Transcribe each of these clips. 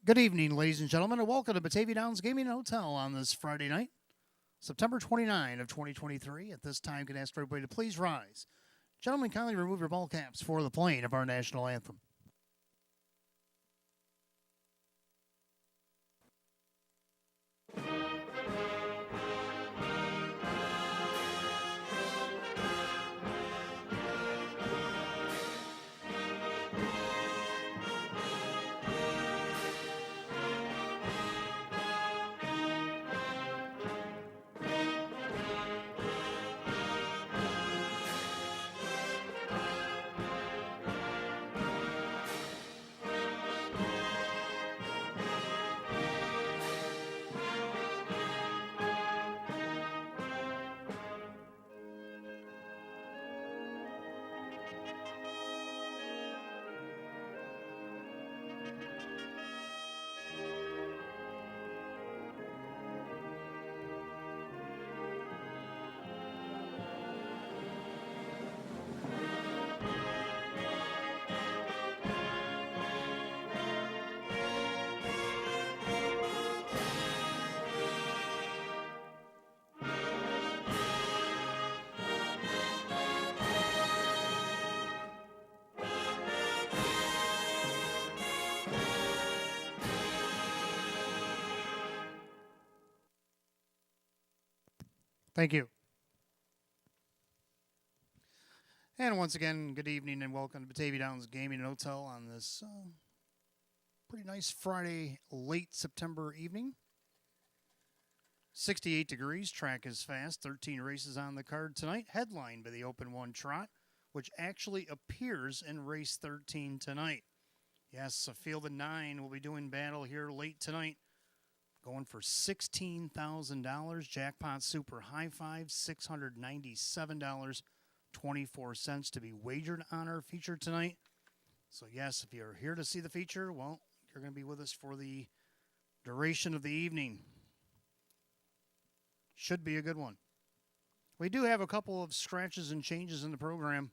Good evening, ladies and gentlemen, and welcome to Batavia Downs Gaming and Hotel on this Friday night, September 29 of 2023. At this time, can I ask everybody to please rise. Gentlemen, kindly remove your ball caps for the playing of our national anthem. Thank you. And once again, good evening and welcome to Batavia Downs Gaming and Hotel on this pretty nice Friday, late September evening. 68 degrees, track is fast, 13 races on the card tonight, headlined by the Open 1 Trot, which actually appears in race 13 tonight. Yes, a field of 9 will be doing battle here late tonight. Going for $16,000. Jackpot Super High Five, $697.24 to be wagered on our feature tonight. So, yes, if you're here to see the feature, well, you're going to be with us for the duration of the evening. Should be a good one. We do have a couple of scratches and changes in the program.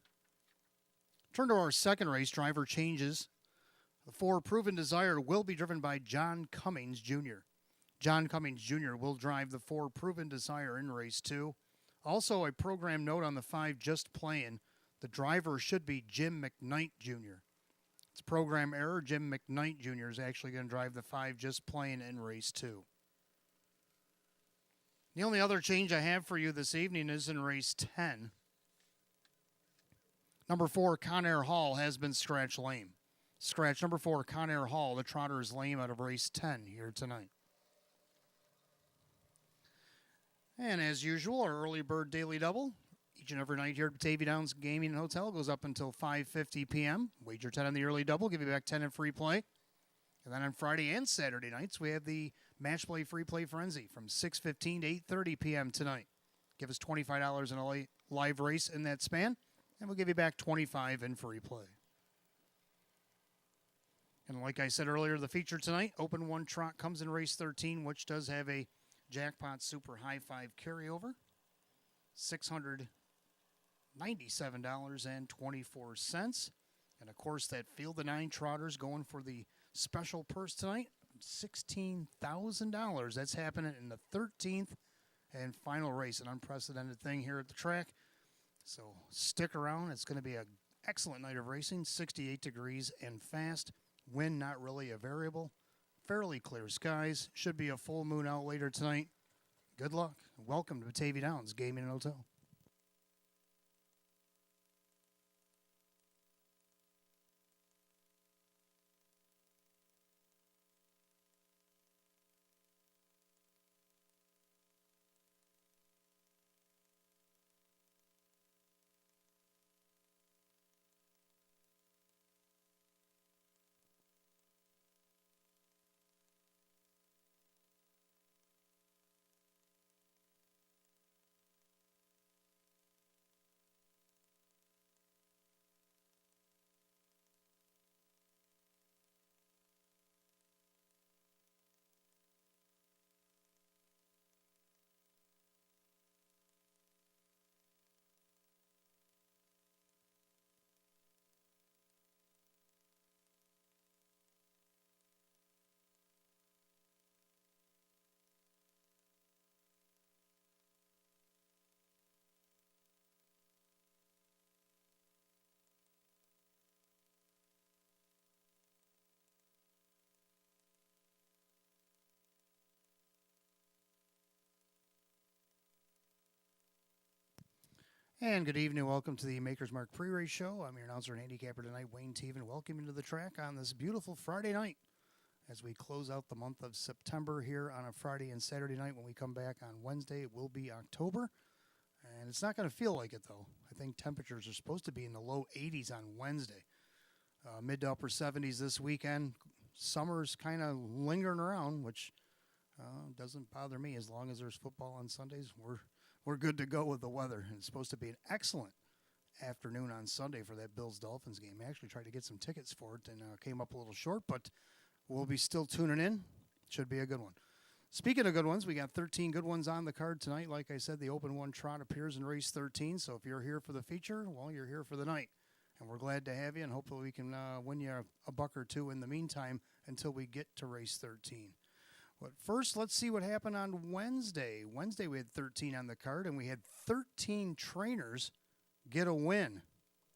Turn to our second race, driver changes. The 4 Proven Desire will be driven by John Cummings Jr. John Cummings Jr. will drive the 4 Proven Desire in race 2. Also, a program note on the 5 Just Playing. The driver should be Jim McKnight Jr. It's program error. Jim McKnight Jr. is actually going to drive the 5 Just Playing in race 2. The only other change I have for you this evening is in race 10. Number 4, Conair Hall, has been scratch lame. Scratch number 4, Conair Hall. The trotter is lame out of race 10 here tonight. And as usual, our early bird daily double, each and every night here at Batavia Downs Gaming and Hotel, goes up until 5:50 p.m. Wager 10 on the early double, give you back 10 in free play. And then on Friday and Saturday nights, we have the Match Play Free Play Frenzy from 6:15 to 8:30 p.m. tonight. Give us $25 in a live race in that span, and we'll give you back $25 in free play. And like I said earlier, the feature tonight, Open 1 Trot, comes in race 13, which does have a Jackpot Super High Five carryover, $697.24. And, of course, that field of 9 trotters going for the special purse tonight, $16,000. That's happening in the 13th and final race, an unprecedented thing here at the track. So stick around. It's going to be an excellent night of racing, 68 degrees and fast. Wind not really a variable. Fairly clear skies. Should be a full moon out later tonight. Good luck. Welcome to Batavia Downs Gaming and Hotel. And good evening. Welcome to the Maker's Mark pre-race show. I'm your announcer and handicapper tonight, Wayne Teven. Welcome you to the track on this beautiful Friday night as we close out the month of September here on a Friday and Saturday night. When we come back on Wednesday, it will be October. And it's not going to feel like it, though. I think temperatures are supposed to be in the low 80s on Wednesday. Mid to upper 70s this weekend. Summer's kind of lingering around, which doesn't bother me as long as there's football on Sundays. We're good to go with the weather. And it's supposed to be an excellent afternoon on Sunday for that Bills-Dolphins game. I actually tried to get some tickets for it and came up a little short, but we'll be still tuning in. Should be a good one. Speaking of good ones, we got 13 good ones on the card tonight. Like I said, the Open 1 Trot appears in race 13, so if you're here for the feature, well, you're here for the night. And we're glad to have you, and hopefully we can win you a buck or two in the meantime until we get to race 13. But first, let's see what happened on Wednesday. Wednesday, we had 13 on the card, and we had 13 trainers get a win.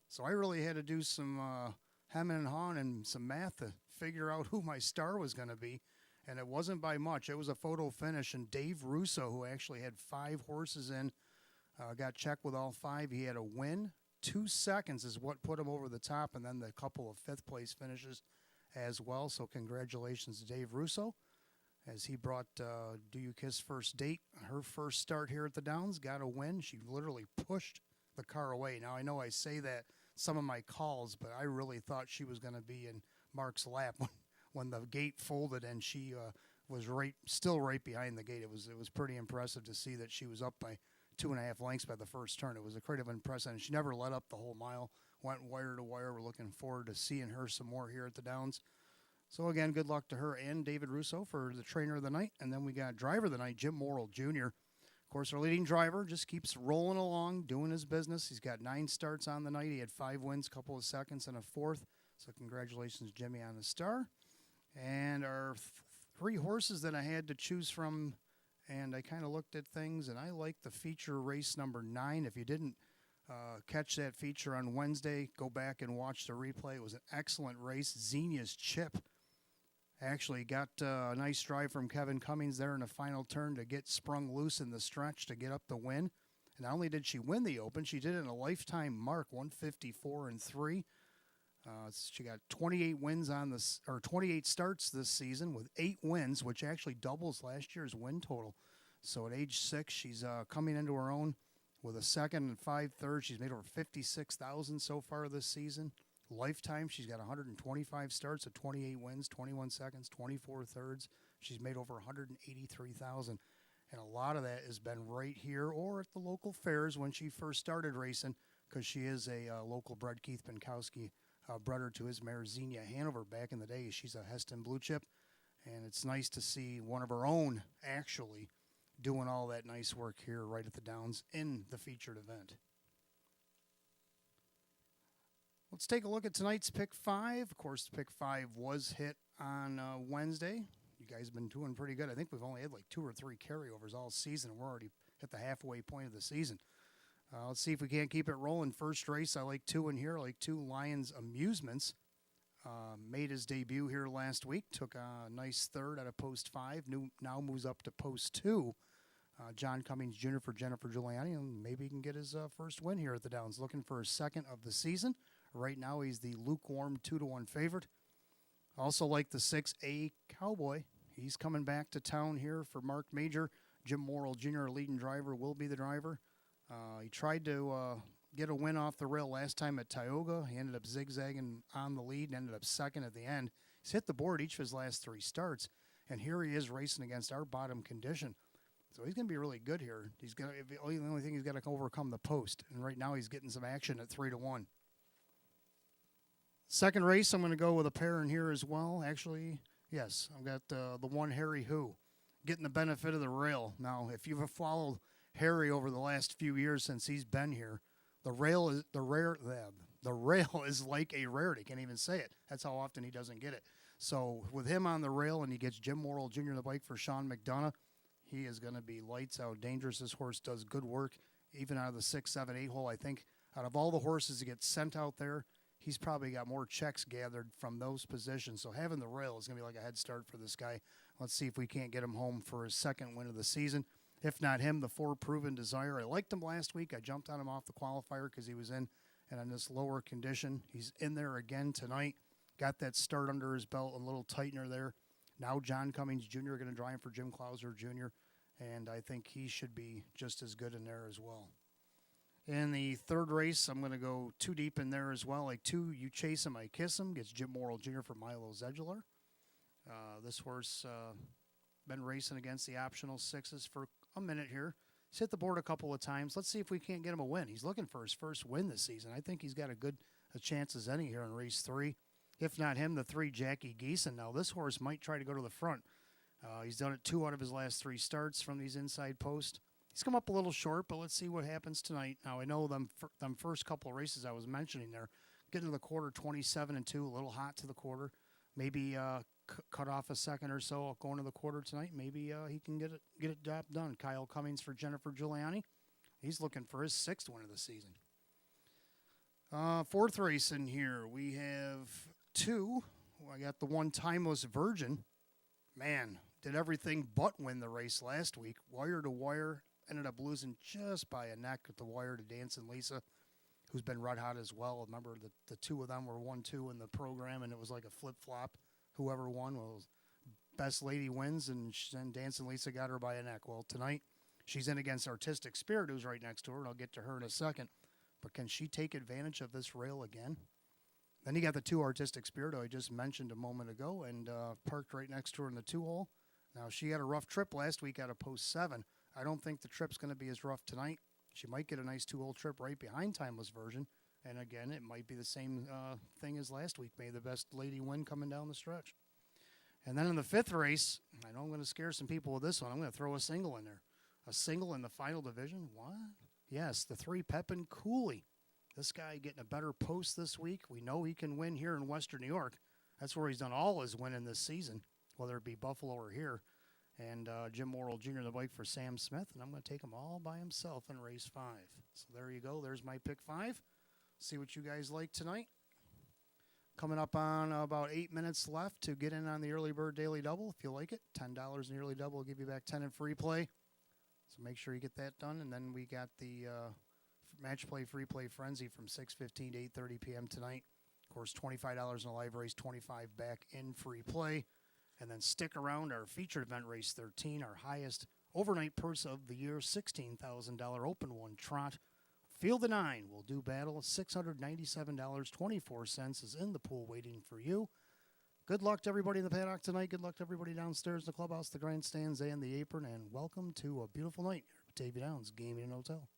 So I really had to do some hemming and hawing and some math to figure out who my star was going to be. And it wasn't by much. It was a photo finish, and Dave Russo, who actually had 5 horses in, got checked with all 5. He had a win. 2 seconds is what put him over the top, and then the couple of 5th place finishes as well. So congratulations to Dave Russo as he brought Do You Kiss First Date, her first start here at the Downs, got a win. She literally pushed the car away. Now, I know I say that some of my calls, but I really thought she was going to be in Mark's lap when the gate folded and she was still right behind the gate. It was pretty impressive to see that she was up by 2.5 lengths by the first turn. It was a creative impressive, and she never let up the whole mile, went wire to wire. We're looking forward to seeing her some more here at the Downs. So, again, good luck to her and David Russo for the trainer of the night. And then we got driver of the night, Jim Morrill Jr. Of course, our leading driver just keeps rolling along, doing his business. He's got 9 starts on the night. He had 5 wins, couple of seconds, and a 4th. So congratulations, Jimmy, on the star. And our 3 horses that I had to choose from, and I kind of looked at things, and I like the feature race number 9. If you didn't catch that feature on Wednesday, go back and watch the replay. It was an excellent race. Xenia's Chip actually got a nice drive from Kevin Cummings there in the final turn to get sprung loose in the stretch to get up the win. And not only did she win the Open, she did it in a lifetime mark, 154-3. She got 28 wins on this, or 28 starts this season with 8 wins, which actually doubles last year's win total. So at age 6, she's coming into her own with a 2nd and 5 thirds. She's made over $56,000 so far this season. Lifetime, she's got 125 starts at 28 wins, 21 seconds, 24 thirds. She's made over $183,000. And a lot of that has been right here or at the local fairs when she first started racing, because she is a local bred. Keith Pinkowski bred her to his mare Xenia Hanover back in the day. She's a Heston Blue Chip, and it's nice to see one of her own actually doing all that nice work here right at the Downs in the featured event. Let's take a look at tonight's Pick 5. Of course, the Pick 5 was hit on Wednesday. You guys have been doing pretty good. I think we've only had like 2 or 3 carryovers all season, and we're already at the halfway point of the season. Let's see if we can't keep it rolling. First race, I like 2 in here. I like 2 Lions Amusements. Made his debut here last week. Took a nice 3rd out of post 5. Now moves up to post 2. John Cummings Jr. for Jennifer Giuliani, and maybe he can get his first win here at the Downs. Looking for his 2nd of the season. Right now, he's the lukewarm 2-1 favorite. Also like the 6A Cowboy. He's coming back to town here for Mark Major. Jim Morrill Jr., leading driver, will be the driver. He tried to get a win off the rail last time at Tioga. He ended up zigzagging on the lead and ended up 2nd at the end. He's hit the board each of his last 3 starts, and here he is racing against our bottom condition. So he's going to be really good here. The only thing he's got to overcome the post, and right now he's getting some action at 3-1. Second race, I'm going to go with a pair in here as well. Actually, yes, I've got the 1 Harry Who, getting the benefit of the rail. Now, if you've followed Harry over the last few years since he's been here, the rail is like a rarity. Can't even say it. That's how often he doesn't get it. So with him on the rail, and he gets Jim Morrill Jr. on the bike for Sean McDonough, he is going to be lights out dangerous. This horse does good work, even out of the 6, 7, 8 hole. I think out of all the horses that get sent out there, he's probably got more checks gathered from those positions. So having the rail is going to be like a head start for this guy. Let's see if we can't get him home for his 2nd win of the season. If not him, the 4 Proven Desire. I liked him last week. I jumped on him off the qualifier because he was in and on this lower condition. He's in there again tonight. Got that start under his belt, a little tightener there. Now John Cummings Jr. going to drive for Jim Clauser Jr., and I think he should be just as good in there as well. In the third race, I'm going to go 2 deep in there as well. Like 2, You Chase Him, I Kiss Him, gets Jim Morrill Jr. for Milo Zedular. This horse been racing against the optional 6s for a minute here. He's hit the board a couple of times. Let's see if we can't get him a win. He's looking for his first win this season. I think he's got a chance as any here in race 3. If not him, the 3 Jackie Geeson. Now, this horse might try to go to the front. He's done it 2 out of his last 3 starts from these inside posts. He's come up a little short, but let's see what happens tonight. Now, I know them first couple of races I was mentioning there, getting to the quarter 27-2, a little hot to the quarter. Maybe cut off a second or so going to the quarter tonight. Maybe he can get it done. Kyle Cummings for Jennifer Giuliani. He's looking for his 6th win of the season. 4th race in here, we have 2. I got the 1 Timeless Virgin. Man, did everything but win the race last week. Wire to wire, ended up losing just by a neck at the wire to Dancing Lisa, who's been red hot as well. Remember, the 2 of them were 1-2 in the program, and it was like a flip-flop. Whoever won was best lady wins, and Dancing Lisa got her by a neck. Well, tonight, she's in against Artistic Spirit, who's right next to her, and I'll get to her in a second. But can she take advantage of this rail again? Then you got the 2 Artistic Spirit I just mentioned a moment ago, and parked right next to her in the 2-hole. Now, she had a rough trip last week out of post 7. I don't think the trip's going to be as rough tonight. She might get a nice 2-hole trip right behind Timeless Version. And again, it might be the same thing as last week. May the best lady win coming down the stretch. And then in the 5th race, I know I'm going to scare some people with this one. I'm going to throw a single in there. A single in the final division? What? Yes, the 3 Pepin Cooley. This guy getting a better post this week. We know he can win here in Western New York. That's where he's done all his winning this season, whether it be Buffalo or here. And Jim Morrill Jr. the bike for Sam Smith, and I'm going to take him all by himself in race 5. So there you go. There's my pick 5. See what you guys like tonight. Coming up on about 8 minutes left to get in on the Early Bird Daily Double. If you like it, $10 in the Early Double will give you back 10 in free play. So make sure you get that done. And then we got the Match Play Free Play Frenzy from 6:15 to 8:30 p.m. tonight. Of course, $25 in a live race, $25 back in free play. And then stick around our featured event race 13, our highest overnight purse of the year, $16,000 open one trot. Field of 9 will do battle. $697.24 is in the pool waiting for you. Good luck to everybody in the paddock tonight. Good luck to everybody downstairs in the clubhouse, the grandstands, and the apron. And welcome to a beautiful night here at Batavia Downs Gaming and Hotel.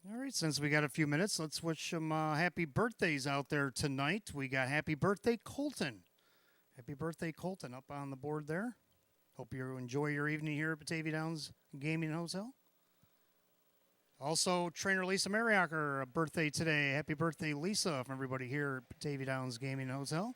All right, since we got a few minutes, let's wish some happy birthdays out there tonight. We got happy birthday, Colton. Happy birthday, Colton, up on the board there. Hope you enjoy your evening here at Batavia Downs Gaming and Hotel. Also, trainer Lisa Mariacker, a birthday today. Happy birthday, Lisa, from everybody here at Batavia Downs Gaming and Hotel.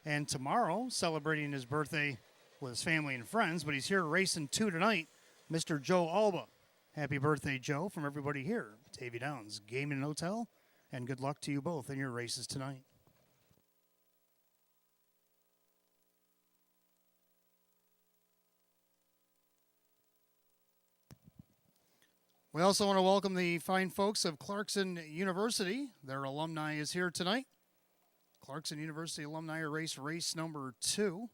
And tomorrow, celebrating his birthday, with his family and friends, but he's here racing 2 tonight, Mr. Joe Alba. Happy birthday, Joe, from everybody here at Batavia Downs Gaming and Hotel, and good luck to you both in your races tonight. We also want to welcome the fine folks of Clarkson University. Their alumni is here tonight. Clarkson University alumni race number 2.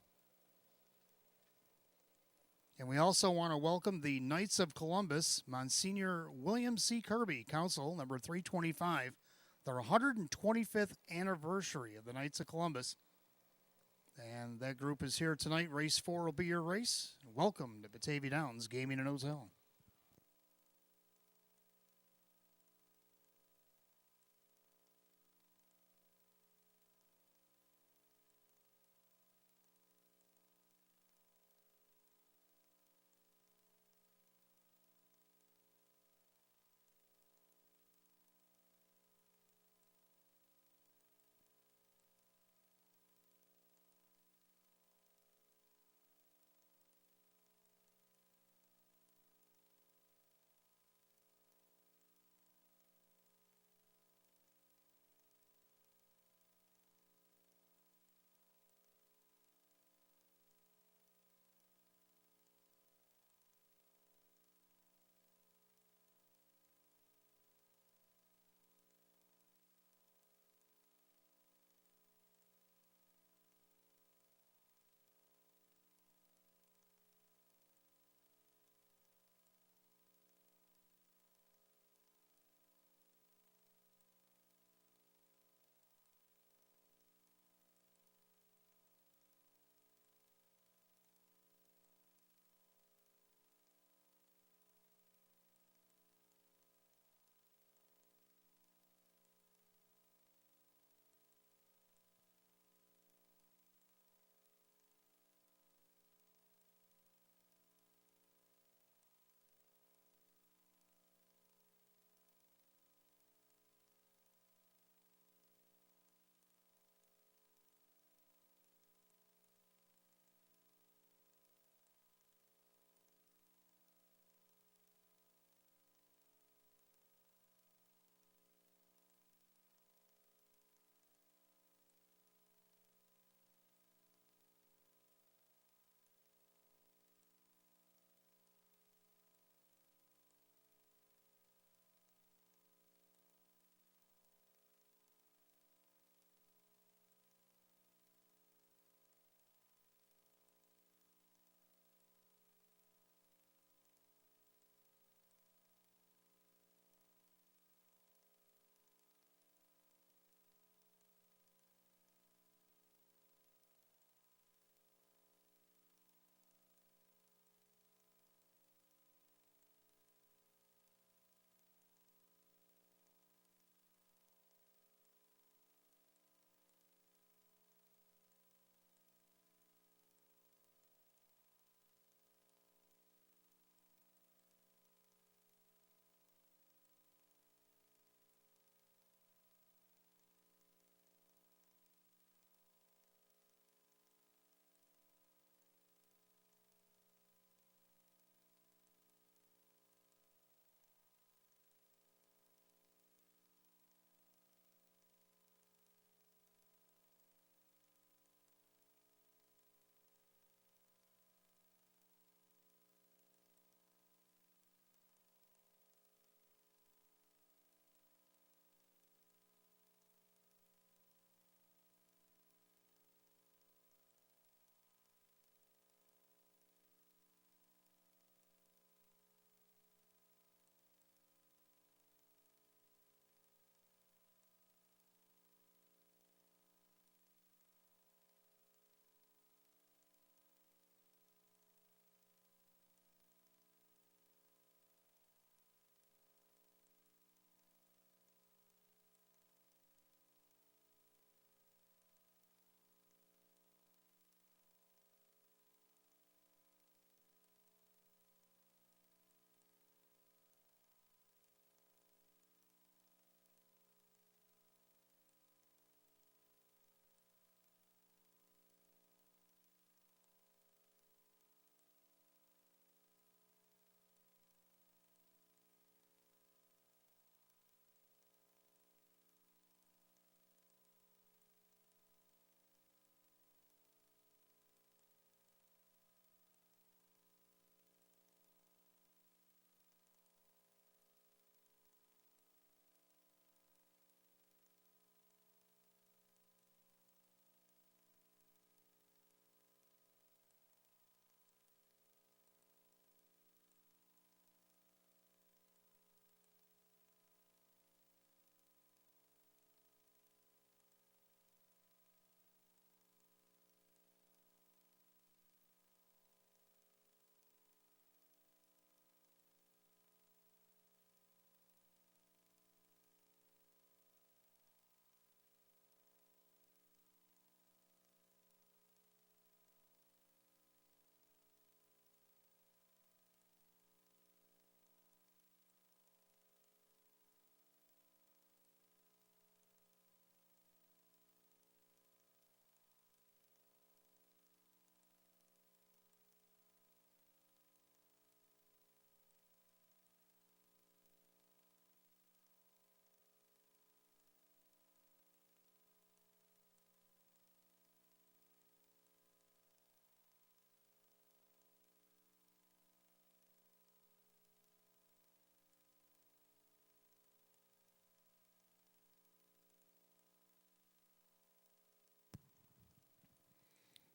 And we also want to welcome the Knights of Columbus, Monsignor William C. Kirby, Council number 325, their 125th anniversary of the Knights of Columbus. And that group is here tonight. Race 4 will be your race. Welcome to Batavia Downs Gaming and Hotel.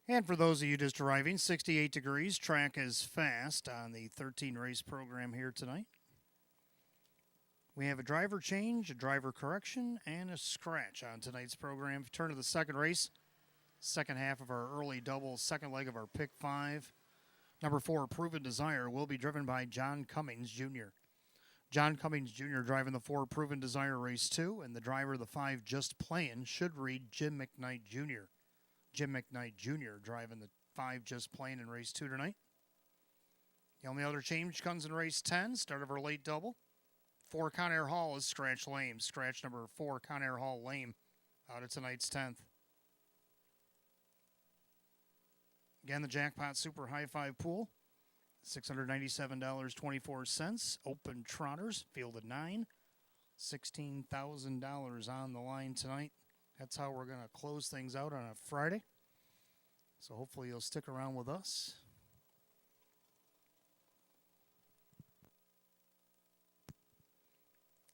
And for those of you just arriving, 68 degrees, track is fast on the 13 race program here tonight. We have a driver change, a driver correction, and a scratch on tonight's program. Turn to the second race, second half of our early double, second leg of our pick 5. Number 4, Proven Desire, will be driven by John Cummings Jr. John Cummings Jr. driving the 4, Proven Desire, race 2, and the driver of the 5, Just Playin', should read Jim McKnight Jr. Jim McKnight Jr. driving the 5, Just Playin' in race 2 tonight. The only other change comes in race 10, start of our late double. 4, Conair Hall is scratch lame. Scratch number 4, Conair Hall lame, out of tonight's 10th. Again, the Jackpot Super High 5 pool, $697.24. Open trotters, field of 9. $16,000 on the line tonight. That's how we're going to close things out on a Friday. So hopefully you'll stick around with us.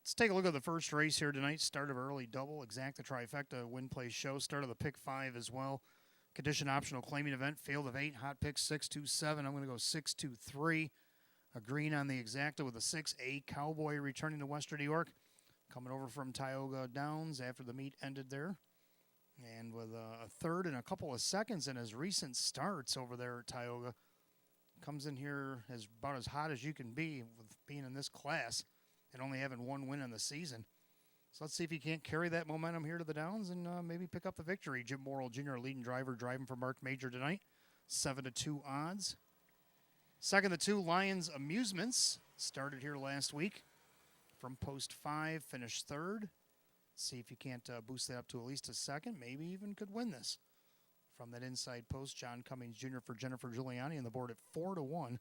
Let's take a look at the first race here tonight. Start of early double, Exacta Trifecta, win, place, show. Start of the pick 5 as well. Condition optional claiming event, field of 8, hot pick 627. I'm going to go 623. A green on the Exacta with a 6. A Cowboy returning to Western New York. Coming over from Tioga Downs after the meet ended there. And with a third and a couple of seconds in his recent starts over there at Tioga. Comes in here as about as hot as you can be with being in this class and only having one win in the season. So let's see if he can't carry that momentum here to the Downs and maybe pick up the victory. Jim Morrill Jr., leading driver, driving for Mark Major tonight. 7-2 odds. Second, the 2, Lions Amusements. Started here last week from post 5, finished third. See if you can't boost that up to at least a second. Maybe even could win this. From that inside post, John Cummings Jr. for Jennifer Giuliani on the board at 4-1.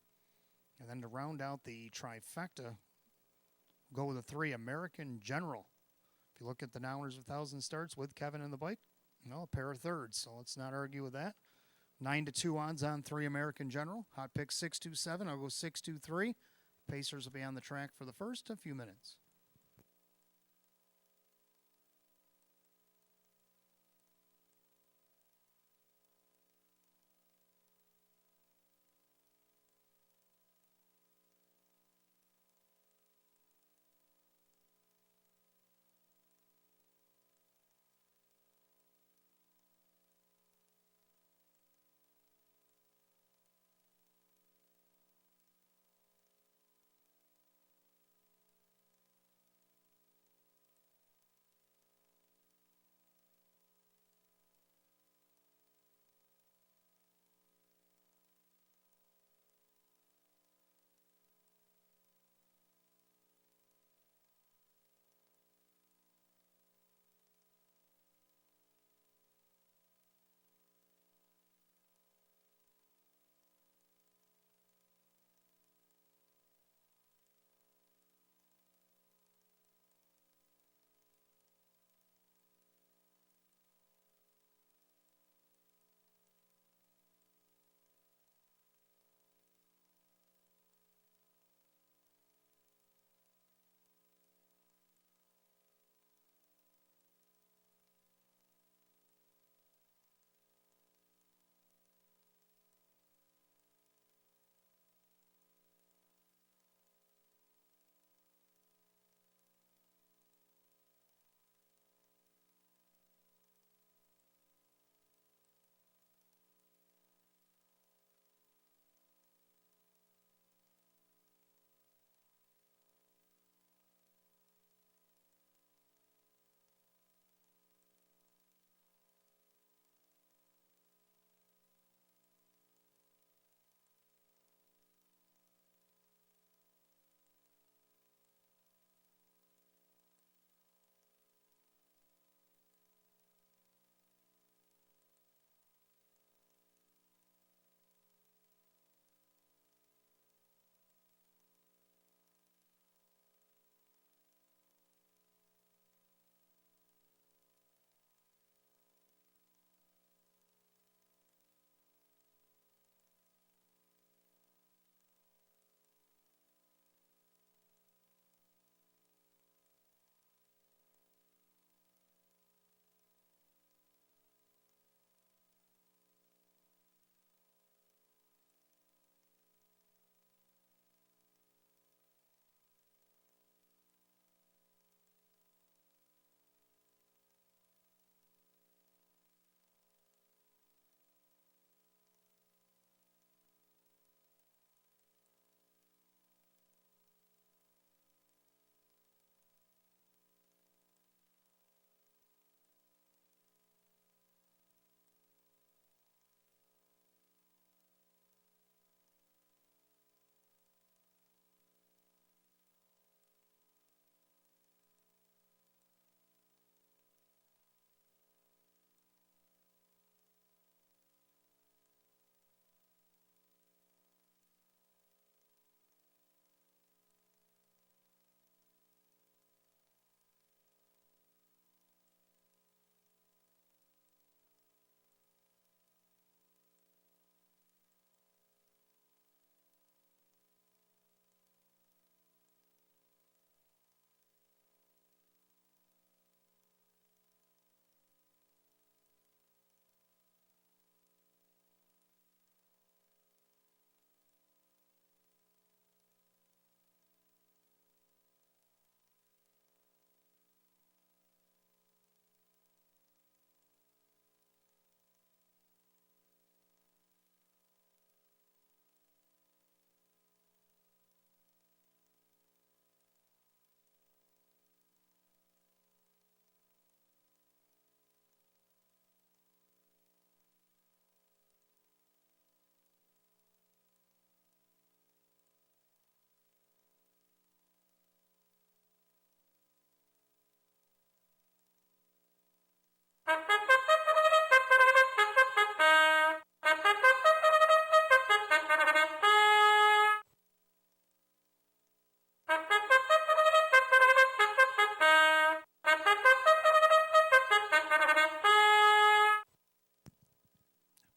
And then to round out the trifecta, go with the 3, American General. If you look at the Nowers of 1,000 starts with Kevin in the bike, a pair of thirds. So let's not argue with that. 9-2 odds on 3, American General. Hot pick 627. I'll go 623. Pacers will be on the track for the first a few minutes.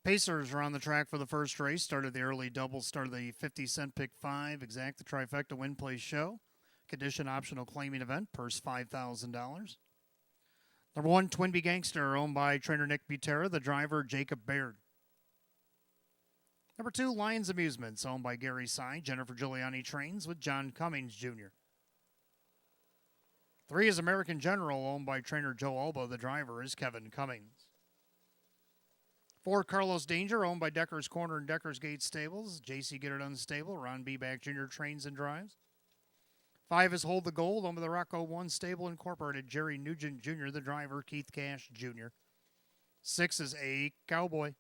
Pacers are on the track for the first race. Started the early double, started the 50-cent pick 5, exact the trifecta win play show. Condition optional claiming event, purse $5,000. Number 1, Twinbee Gangster, owned by trainer Nick Butera, the driver Jacob Baird. Number 2, Lions Amusements, owned by Gary Sy. Jennifer Giuliani trains with John Cummings Jr. 3 is American General, owned by trainer Joe Alba. The driver is Kevin Cummings. 4, Carlos Danger, owned by Decker's Corner and Decker's Gate Stables. J.C. Get It Unstable. Ron Beback Jr. trains and drives. 5 is Hold the Gold, owned by the Rocco 1 Stable Incorporated. Jerry Nugent Jr., the driver, Keith Cash Jr. 6 is A Cowboy,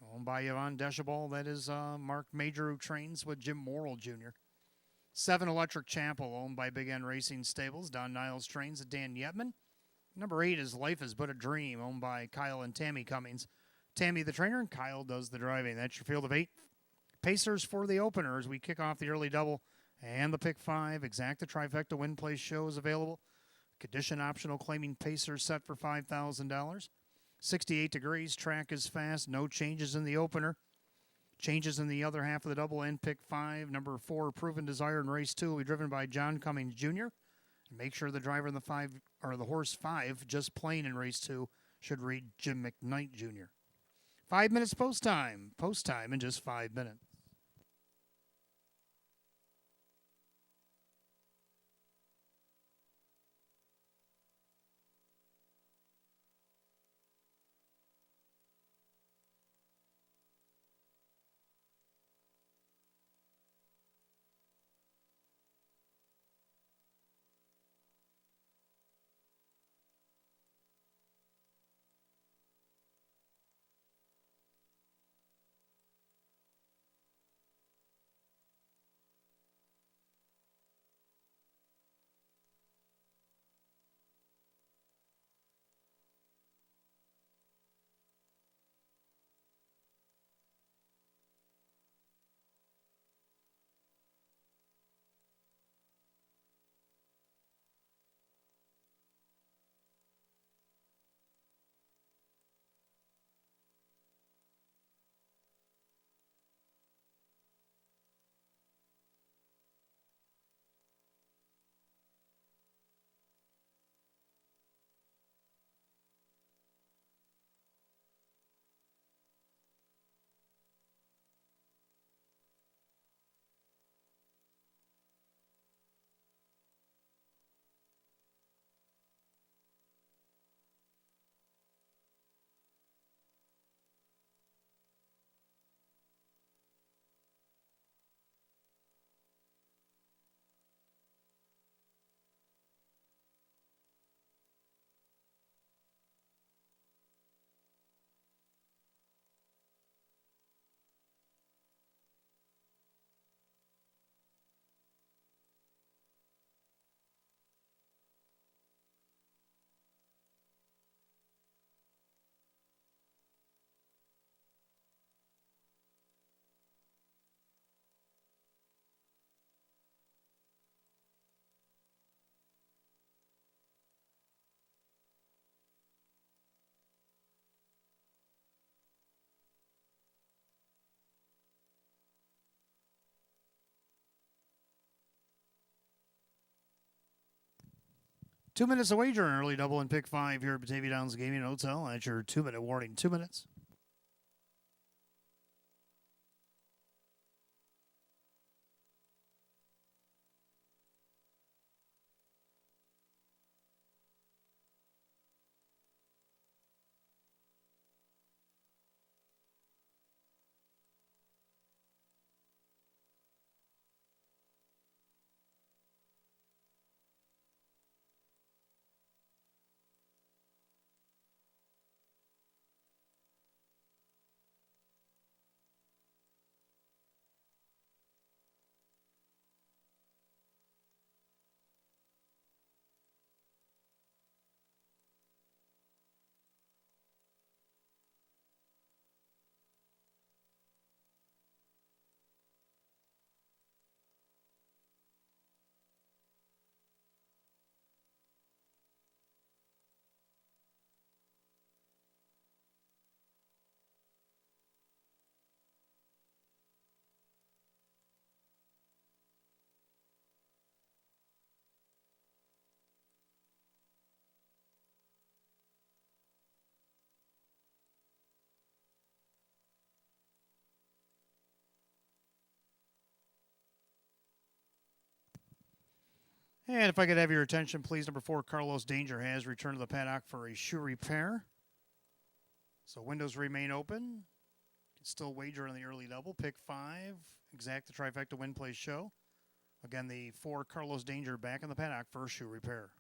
owned by Yvonne Deschabal. That is Mark Major, who trains with Jim Morrill Jr. 7, Electric Chapel, owned by Big N Racing Stables. Don Niles trains with Dan Yetman. Number 8 is Life is But a Dream, owned by Kyle and Tammy Cummings. Tammy the trainer, and Kyle does the driving. That's your field of 8. Pacers for the opener as we kick off the early double and the pick 5. Exacta trifecta win place show is available. Condition optional claiming Pacers set for $5,000. 68 degrees, track is fast, no changes in the opener. Changes in the other half of the double and pick 5. Number 4, Proven Desire in race 2 will be driven by John Cummings Jr. And make sure the driver in the 5 or the horse 5, just plain in race 2, should read Jim McKnight Jr. 5 minutes post time. Post time in just 5 minutes. Two minutes of wager, an early double and pick 5 here at Batavia Downs Gaming Hotel. That's your 2-minute warning. 2 minutes. And if I could have your attention, please, number 4, Carlos Danger has returned to the paddock for a shoe repair. So windows remain open. Still wager on the early double. Pick 5. Exact the trifecta win play show. Again, the 4, Carlos Danger back in the paddock for a shoe repair.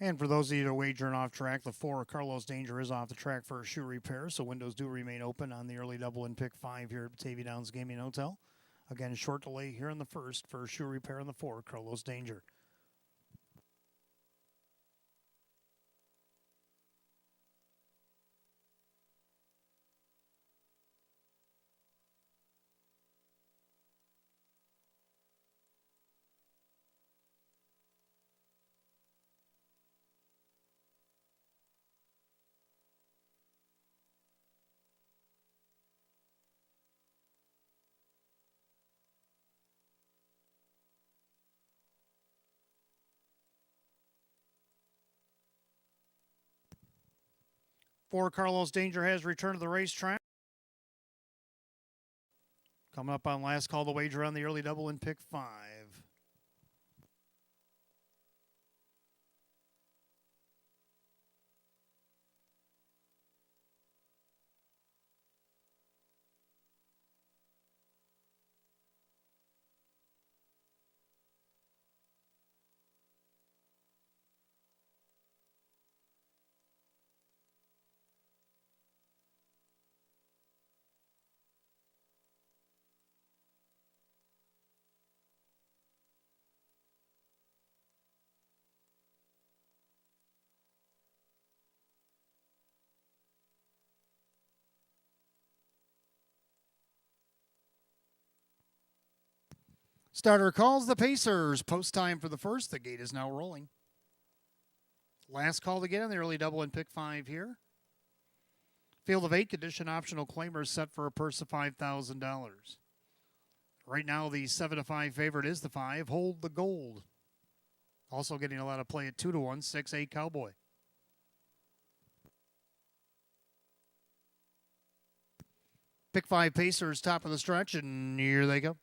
And for those of you that are wagering off track, the 4, Carlos Danger is off the track for a shoe repair, so windows do remain open on the early double in pick 5 here at Batavia Downs Gaming Hotel. Again, short delay here in the first for a shoe repair on the 4, Carlos Danger. For Carlos Danger has returned to the racetrack. Coming up on last call, the wager on the early double in pick 5. Starter calls the Pacers. Post time for the first. The gate is now rolling. Last call to get in the early double in pick 5 here. Field of 8, condition optional claimers set for a purse of $5,000. Right now, the 7-5 favorite is the 5. Hold the Gold. Also getting a lot of play at 2-1. 6-8 Cowboy. Pick 5 Pacers, top of the stretch, and here they go.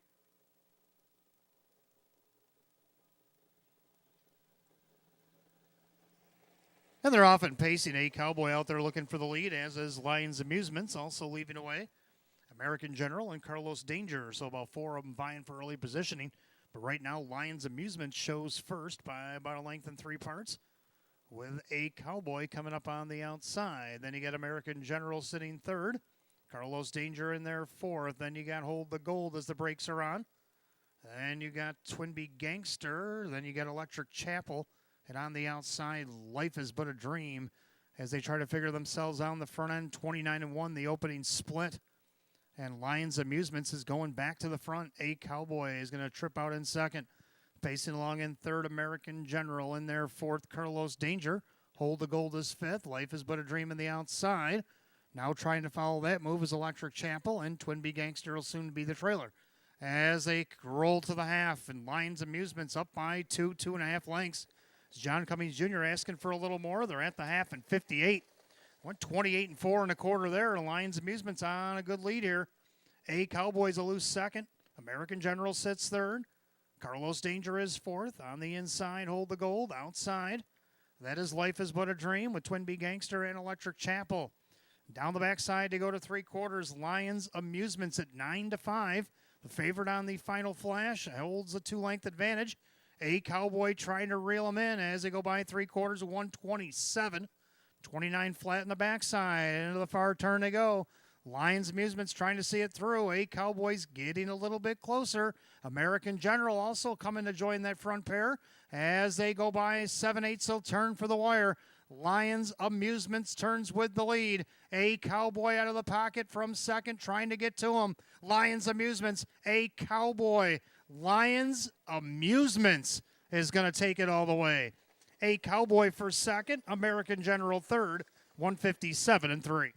And they're often pacing. A Cowboy out there looking for the lead, as is Lions Amusements, also leaving away American General and Carlos Danger. So about 4 of them vying for early positioning. But right now, Lions Amusements shows first by about a length and 3 parts, with A Cowboy coming up on the outside. Then you got American General sitting third. Carlos Danger in there fourth. Then you got Hold the Gold as the brakes are on. Then you got Twinbee Gangster. Then you got Electric Chapel. And on the outside, Life is But a Dream as they try to figure themselves out on the front end. 29-1, the opening split. And Lions Amusements is going back to the front. A Cowboy is going to trip out in second. Pacing along in third, American General in there fourth, Carlos Danger. Hold the Gold is fifth. Life is But a Dream on the outside. Now trying to follow that move is Electric Chapel, and Twinbee Gangster will soon be the trailer. As they roll to the half, and Lions Amusements up by 2.5 lengths. John Cummings Jr. asking for a little more. They're at the half and 58. Went 28-4 and a quarter there. Lions Amusements on a good lead here. A Cowboys a loose second. American General sits third. Carlos Danger is fourth. On the inside, Hold the Gold. Outside, that is Life is But a Dream with Twinbee Gangster and Electric Chapel. Down the backside to go to 3/4, Lions Amusements at 9-5. The favorite on the final flash holds a 2-length advantage. A Cowboy trying to reel them in as they go by 3/4 of 127. 29 flat in the backside. Into the far turn they go. Lions Amusements trying to see it through. A Cowboys getting a little bit closer. American General also coming to join that front pair as they go by 7/8. So turn for the wire. Lions Amusements turns with the lead. A Cowboy out of the pocket from second, trying to get to him. Lions Amusements, A Cowboy. Lions Amusements is going to take it all the way. A Cowboy for second, American General third, 157-3.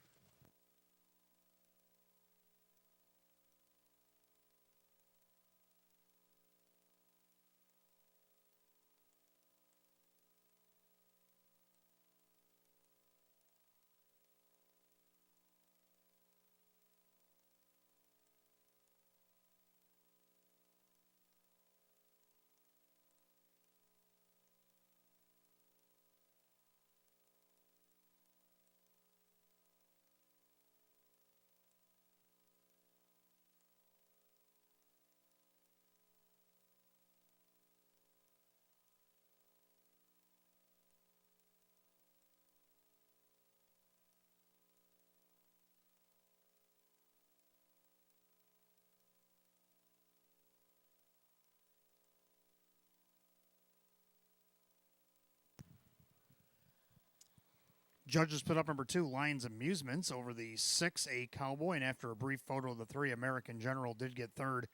Judges put up number 2, Lions Amusements, over the 6, A Cowboy, and after a brief photo of the 3, American General did get third.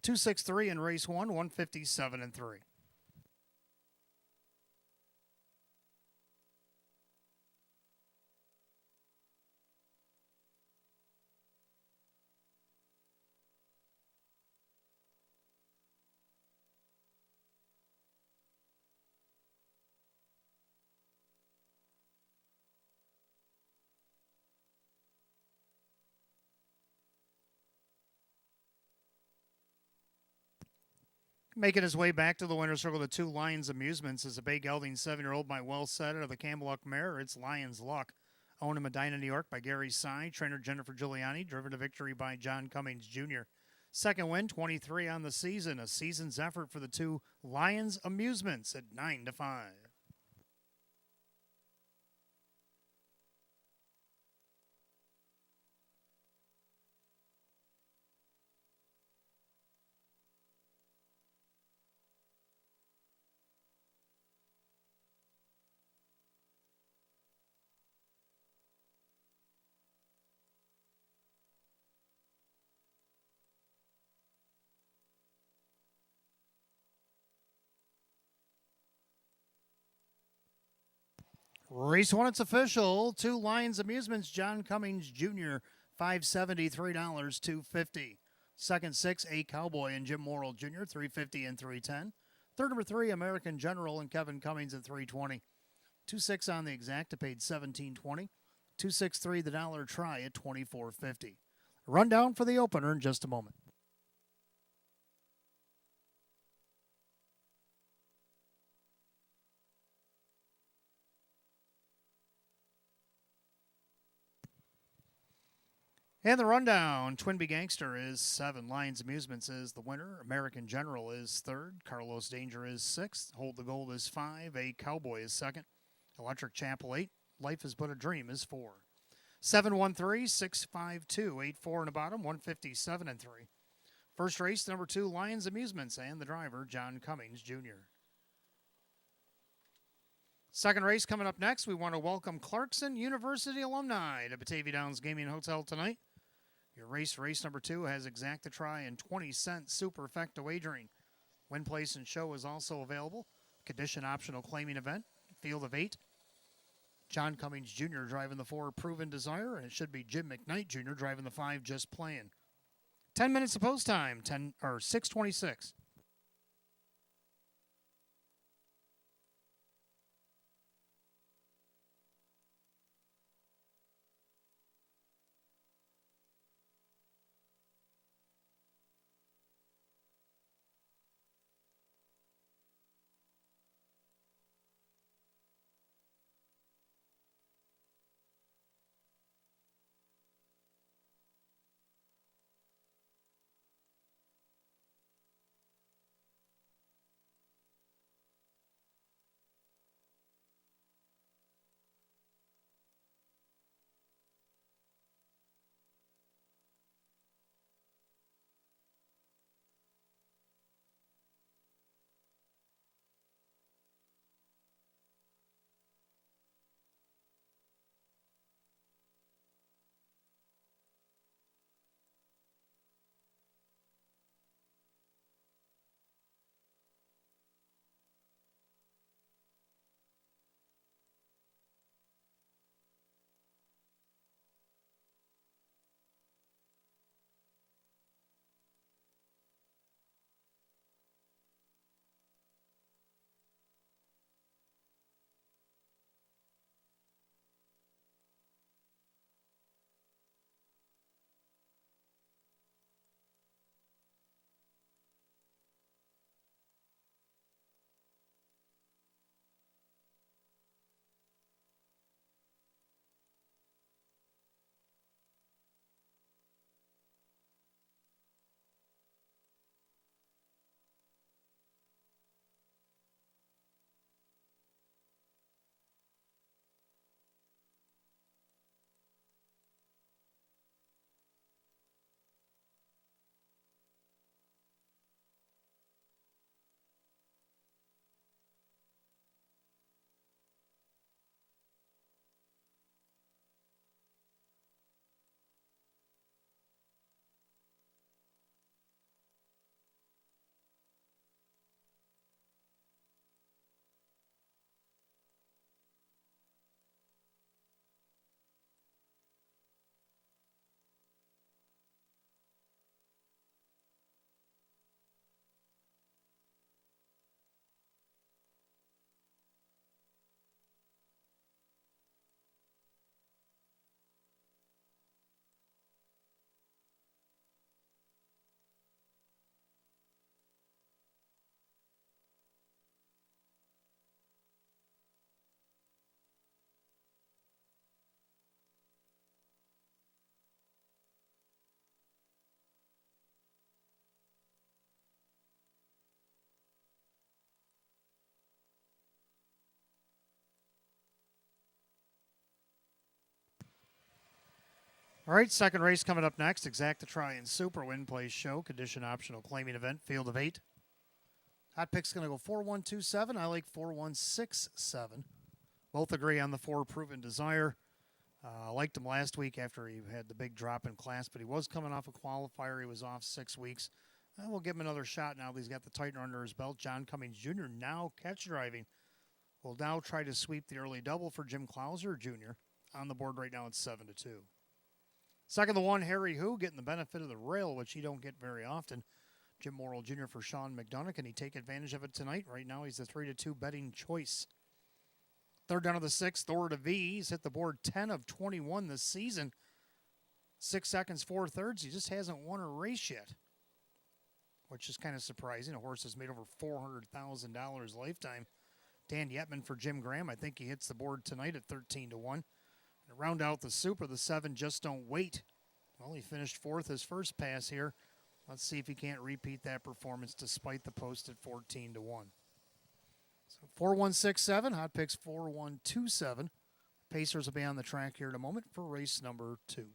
2-6-3 in race 1, 157-3. Making his way back to the winner's circle, the 2, Lions Amusements, is a Bay Gelding 7-year-old by Well Said out of the Campbelluck mare. It's Lions Luck. Owned in Medina, New York by Gary Sy. Trainer Jennifer Giuliani. Driven to victory by John Cummings Jr. Second win, 23 on the season. A season's effort for the 2, Lions Amusements at 9-5. Race 1, it's official. 2 Lions Amusements, John Cummings Jr., $573, $250. Second 6, A Cowboy and Jim Morrill Jr., $350 and $310. Third number 3, American General and Kevin Cummings at $320. 2-6 on the exacta paid $17.20. 2-6-3 the dollar try at $24.50. Rundown for the opener in just a moment. And the rundown, Twinbee Gangster is 7, Lions Amusements is the winner, American General is 3rd, Carlos Danger is 6th, Hold the Gold is 5, A Cowboy is 2nd, Electric Chapel 8, Life is But a Dream is 4. 7-1-3-6-5-2-8-4 in the bottom, 157 and 3. First race, number 2, Lions Amusements, and the driver, John Cummings Jr. Second race coming up next, we want to welcome Clarkson University alumni to Batavia Downs Gaming Hotel tonight. Your race number 2 has exacta try and 20-cent superfecta wagering. Win, place, and show is also available. Condition optional claiming event, field of 8. John Cummings Jr. driving the 4, Proven Desire, and it should be Jim McKnight Jr. driving the 5, Just Playing. 10 minutes of post time, 6:26. All right, second race coming up next. Exacta try and super win, place, show. Condition optional claiming event, field of 8. Hot pick's going to go 4127. I like 4167. Both agree on the 4, Proven Desire. I liked him last week after he had the big drop in class, but he was coming off a qualifier. He was off 6 weeks. We'll give him another shot now that he's got the tightener under his belt. John Cummings Jr. now catch driving. will now try to sweep the early double for Jim Clauser Jr. On the board right now, it's 7-2. Second, the one, Harry Who, getting the benefit of the rail, which he don't get very often. Jim Morrill Jr. for Sean McDonough. Can he take advantage of it tonight? Right now, he's the 3-2 betting choice. Third down of the sixth, Thor to V. He's hit the board 10 of 21 this season. 6 seconds, 4 thirds. He just hasn't won a race yet, which is kind of surprising. A horse has made over $400,000 lifetime. Dan Yetman for Jim Graham. I think he hits the board tonight at 13-1. And to round out the super, the 7, Just Don't Wait. Well, he finished fourth his first pass here. Let's see if he can't repeat that performance despite the post at 14-1. So 4167, Hot Picks 4127. Pacers will be on the track here in a moment for race number 2.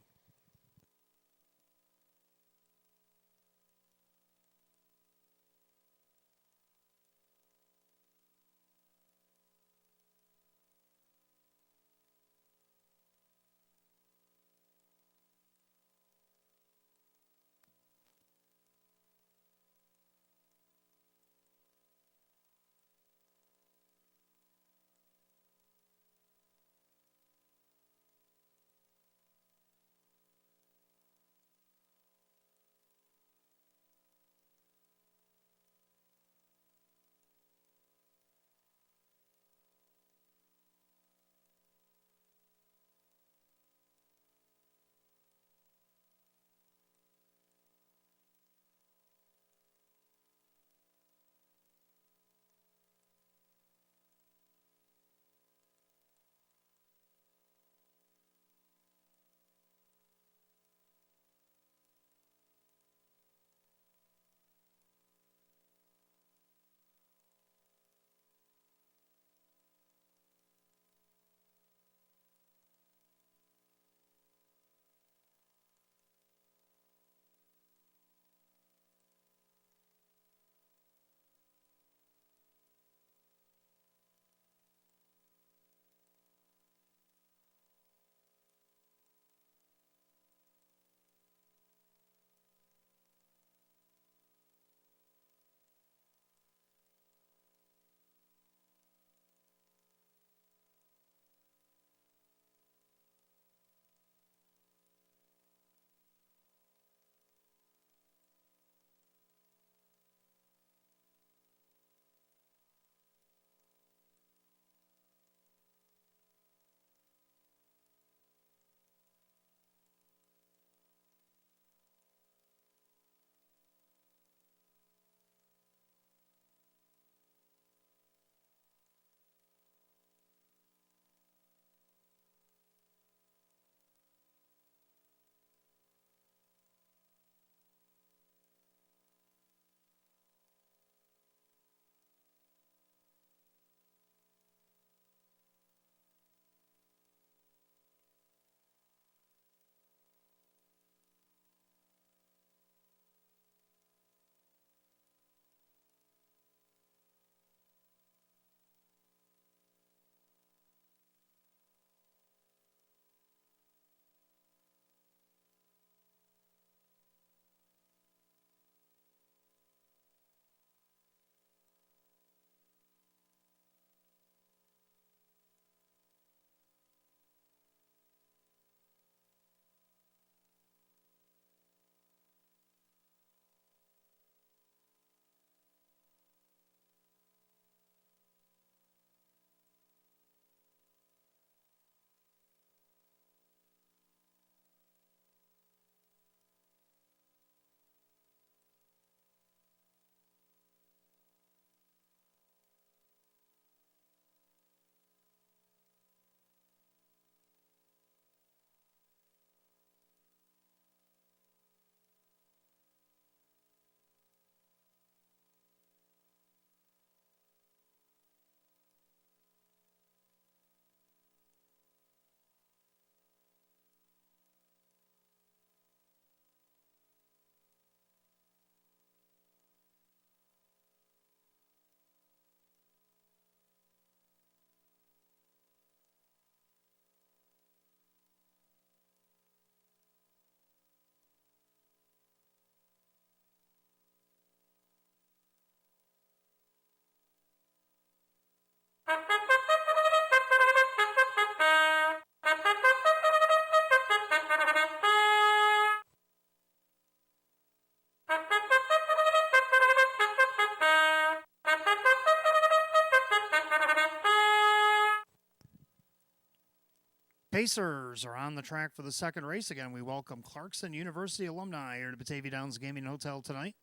Pacers are on the track for the second race. Again, we welcome Clarkson University alumni here to Batavia Downs Gaming Hotel tonight.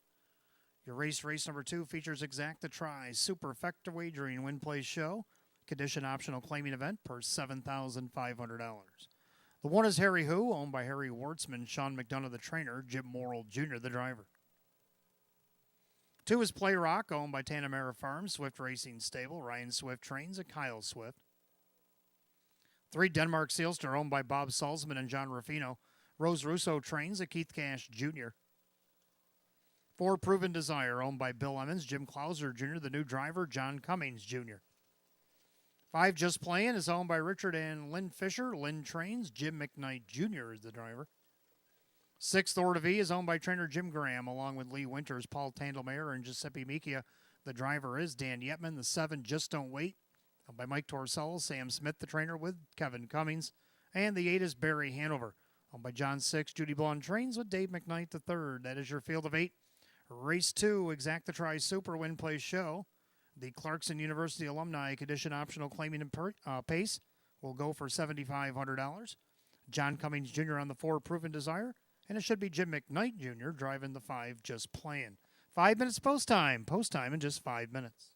Your race number 2, features Exact the Try, Superfecta Wagering Win Play Show, condition optional claiming event per $7,500. The 1 is Harry Who, owned by Harry Wartzman, Sean McDonough the trainer, Jim Morrill Jr. the driver. 2 is Play Rock, owned by Tanamera Farms, Swift Racing Stable, Ryan Swift trains, and Kyle Swift. 3, Denmark Sealster, owned by Bob Salzman and John Ruffino, Rose Russo trains, and Keith Cash Jr. 4, Proven Desire, owned by Bill Emmons, Jim Clauser Jr., the new driver, John Cummings Jr. 5, Just Playing, is owned by Richard and Lynn Fisher, Lynn trains, Jim McKnight Jr. is the driver. 6, Thor to V, is owned by trainer Jim Graham, along with Lee Winters, Paul Tandelmayer, and Giuseppe Micchia. The driver is Dan Yetman. The 7, Just Don't Wait, owned by Mike Torsello, Sam Smith, the trainer, with Kevin Cummings. And the 8 is Barry Hanover, owned by John Six, Judy Blonde trains, with Dave McKnight III. That is your field of 8. Race 2, Exact the Try Super Win Play Show. The Clarkson University alumni condition optional claiming and pace will go for $7,500. John Cummings Jr. on the 4, Proven Desire. And it should be Jim McKnight Jr. driving the 5, Just Playing. 5 minutes post time. Post time in just 5 minutes.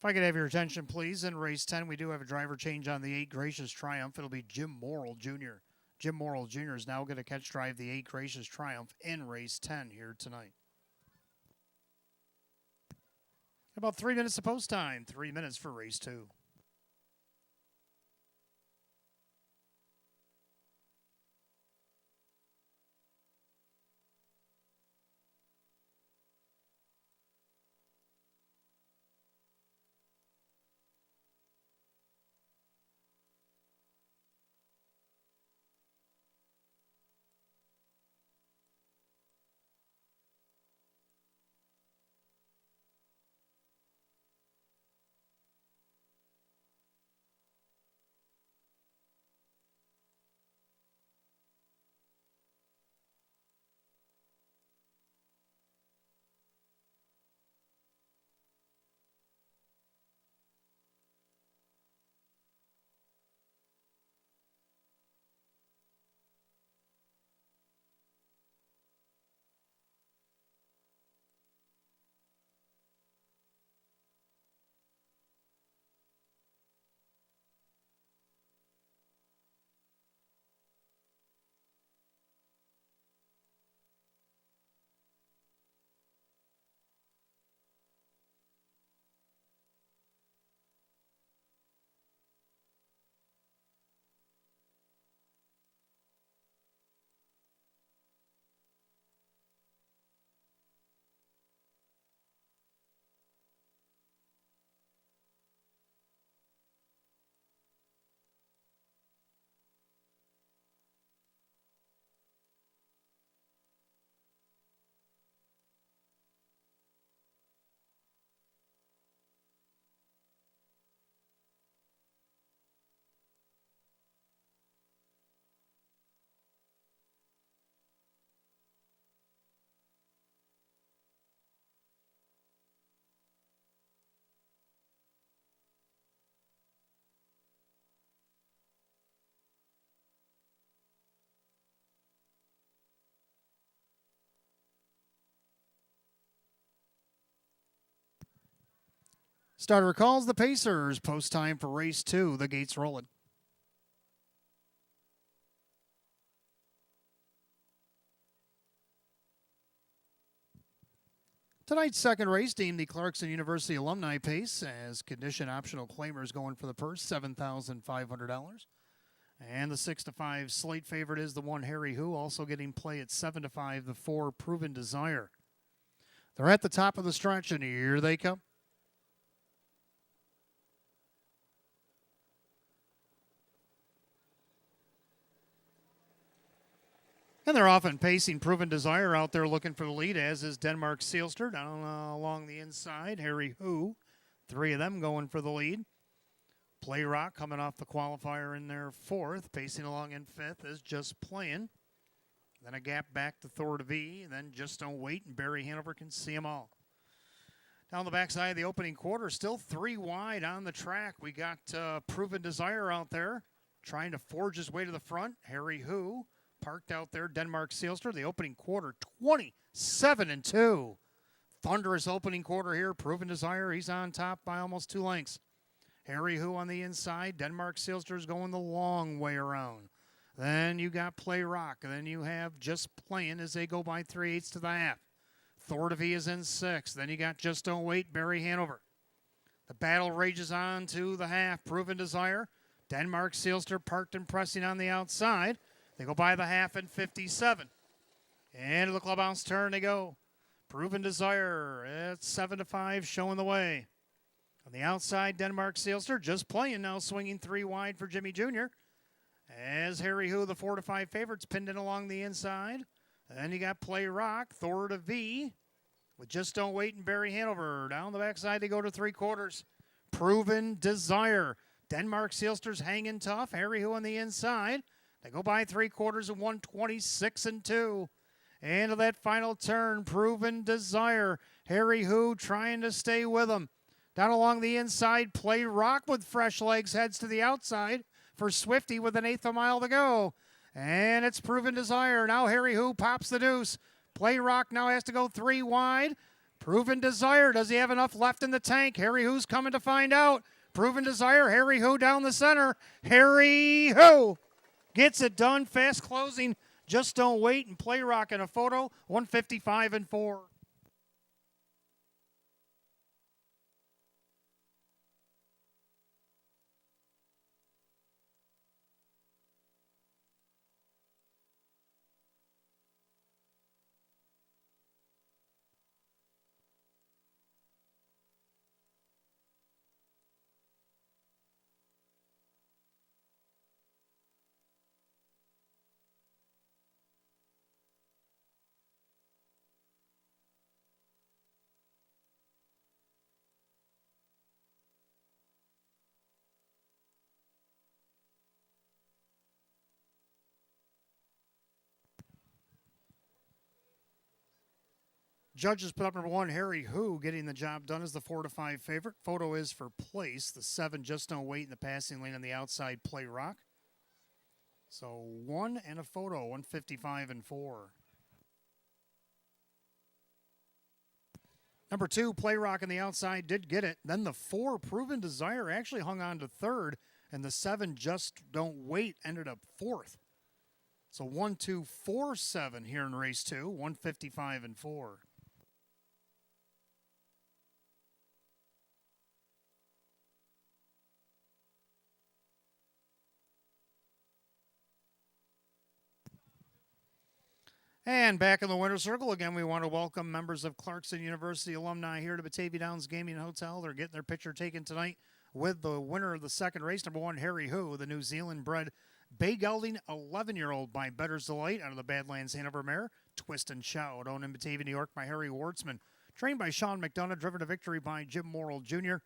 If I could have your attention, please. In race 10, we do have a driver change on the 8, Gracious Triumph. It'll be Jim Morrill Jr. Jim Morrill Jr. is now going to catch drive the 8, Gracious Triumph, in race 10 here tonight. About 3 minutes of post time. 3 minutes for race 2. Starter calls the Pacers. Post time for race 2. The gates rolling. Tonight's second race, deemed the Clarkson University Alumni Pace, as condition optional claimers going for the purse, $7,500. And the 6-5 slate favorite is the 1 Harry Who, also getting play at 7-5, the 4 Proven Desire. They're at the top of the stretch, and here they come. And they're often pacing Proven Desire out there looking for the lead, as is Denmark Seelster down along the inside. Harry Who, 3 of them going for the lead. Play Rock coming off the qualifier in their 4th. Pacing along in 5th is Just Playing. Then a gap back to Thor to V. And then Just Don't Wait, and Barry Hanover can see them all. Down the backside of the opening quarter, still 3 wide on the track. We got Proven Desire out there trying to forge his way to the front. Harry Who parked out there. Denmark Seelster, the opening quarter, 27-2. Thunderous opening quarter here. Proven Desire, he's on top by almost 2 lengths. Harry Who on the inside. Denmark Seelster's going the long way around. Then you got Play Rock. And then you have Just Playing as they go by 3/8 to the half. Thor to V is in 6th. Then you got Just Don't Wait, Barry Hanover. The battle rages on to the half. Proven Desire. Denmark Seelster parked and pressing on the outside. They go by the half in 57. Into the clubhouse turn they go. Proven Desire at 7-5, showing the way. On the outside, Denmark Seelster Just Playing now, swinging 3 wide for Jimmy Jr. As Harry Who, the 4-5 favorites, pinned in along the inside. And then you got Play Rock, Thor to V, with Just Don't Wait and Barry Hanover. Down the backside, they go to 3/4. Proven Desire. Denmark Seelster's hanging tough. Harry Who on the inside. They go by 3/4 and 126-2. Into that final turn, Proven Desire. Harry Who trying to stay with him. Down along the inside, Play Rock with fresh legs heads to the outside for Swifty with an 1/8 mile to go. And it's Proven Desire. Now Harry Who pops the deuce. Play Rock now has to go 3 wide. Proven Desire, does he have enough left in the tank? Harry Who's coming to find out. Proven Desire, Harry Who down the center. Harry Who gets it done. Fast closing. Just Don't Wait and Play Rock in a photo. 155-4. Judges put up number 1, Harry Who, getting the job done as the 4-5 favorite. Photo is for place. The 7, Just Don't Wait in the passing lane on the outside, Play Rock. So 1 and a photo, 155-4. Number 2, Play Rock on the outside, did get it. Then the 4, Proven Desire, actually hung on to 3rd. And the 7, Just Don't Wait, ended up 4th. So 1, 2, 4, 7 here in race 2, 155-4. And back in the winner's circle, again, we want to welcome members of Clarkson University alumni here to Batavia Downs Gaming Hotel. They're getting their picture taken tonight with the winner of the second race, number 1, Harry Who, the New Zealand-bred bay gelding 11-year-old by Better's Delight out of the Badlands Hanover mare, Twist and Shout, owned in Batavia, New York by Harry Wartzman. Trained by Sean McDonough, driven to victory by Jim Morrill Jr.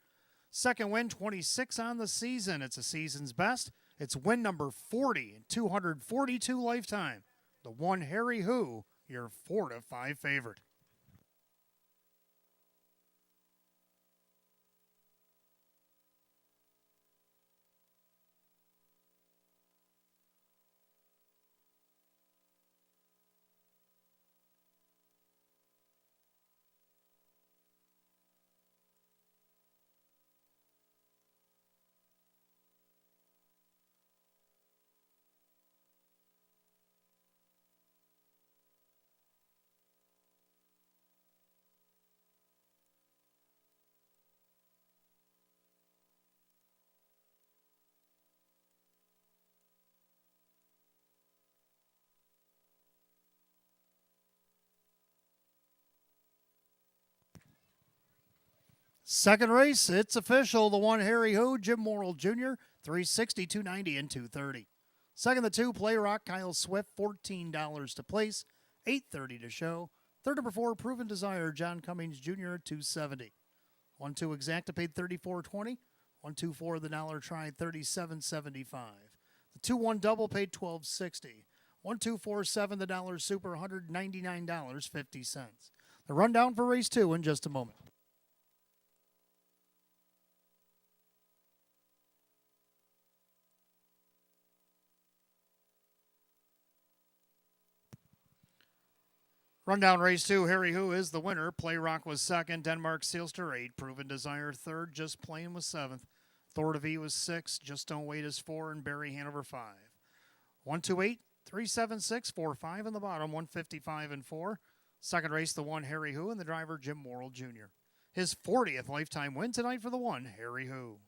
Second win, 26 on the season. It's a season's best. It's win number 40 in 242 lifetime. The 1 Harry Who, your 4-5 favorite. Second race, it's official. The one, Harry Who, Jim Morrill Jr., 360, 290, and 230. Second, the two, Play Rock, Kyle Swift, $14 to place, $8.30 to show. Third, number 4, Proven Desire, John Cummings Jr., $270. 1-2 Exacta paid $34.20. 1-2-4 the dollar try, $37.75. The 2-1 double paid $12.60. 1-2-4-7 the dollar super, $199.50. The rundown for race 2 in just a moment. Rundown race 2, Harry Who is the winner. Play Rock was second. Denmark Sealster 8. Proven Desire third. Just Plain was 7th. Thor to V was 6. Just Don't Wait is 4. And Barry Hanover 5. 128, 376, 4-5 in the bottom. 155 and 4. Second race, the one, Harry Who, and the driver, Jim Morrill Jr. His 40th lifetime win tonight for the one, Harry Who.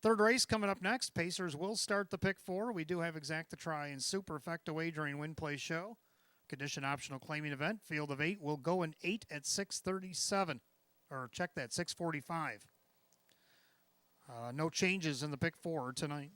Third race coming up next. Pacers will start the pick 4. We do have Exacta Try and Superfecta wagering win play show. Condition optional claiming event. Field of 8 will go in 8 at 6:37. Or check that, 6:45. No changes in the pick 4 tonight.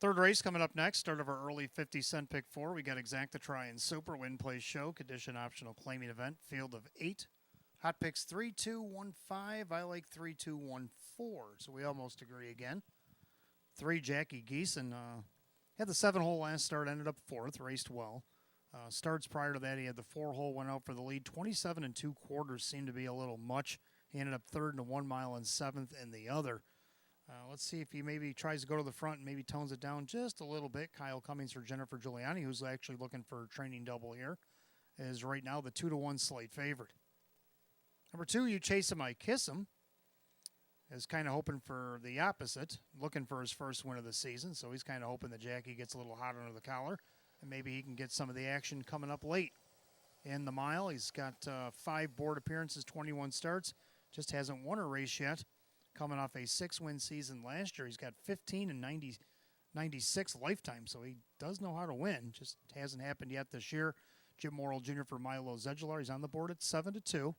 Third race coming up next. Start of our early 50-cent pick four. We got Exacta Try and Super Win Play Show. Condition optional claiming event. Field of 8. Hot picks 3, 2, 1, 5. I like 3, 2, 1, 4. So we almost agree again. 3, Jackie Geeson. Had the 7-hole last start. Ended up 4th. Raced well. Starts prior to that, he had the 4-hole, went out for the lead. 27 2/4 seemed to be a little much. He ended up 3rd in a 1 mile and 7th in the other. Let's see if he maybe tries to go to the front and maybe tones it down just a little bit. Kyle Cummings for Jennifer Giuliani, who's actually looking for a training double here, is right now the 2-1 slate favorite. Number 2, You Chase Him, I Kiss Him, is kind of hoping for the opposite, looking for his first win of the season. So he's kind of hoping that Jackie gets a little hot under the collar, and maybe he can get some of the action coming up late in the mile. He's got 5 board appearances, 21 starts, just hasn't won a race yet. Coming off a 6-win season last year. He's got 15 and 96 lifetime, so he does know how to win. Just hasn't happened yet this year. Jim Morrill Jr. for Milo Zedular. He's on the board at 7-2.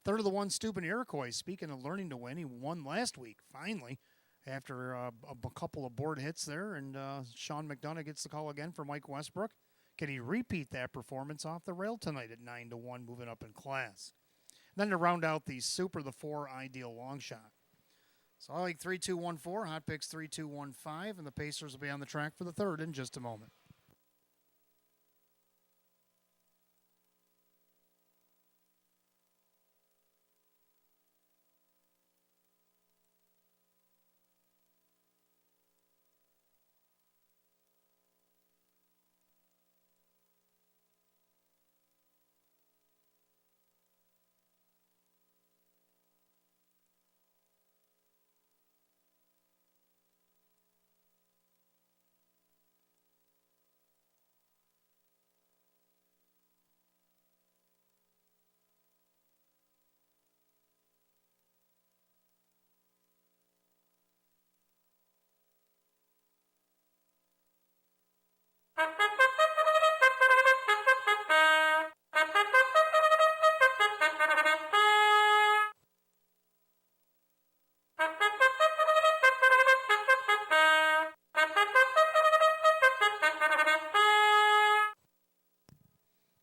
Third of the 1, Stupid Iroquois. Speaking of learning to win, he won last week, finally, after a couple of board hits there. And Sean McDonough gets the call again for Mike Westbrook. Can he repeat that performance off the rail tonight at 9-1, moving up in class? Then to round out the Super, the 4, Ideal Long Shot. So I like 3, 2, 1, 4. Hot picks 3, 2, 1, 5. And the Pacers will be on the track for the third in just a moment.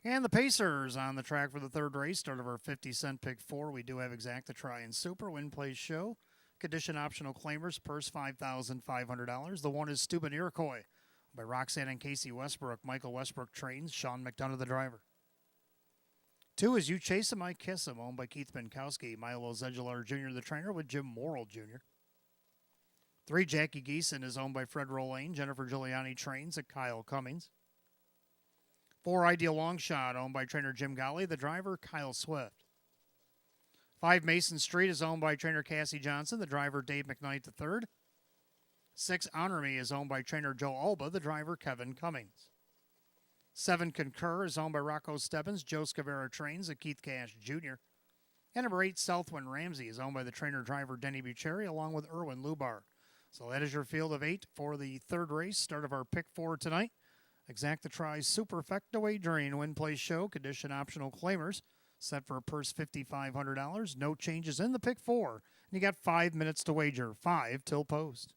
And the Pacers on the track for the third race. Start of our 50-cent pick four. We do have Exacta Try and Super Win Play Show. Condition optional claimers. Purse $5,500. The 1 is Stupid Iroquois by Roxanne and Casey Westbrook. Michael Westbrook trains. Sean McDonough the driver. 2 is You Chase Him, I Kiss Him, owned by Keith Benkowski. Milo Zedular Jr. the trainer with Jim Morrill Jr. 3, Jackie Geeson is owned by Fred Rolane. Jennifer Giuliani trains at Kyle Cummings. 4, Ideal Long Shot, owned by trainer Jim Golly. The driver, Kyle Swift. 5, Mason Street is owned by trainer Cassie Johnson. The driver, Dave McKnight III. 6, Honor Me is owned by trainer Joe Alba. The driver, Kevin Cummings. 7, Concur is owned by Rocco Stebbins. Joe Scavera trains at Keith Cash Jr. And number 8, Southwind Ramsey is owned by the trainer-driver Denny Bucheri along with Erwin Lubar. So that is your field of 8 for the third race. Start of our pick 4 tonight. Exacta Try Superfecta Wagering Win Play Show. Condition optional claimers. Set for a purse $5,500. No changes in the pick 4. And you got 5 minutes to wager. 5 till post.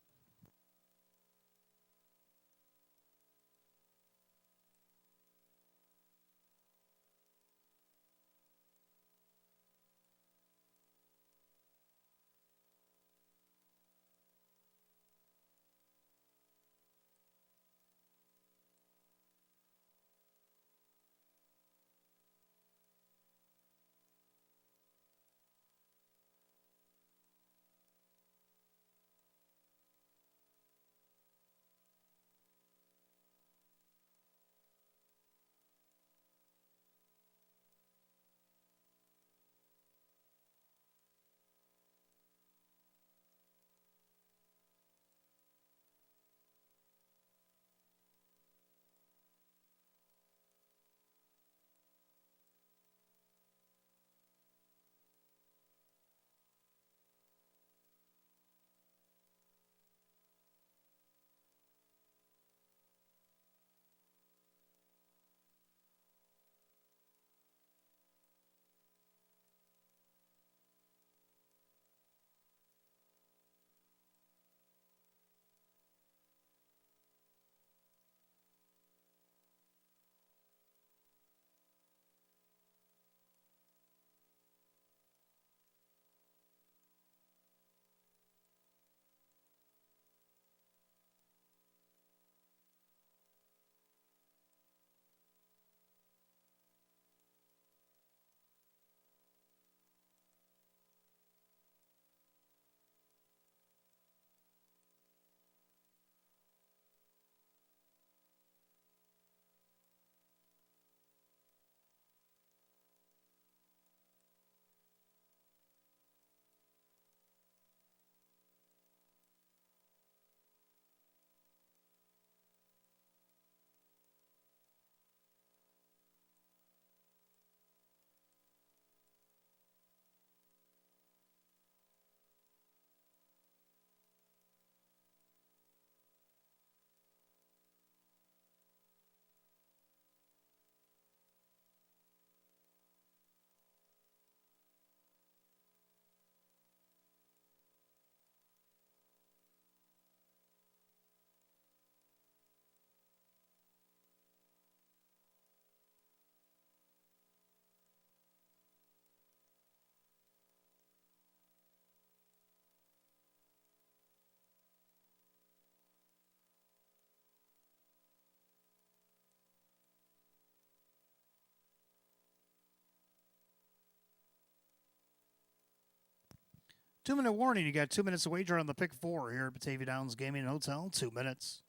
2-minute warning. You got 2 minutes to wager on the pick 4 here at Batavia Downs Gaming and Hotel. 2 minutes.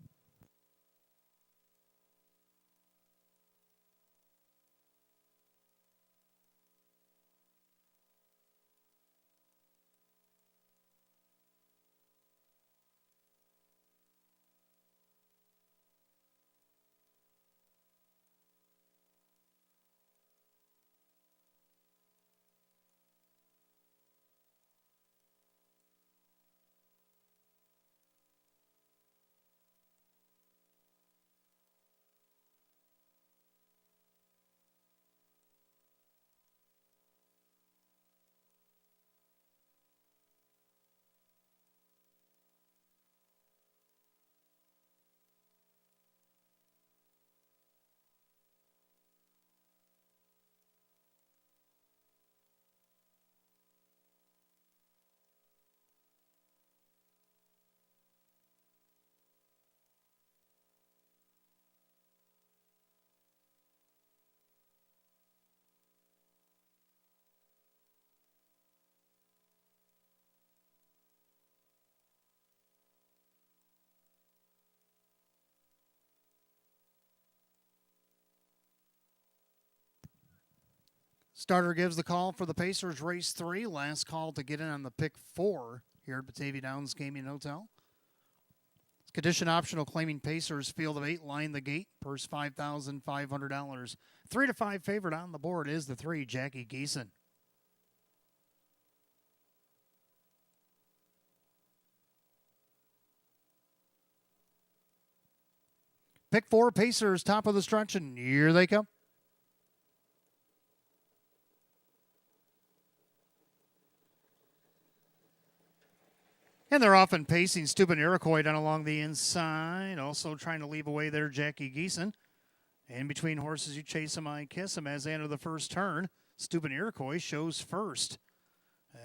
Starter gives the call for the Pacers race 3. Last call to get in on the pick 4 here at Batavia Downs Gaming and Hotel. Condition optional claiming Pacers field of 8. Line the gate. Purse $5,500. 3 to 5 favorite on the board is the 3, Jackie Geeson. Pick 4, Pacers, top of the stretch, and here they come. And they're often pacing Steuben Iroquois down along the inside. Also trying to leave away there, Jackie Geeson. In between horses, you chase him, I kiss him as they enter the first turn. Steuben Iroquois shows first.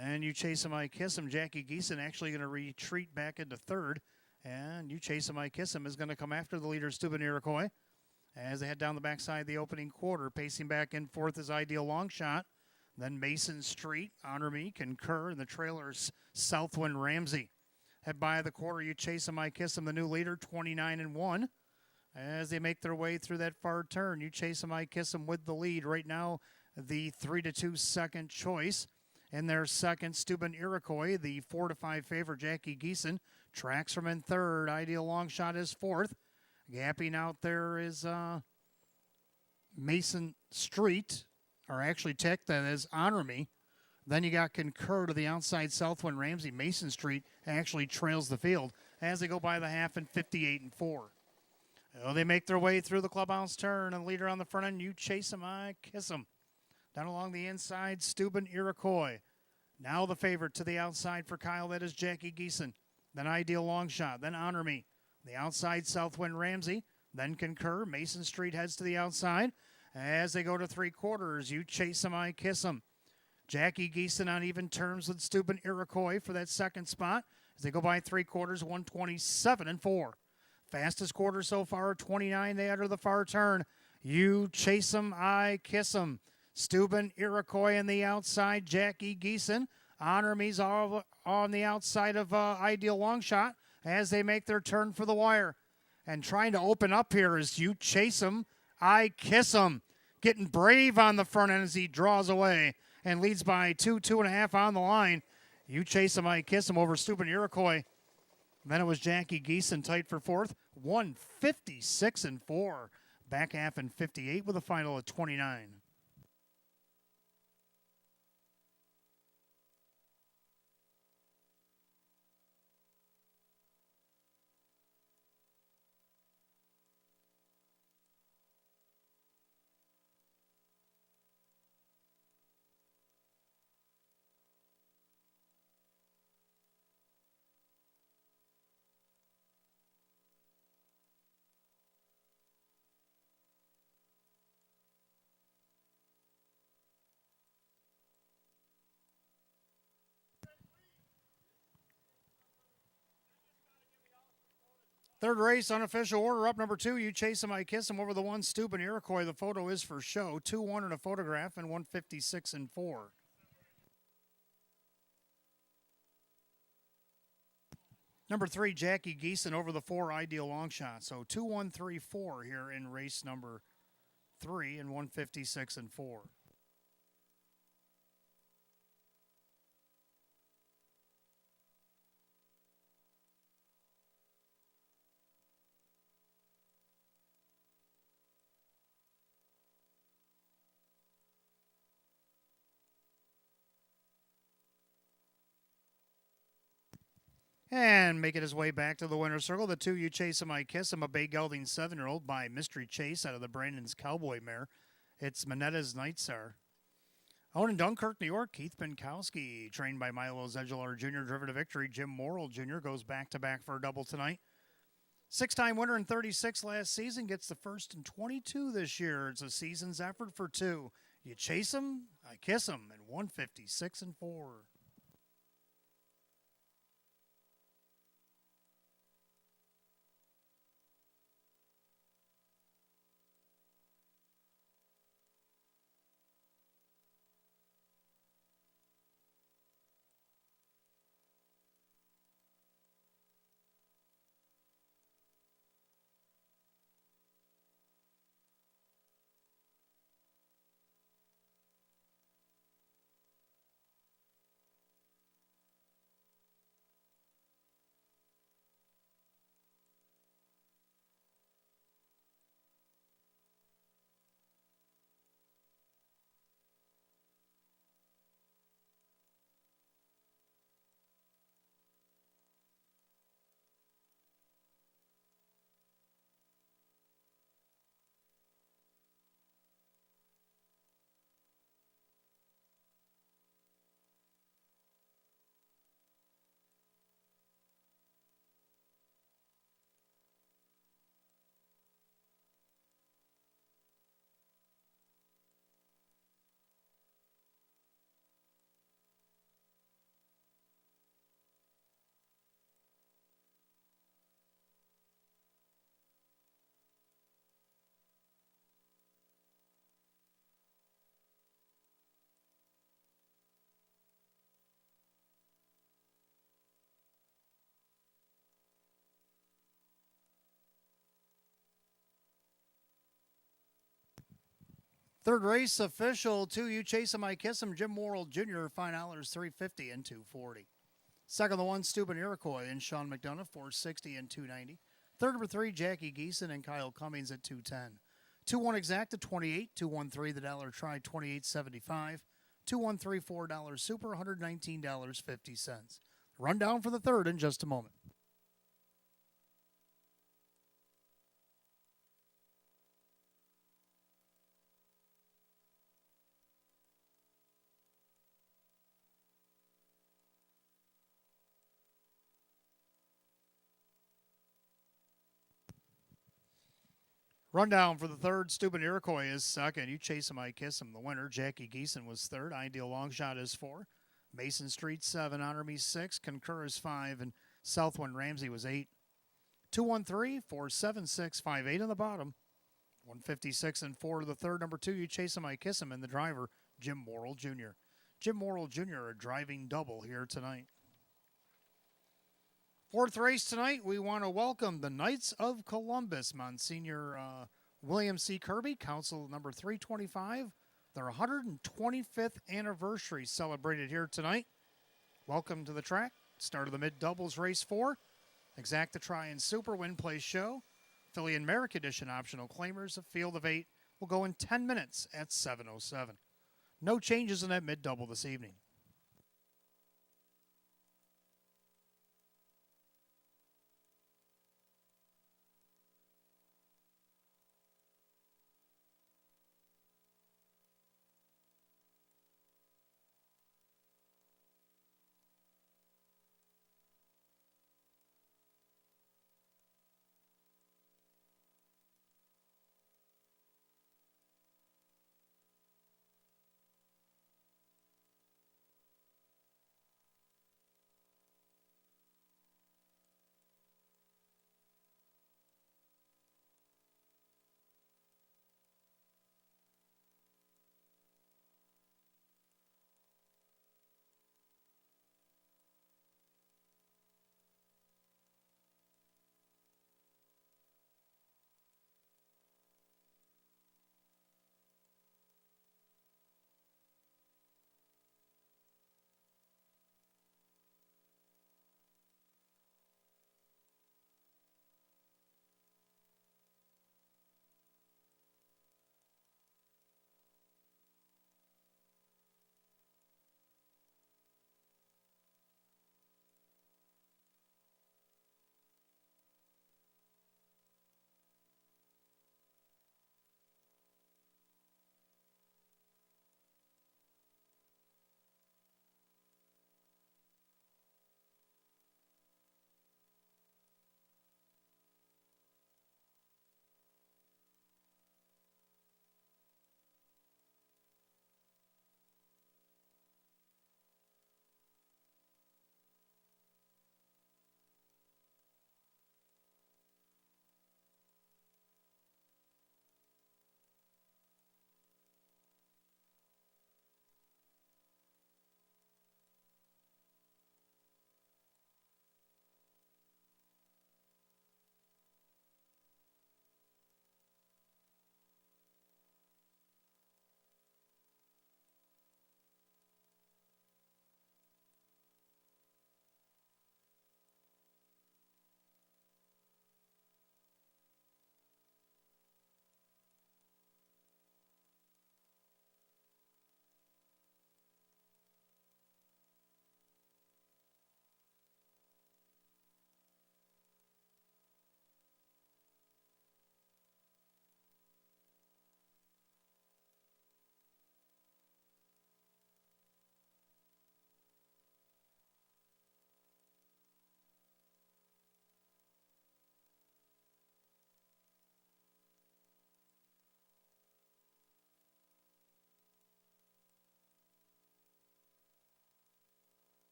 And you chase him, I kiss him. Jackie Geeson actually going to retreat back into third. And you chase him, I kiss him is going to come after the leader, Steuben Iroquois. As they head down the backside of the opening quarter, pacing back in fourth is Ideal Long Shot. Then Mason Street, Honor Me, Concur, and the trailer's Southwind Ramsey. Head by the quarter, you chase him, I kiss him, the new leader, 29-1. As they make their way through that far turn, you chase him, I kiss him with the lead. Right now, the 3-2 second choice. In their second, Steuben Iroquois, the 4-5 favorite, Jackie Geeson, tracks from in third. Ideal Long Shot is fourth. Gapping out there is Mason Street, or actually Tech, that is Honor Me. Then you got Concur to the outside, Southwind Ramsey. Mason Street actually trails the field as they go by the half in 58-4. Well, they make their way through the clubhouse turn, and leader on the front end, you chase him, I kiss him. Down along the inside, Steuben Iroquois. Now the favorite to the outside for Kyle, that is Jackie Geeson. Then Ideal Long Shot, then Honor Me. The outside, Southwind Ramsey. Then Concur. Mason Street heads to the outside. As they go to three quarters, you chase him, I kiss him. Jackie Geeson on even terms with Steuben Iroquois for that second spot. As they go by three quarters, 127-4. Fastest quarter so far, 29. They enter the far turn. You chase him, I kiss him. Steuben Iroquois on the outside, Jackie Geeson. Honor Me's all on the outside of Ideal Long Shot as they make their turn for the wire. And trying to open up here is you chase him, I kiss him. Getting brave on the front end as he draws away and leads by 2.5 on the line. You chase him, I kiss him over Steuben Iroquois. Then it was Jackie Geeson tight for fourth, 156-4. Back half in 58 with a final of 29. Third race, unofficial order, up number 2. You chase him, I kiss him over the one, Steuben Iroquois. The photo is for show. 2-1 in a photograph and 156-4. Number 3, Jackie Geeson over the 4, Ideal Long Shot. So 2-1-3-4 here in race number 3 and 156 and 4. And making his way back to the winner's circle, the 2, You Chase Him, I Kiss Him, a bay gelding 7-year-old by Mystery Chase out of the Brandon's Cowboy Mare. It's Manetta's Night Star. Out in Dunkirk, New York, Keith Binkowski, trained by Milo Zedular Jr., driven to victory. Jim Morrill Jr. goes back-to-back for a double tonight. 6-time winner in 36 last season, gets the first in 22 this year. It's a season's effort for 2. You Chase Him, I Kiss Him, and 156 and 4. Third race official, 2, You Chase Him, I Kiss Him, Jim Morrill Jr., $5, $350 and $240. Second, the 1, Steuben Iroquois and Sean McDonough, $460 and $290. Third, number 3, Jackie Geeson and Kyle Cummings at $210. 2-1 exact at $28. 2-1-3, the dollar try, $28.75. 2-1-3, $4 super, $119.50. Rundown for the third in just a moment. Rundown for the third, Steuben Iroquois is second. You Chase Him, I Kiss Him, the winner. Jackie Geeson was third. Ideal Long Shot is 4. Mason Street 7. Honor Me 6. Concur is 5. And Southwind Ramsey was 8. 2-1-3, 4-7-6, 5-8 on the bottom. 156 and 4 to the third. Number 2, You Chase Him, I Kiss Him, and the driver, Jim Morrill Jr. Jim Morrill Jr., a driving double here tonight. Fourth race tonight, we want to welcome the Knights of Columbus, Monsignor William C. Kirby, Council number 325. Their 125th anniversary celebrated here tonight. Welcome to the track. Start of the mid-doubles race 4. Exacta Try and Super Win Place Show. Philly and Merrick Edition optional claimers. A field of 8 will go in 10 minutes at 7:07. No changes in that mid-double this evening.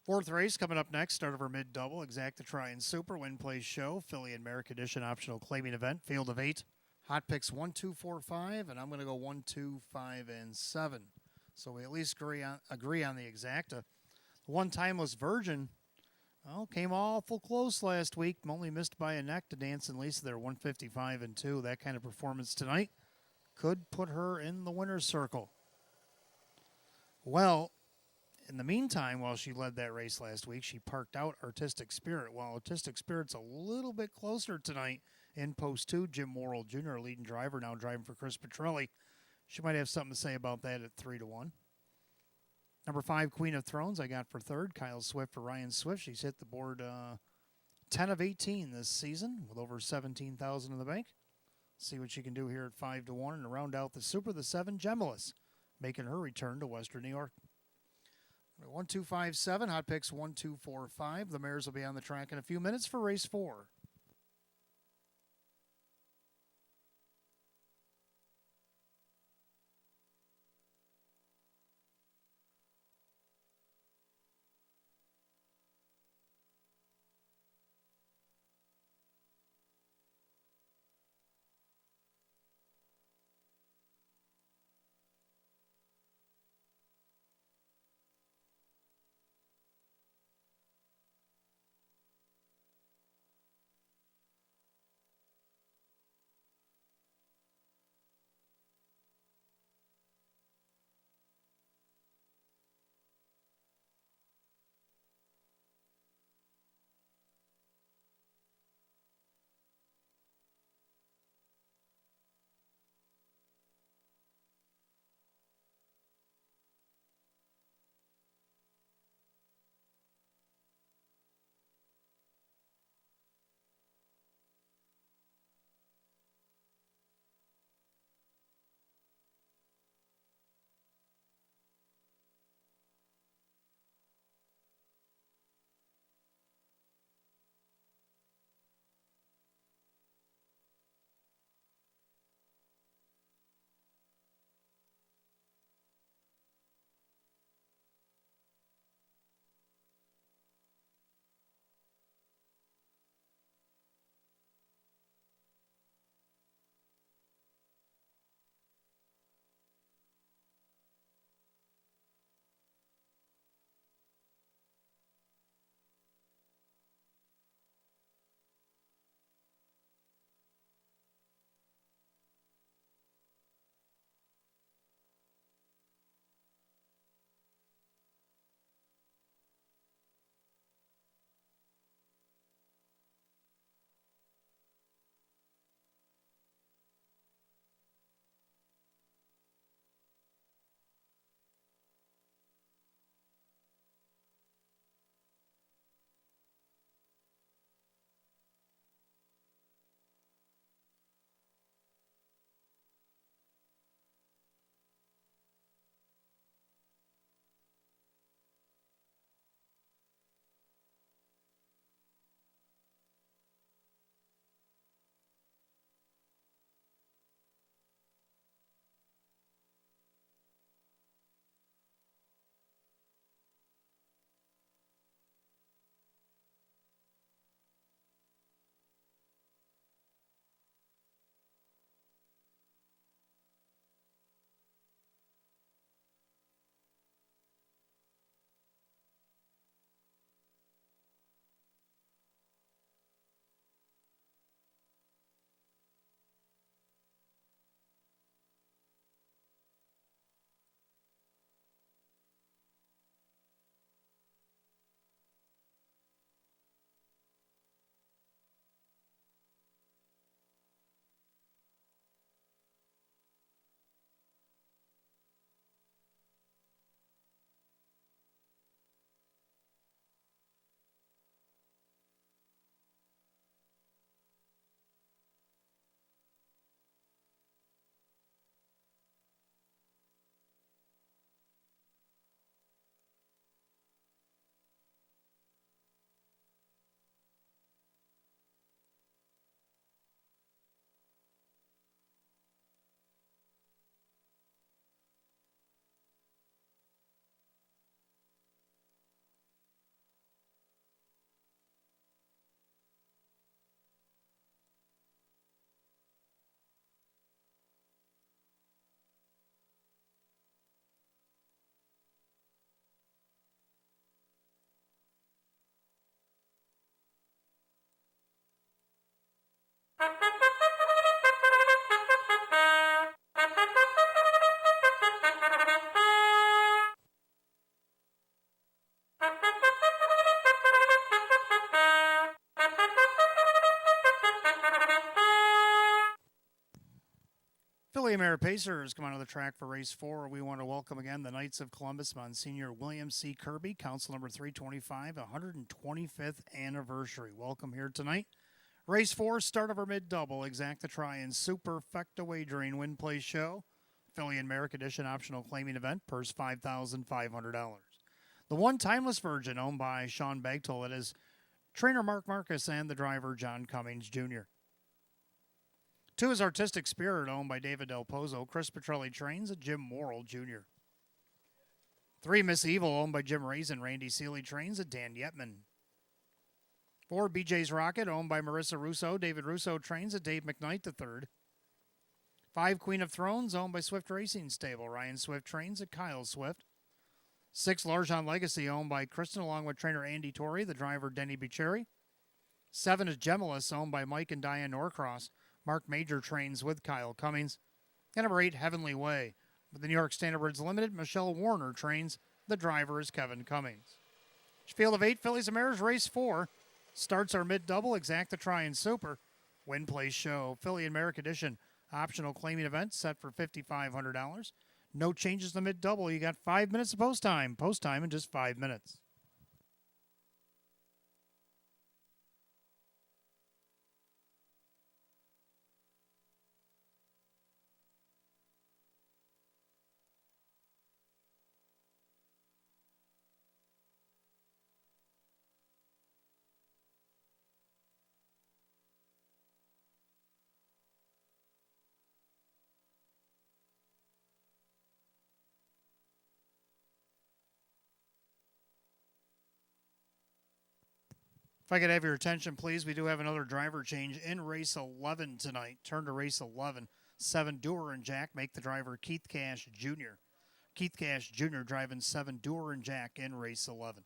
Fourth race coming up next. Start of our mid-double. Exacta Try-In Super. Win Place Show. Philly and Merrick Edition optional claiming event. Field of 8. Hot picks 1, 2, 4, 5. And I'm going to go 1, 2, 5, and 7. So we at least agree on the exacta. The One Timeless Virgin, well, came awful close last week. Only missed by a neck to Dance and Lisa there, 155 and 2. That kind of performance tonight could put her in the winner's circle. Well, in the meantime, while she led that race last week, she parked out Artistic Spirit. While Artistic Spirit's a little bit closer tonight in post 2, Jim Worrell Jr., leading driver, now driving for Chris Petrelli. She might have something to say about that at 3-1. Number 5, Queen of Thrones, I got for third. Kyle Swift for Ryan Swift. She's hit the board 10 of 18 this season with over 17,000 in the bank. See what she can do here at 5-1. And to round out the Super, the 7, Gemulus, making her return to Western New York. 1, 2, 5, 7. Hot picks 1, 2, 4, 5. The mares will be on the track in a few minutes for race 4. Philly Mare Pacers come onto the track for race 4. We want to welcome again the Knights of Columbus, Monsignor William C. Kirby, Council number 325, 125th anniversary. Welcome here tonight. Race 4, start of our mid-double, exact the try and superfecta wagering win play show. Philly and Merrick Edition optional claiming event, purse $5,500. The one timeless virgin owned by Sean Bagtol. It is trainer Mark Marcus and the driver John Cummings Jr. 2 is Artistic Spirit, owned by David Del Pozo. Chris Petrelli trains at Jim Morrill Jr. 3, Miss Evil, owned by Jim Raisin. Randy Seeley trains at Dan Yetman. 4, BJ's Rocket, owned by Marissa Russo. David Russo trains at Dave McKnight III. 5, Queen of Thrones, owned by Swift Racing Stable. Ryan Swift trains at Kyle Swift. 6, Largeon Legacy, owned by Kristen, along with trainer Andy Torrey, the driver Denny Bicheri. 7 is Gemulus, owned by Mike and Diane Norcross. Mark Major trains with Kyle Cummings. And number 8, Heavenly Way. With the New York Standardbirds Limited, Michelle Warner trains. The driver is Kevin Cummings. Field of 8, Phillies and Mares, race 4. Starts our mid-double, exact the try and super. Win play show. Philly and Merrick Edition. Optional claiming event set for $5,500. No changes to mid-double. You got 5 minutes of post time. Post time in just 5 minutes. If I could have your attention, please, we do have another driver change in race 11 tonight. Turn to race 11. 7, Doer and Jack make the driver Keith Cash Jr. Keith Cash Jr. driving 7, Doer and Jack in race 11.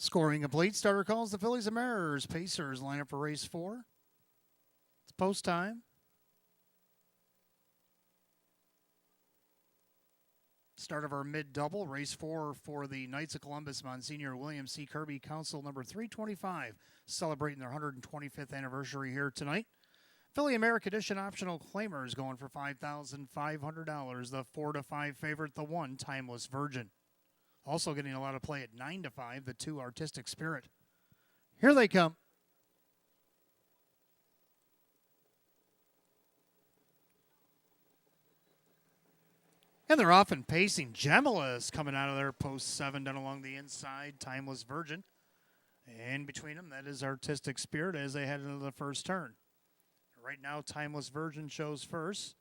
Scoring complete. Starter calls the Phillies and Mariners. Pacers line up for race 4. It's post time. Start of our mid-double. Race 4 for the Knights of Columbus. Monsignor William C. Kirby, Council number 325, celebrating their 125th anniversary here tonight. Philly America Edition optional claimers going for $5,500. The 4-5 favorite, the 1 Timeless Virgin. Also getting a lot of play at 9-5, the 2 Artistic Spirit. Here they come. And they're off and pacing. Gemma is coming out of there, post 7 down along the inside. Timeless Virgin. And between them, that is Artistic Spirit as they head into the first turn. Right now, Timeless Virgin shows first.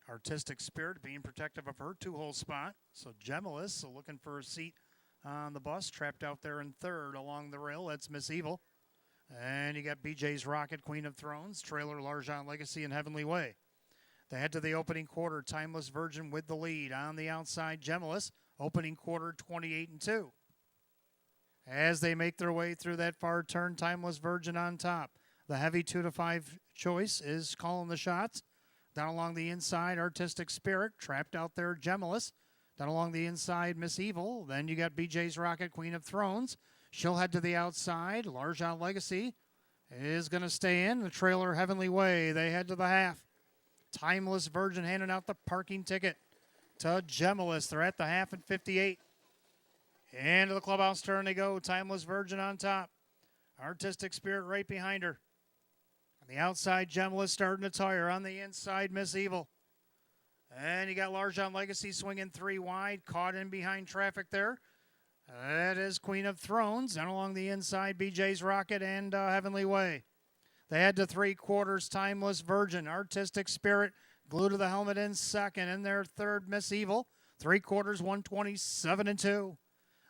Artistic Spirit being protective of her 2-hole spot. So Gemma so looking for a seat on the bus. Trapped out there in third along the rail. That's Miss Evil. And you got BJ's Rocket, Queen of Thrones, Trailer, L'Argent Legacy, and Heavenly Way. They head to the opening quarter. Timeless Virgin with the lead. On the outside, Gemma. Opening quarter, 28-2. As they make their way through that far turn, Timeless Virgin on top. The heavy 2-5 choice is calling the shots. Down along the inside, Artistic Spirit. Trapped out there, Gemma. Down along the inside, Miss Evil. Then you got BJ's Rocket, Queen of Thrones. She'll head to the outside. L'Argent Legacy is going to stay in. The Trailer, Heavenly Way, they head to the half. Timeless Virgin handing out the parking ticket to Gemma. They're at the half at 58. Into the clubhouse turn they go. Timeless Virgin on top. Artistic Spirit right behind her. On the outside, Gemma starting to tire. On the inside, Miss Evil. And you got L'Argent Legacy swinging 3 wide. Caught in behind traffic there. That is Queen of Thrones. Down along the inside, BJ's Rocket and Heavenly Way. They head to 3/4, Timeless Virgin. Artistic Spirit glued to the helmet in second. In their third, Miss Evil. 3/4, 127-2.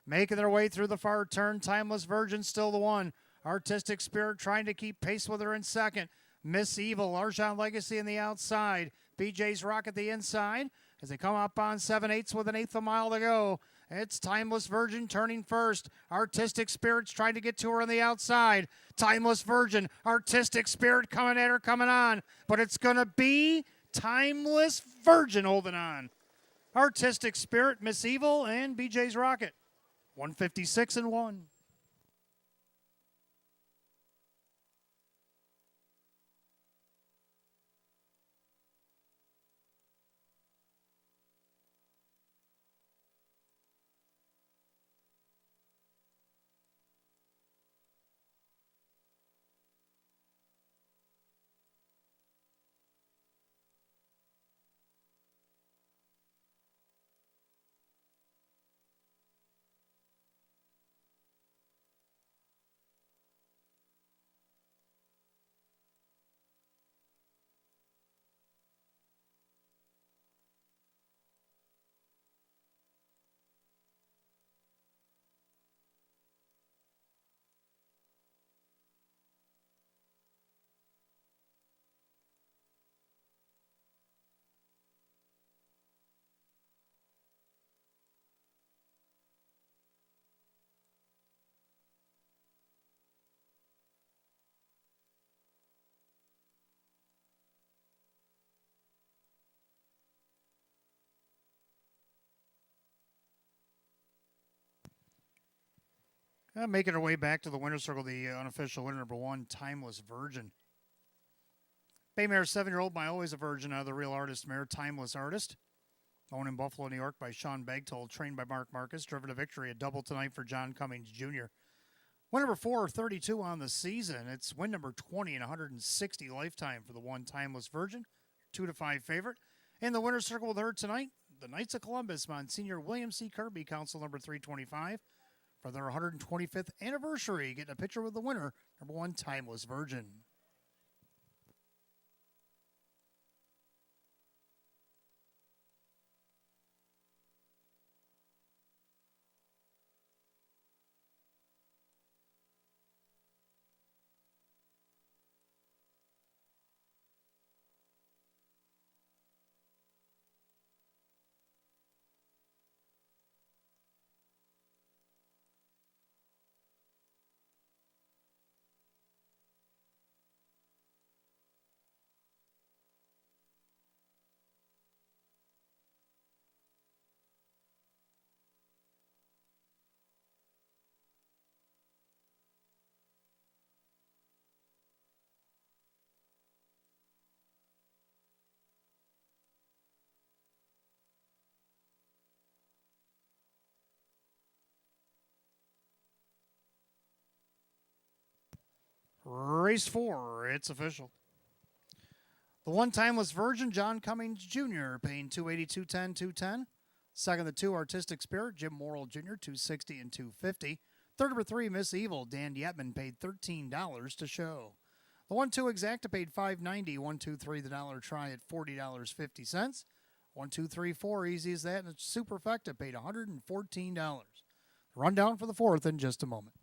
Making their way through the far turn, Timeless Virgin still the 1. Artistic Spirit trying to keep pace with her in second. Miss Evil, L'Argent Legacy on the outside. BJ's Rocket the inside. As they come up on 7/8 with an 1/8 a mile to go. It's Timeless Virgin turning first. Artistic Spirit's trying to get to her on the outside. Timeless Virgin, Artistic Spirit coming at her, coming on. But it's going to be Timeless Virgin holding on. Artistic Spirit, Miss Evil, and BJ's Rocket. 156-1. Making her way back to the winner's circle, the unofficial winner, number 1, Timeless Virgin. Bay Mare 7-year-old, my always a virgin, the real artist mare, Timeless Artist. Owned in Buffalo, New York by Sean Bagtold, trained by Mark Marcus, driven to victory, a double tonight for John Cummings Jr. Win number 432 on the season. It's win number 20 and 160 lifetime for the 1 Timeless Virgin, 2-5 favorite. In the winner's circle with her tonight, the Knights of Columbus, Monsignor William C. Kirby, Council number 325. For their 125th anniversary, getting a picture with the winner, number 1, Timeless Virgin. race 4. It's official. The one timeless virgin, John Cummings Jr., paying $282.10, $210. Second, the 2 artistic spirit, Jim Morrill Jr., $260 and $250. Third, number 3, Miss Evil, Dan Yetman, paid $13 to show. The 1-2 exacta paid $5.90. 1-2-3 the dollar try at $40.50. 1-2-3-4 easy as that, and the superfecta paid $114. Rundown for the 4th in just a moment.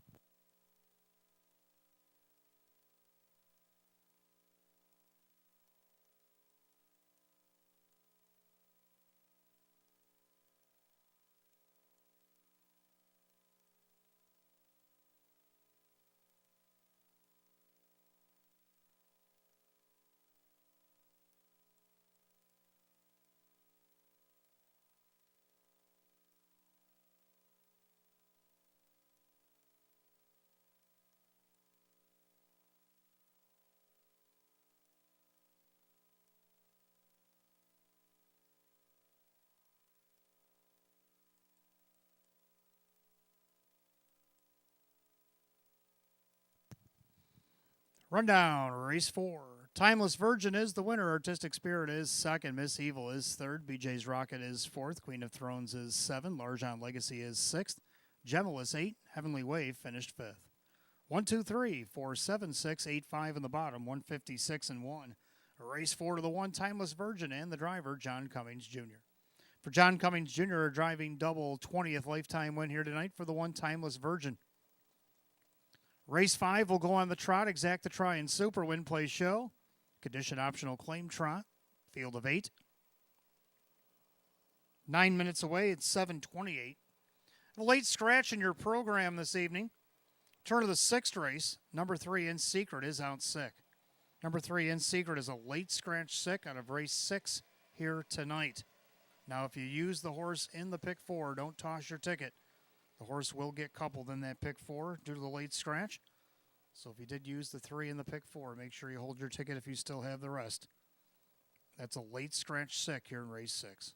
Rundown, race 4. Timeless Virgin is the winner. Artistic Spirit is second. Miss Evil is third. BJ's Rocket is fourth. Queen of Thrones is 7. Largent Legacy is 6th. Gemma is 8. Heavenly Wave finished 5th. 1, 2, 3, 4, 7, 6, 8, 5 in the bottom. 156 and 1. Race 4 to the 1. Timeless Virgin and the driver, John Cummings Jr. For John Cummings Jr., a driving double 20th lifetime win here tonight for the 1 Timeless Virgin. Race 5 will go on the trot, exacta try, and super win play show. Condition optional claim trot. Field of 8. 9 minutes away, it's 7:28. A late scratch in your program this evening. Turn of the 6th race. Number 3 In Secret is out sick. Number 3 In Secret is a late scratch sick out of race 6 here tonight. Now, if you use the horse in the pick 4, don't toss your ticket. The horse will get coupled in that pick 4 due to the late scratch. So if you did use the 3 in the pick 4, make sure you hold your ticket if you still have the rest. That's a late scratch sick here in race 6.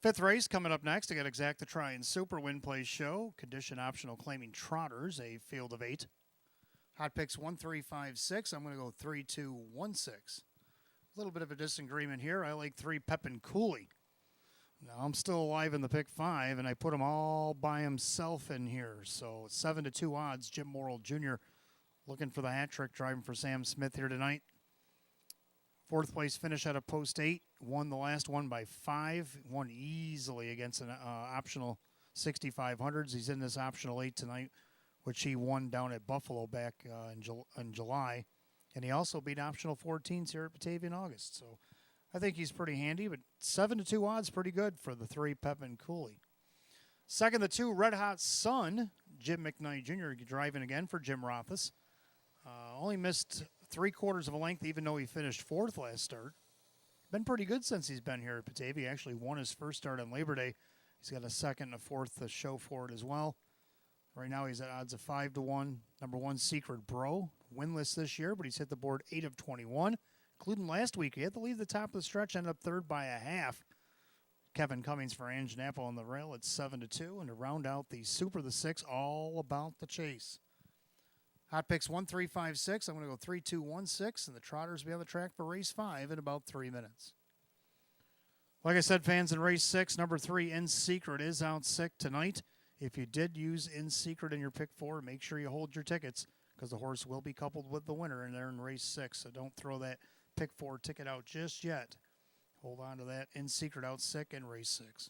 Fifth race coming up next. I got Exacta Try and Super Win Play Show. Condition optional claiming Trotters, a field of 8. Hot picks 1, 3, 5, 6. I'm going to go 3, 2, 1, 6. A little bit of a disagreement here. I like 3 Pepin Cooley. Now I'm still alive in the pick 5, and I put him all by himself in here. So 7 to 2 odds. Jim Morrill Jr. looking for the hat trick, driving for Sam Smith here tonight. Fourth place finish out of post 8. Won the last one by 5. Won easily against an optional 6500s. He's in this optional 8 tonight, which he won down at Buffalo back in July. And he also beat optional 14s here at Batavia in August. So I think he's pretty handy, but 7 to 2 odds, pretty good for the 3 Pepin Cooley. Second, the 2 Red Hot Sun. Jim McKnight Jr. driving again for Jim Rothus. Only missed 3/4 of a length, even though he finished 4th last start. Been pretty good since he's been here at Batavia. He actually won his first start on Labor Day. He's got a 2nd and a 4th to show for it as well. Right now he's at odds of 5 to 1. Number 1, Secret Bro. Winless this year, but he's hit the board 8 of 21. Including last week, he had to leave the top of the stretch, ended up 3rd by a half. Kevin Cummings for Anjanapple on the rail at 7 to 2. And to round out the Super, the 6, all about the chase. Hot picks 1, 3, 5, 6. I'm going to go 3, 2, 1, 6. And the Trotters will be on the track for race 5 in about 3 minutes. Like I said, fans, in race 6, number 3, In Secret, is out sick tonight. If you did use In Secret in your pick 4, make sure you hold your tickets because the horse will be coupled with the winner and they're in race 6. So don't throw that pick 4 ticket out just yet. Hold on to that. In Secret out sick in race 6.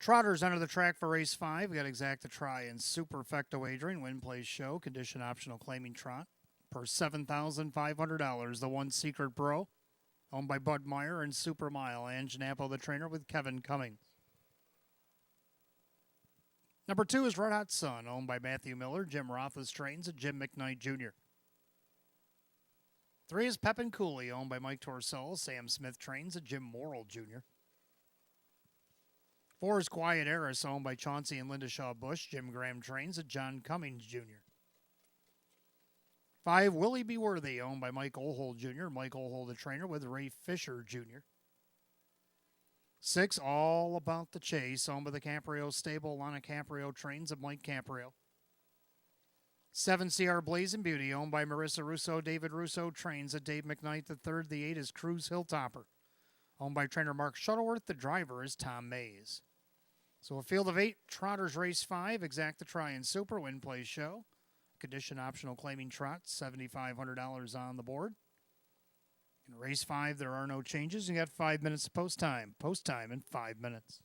Trotters enter the track for race 5. We got Exacta Try and Superfecta wagering. Win, place, show. Condition optional claiming trot. Per $7,500. The One Secret Bro, owned by Bud Meyer and Super Mile. And Janapo the trainer with Kevin Cummings. Number 2 is Red Hot Sun, owned by Matthew Miller. Jim Roth's trains and Jim McKnight Jr. 3 is Pep and Cooley, owned by Mike Torcell. Sam Smith trains and Jim Morrill Jr. 4 is Quiet Eris, owned by Chauncey and Linda Shaw Bush. Jim Graham trains and John Cummings Jr. 5, Willie Be Worthy, owned by Mike Olhold Jr. Mike Olhold, the trainer, with Ray Fisher Jr. 6, All About the Chase, owned by the Caprio stable. Lana Caprio trains and Mike Caprio. 7, CR Blazing Beauty, owned by Marissa Russo. David Russo trains at Dave McKnight III. The 8 is Cruise Hilltopper, owned by trainer Mark Shuttleworth. The driver is Tom Mays. So a field of 8, Trotters race 5, Exacta Try and Super, Win, Play, Show. Condition optional claiming trot, $7,500 on the board. In race 5, there are no changes. You got 5 minutes of post time. Post time in 5 minutes.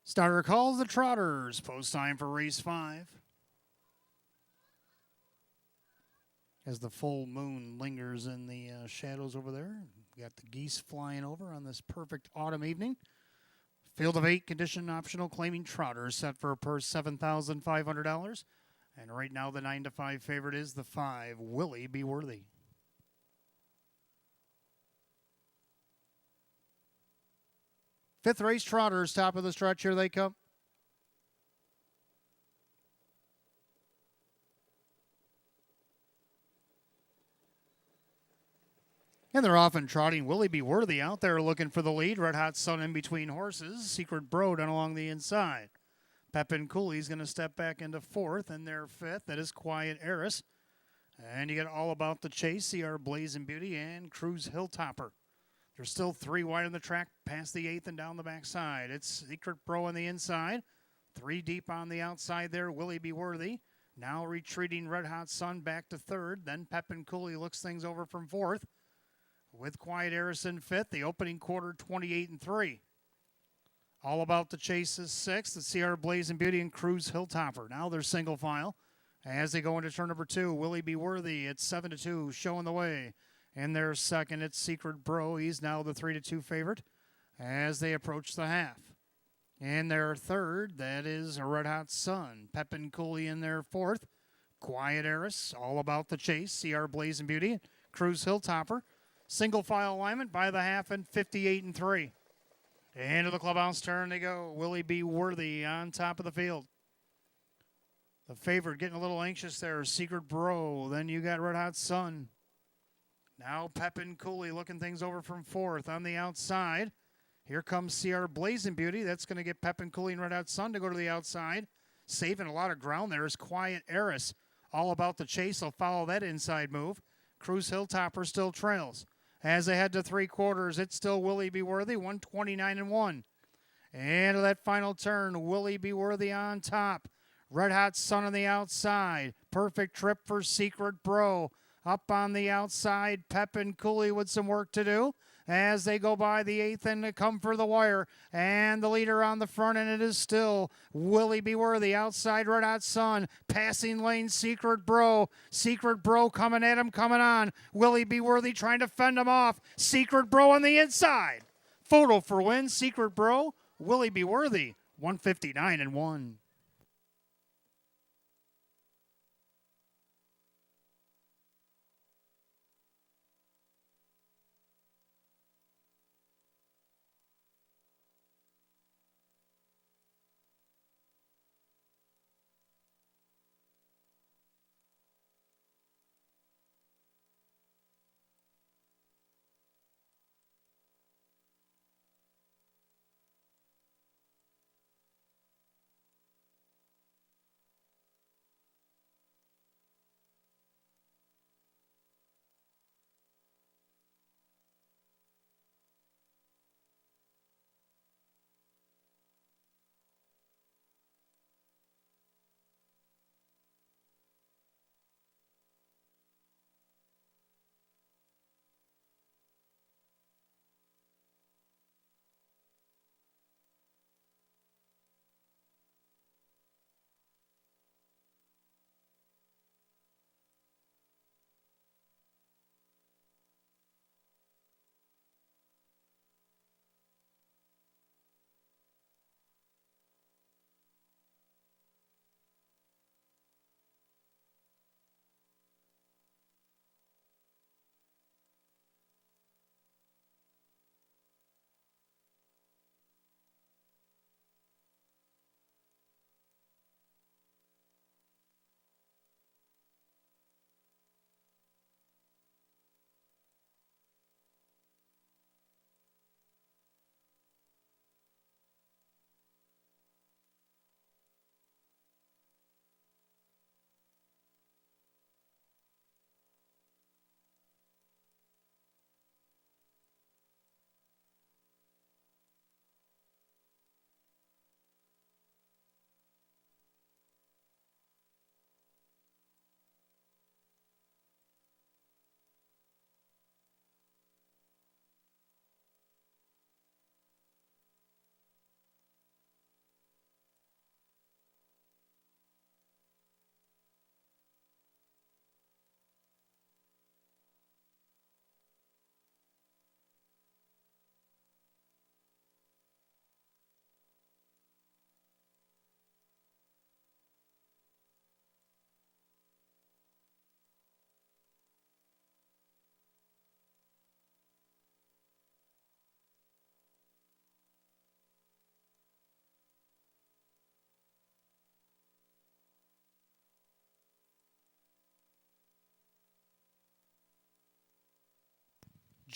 Starter calls the Trotters. Post time for race 5. As the full moon lingers in the shadows over there. We got the geese flying over on this perfect autumn evening. Field of 8, condition optional, claiming Trotters set for a purse $7,500. And right now the 9-5 favorite is the 5, Willie Be Worthy. Fifth race, Trotters, top of the stretch. Here they come. And they're off and trotting. Willie Be Worthy out there looking for the lead. Red Hot Sun in between horses. Secret Bro down along the inside. Pepin Cooley's going to step back into 4th, and they're 5th. That is Quiet Heiress. And you get All About the Chase, CR Blazing Beauty, and Cruise Hilltopper. There's still 3 wide on the track, past the 8th and down the backside. It's Secret Bro on the inside. 3 deep on the outside there, Willie Be Worthy. Now retreating Red Hot Sun back to 3rd. Then Pepin Cooley looks things over from 4th. With Quiet Heiress in 5th, the opening quarter 28-3. All About the Chase is 6th. The CR Blazing Beauty and Cruise Hilltopper. Now they're single file. As they go into turn number 2, Willie Be Worthy at 7-2, showing the way. In their second, it's Secret Bro. He's now the 3-2 favorite as they approach the half. In their third, that is Red Hot Sun. Pepin Cooley in their 4th. Quiet Heiress, All About the Chase, CR Blazing Beauty, Cruise Hilltopper. Single file alignment by the half and 58-3. Into the clubhouse turn they go. Willie Be Worthy on top of the field. The favorite getting a little anxious there. Secret Bro. Then you got Red Hot Sun. Now Pepin Cooley looking things over from 4th on the outside. Here comes CR Blazing Beauty. That's going to get Pepin Cooley and Red Hot Sun to go to the outside. Saving a lot of ground there is Quiet Heiress. All About the Chase. They'll follow that inside move. Cruise Hilltopper still trails. As they head to 3/4, it's still Willie Be Worthy, 129-1. Into that final turn, Willie Be Worthy on top. Red Hot Sun on the outside. Perfect trip for Secret Bro. Up on the outside, Pepin Cooley with some work to do. As they go by the 8th and they come for the wire. And the leader on the front, and it is still Willie Be Worthy. Outside, Red Hot Sun. Passing lane, Secret Bro. Secret Bro coming at him, coming on. Willie Be Worthy trying to fend him off. Secret Bro on the inside. Photo for win, Secret Bro. Willie Be Worthy, 159-1.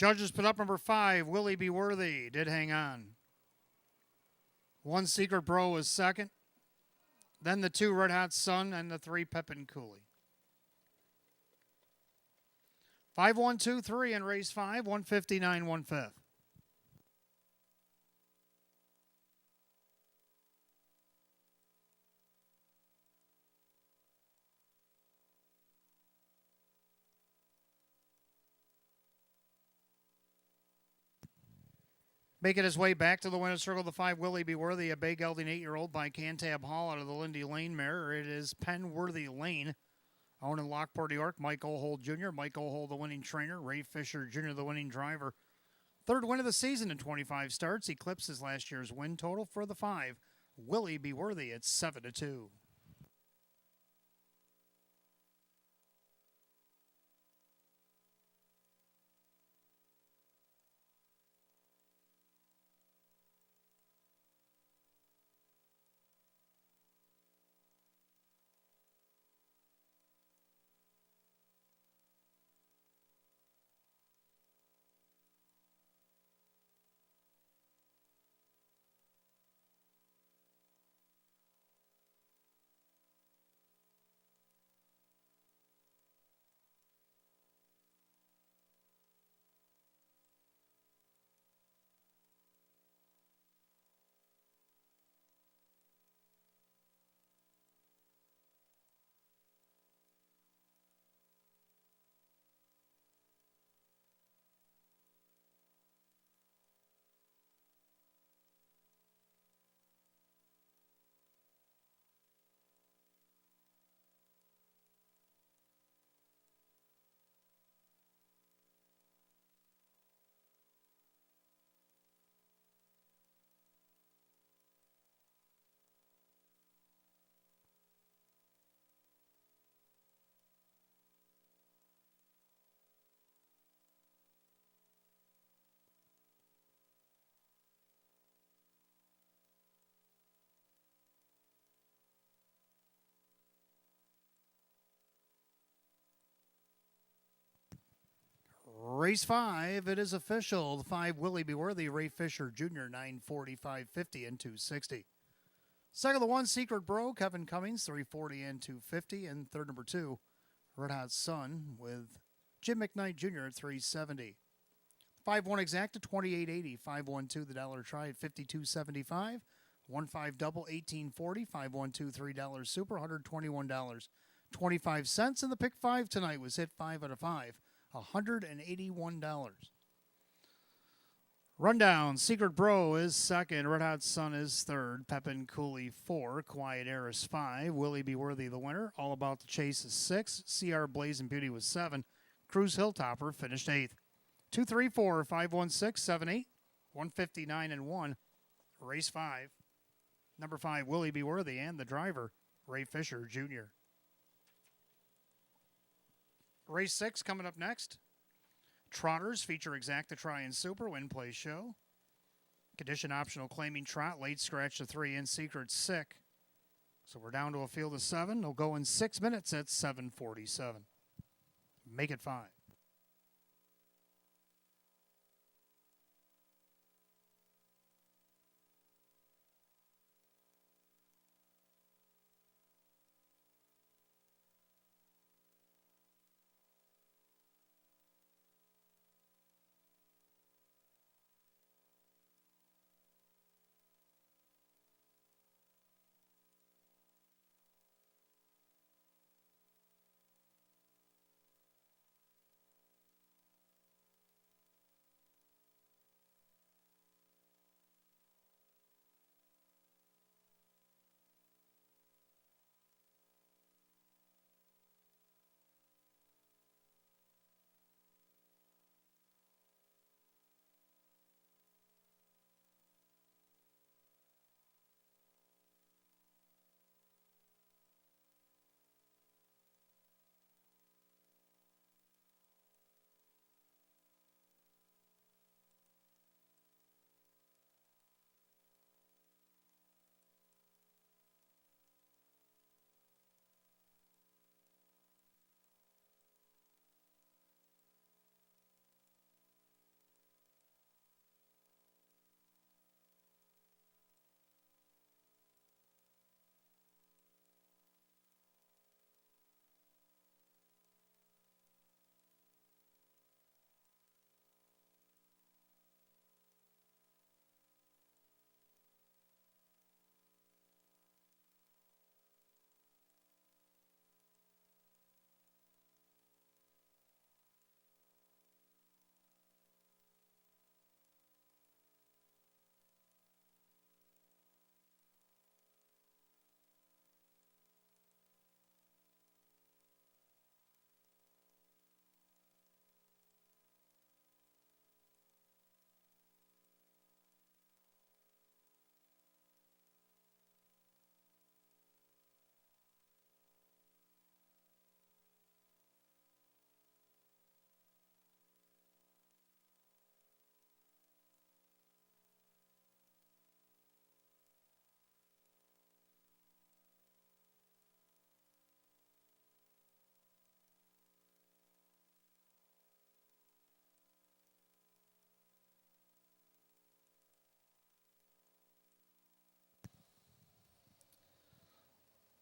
Judges put up number 5, Will He Be Worthy, did hang on. 1 Secret Bro was second. Then the 2 Red Hot Sun and the 3 Pepin Cooley. 5, 1, 2, 3 in race 5, 159, 1/5. Making his way back to the winner's circle, the 5 Will He Be Worthy, a bay gelding 8-year-old by Cantab Hall out of the Lindy Lane mare. It is Penworthy Lane. Owned in Lockport, New York. Mike Ohold Jr. Mike Ohold, the winning trainer. Ray Fisher Jr., the winning driver. 3rd win of the season in 25 starts. Eclipses last year's win total for the 5. Will He Be Worthy at 7-2. Race 5, it is official. The 5 Will He Be Worthy, Ray Fisher Jr., 945.50 and 260. Second, the 1 Secret Bro, Kevin Cummings, 340 and 250. And third, number 2, Red Hot Sun with Jim McKnight Jr. at 370. 5-1 exacta, 28.80. 5-1-2, the dollar try at 52.75. 1-5 double, 18.40. 5-1-2, $3 super, $121.25. And the pick 5 tonight was hit 5 out of 5. $181. Rundown. Secret Bro is second. Red Hot Sun is third. Pepin Cooley 4. Quiet Air is 5. Will He Be Worthy the winner. All About the Chase is 6. CR Blazing Beauty was 7. Cruise Hilltopper finished 8th. 2, 3, 4, 5, 1, 6, 7, 8. 159 and 1. Race 5. Number 5, Will He Be Worthy, and the driver, Ray Fisher Jr. Race 6 coming up next. Trotters feature Exacta Try and Super Win Play Show. Condition optional claiming trot. Late scratch to 3 in Secret Sick. So we're down to a field of 7. They'll go in 6 minutes at 7:47. Make it 5.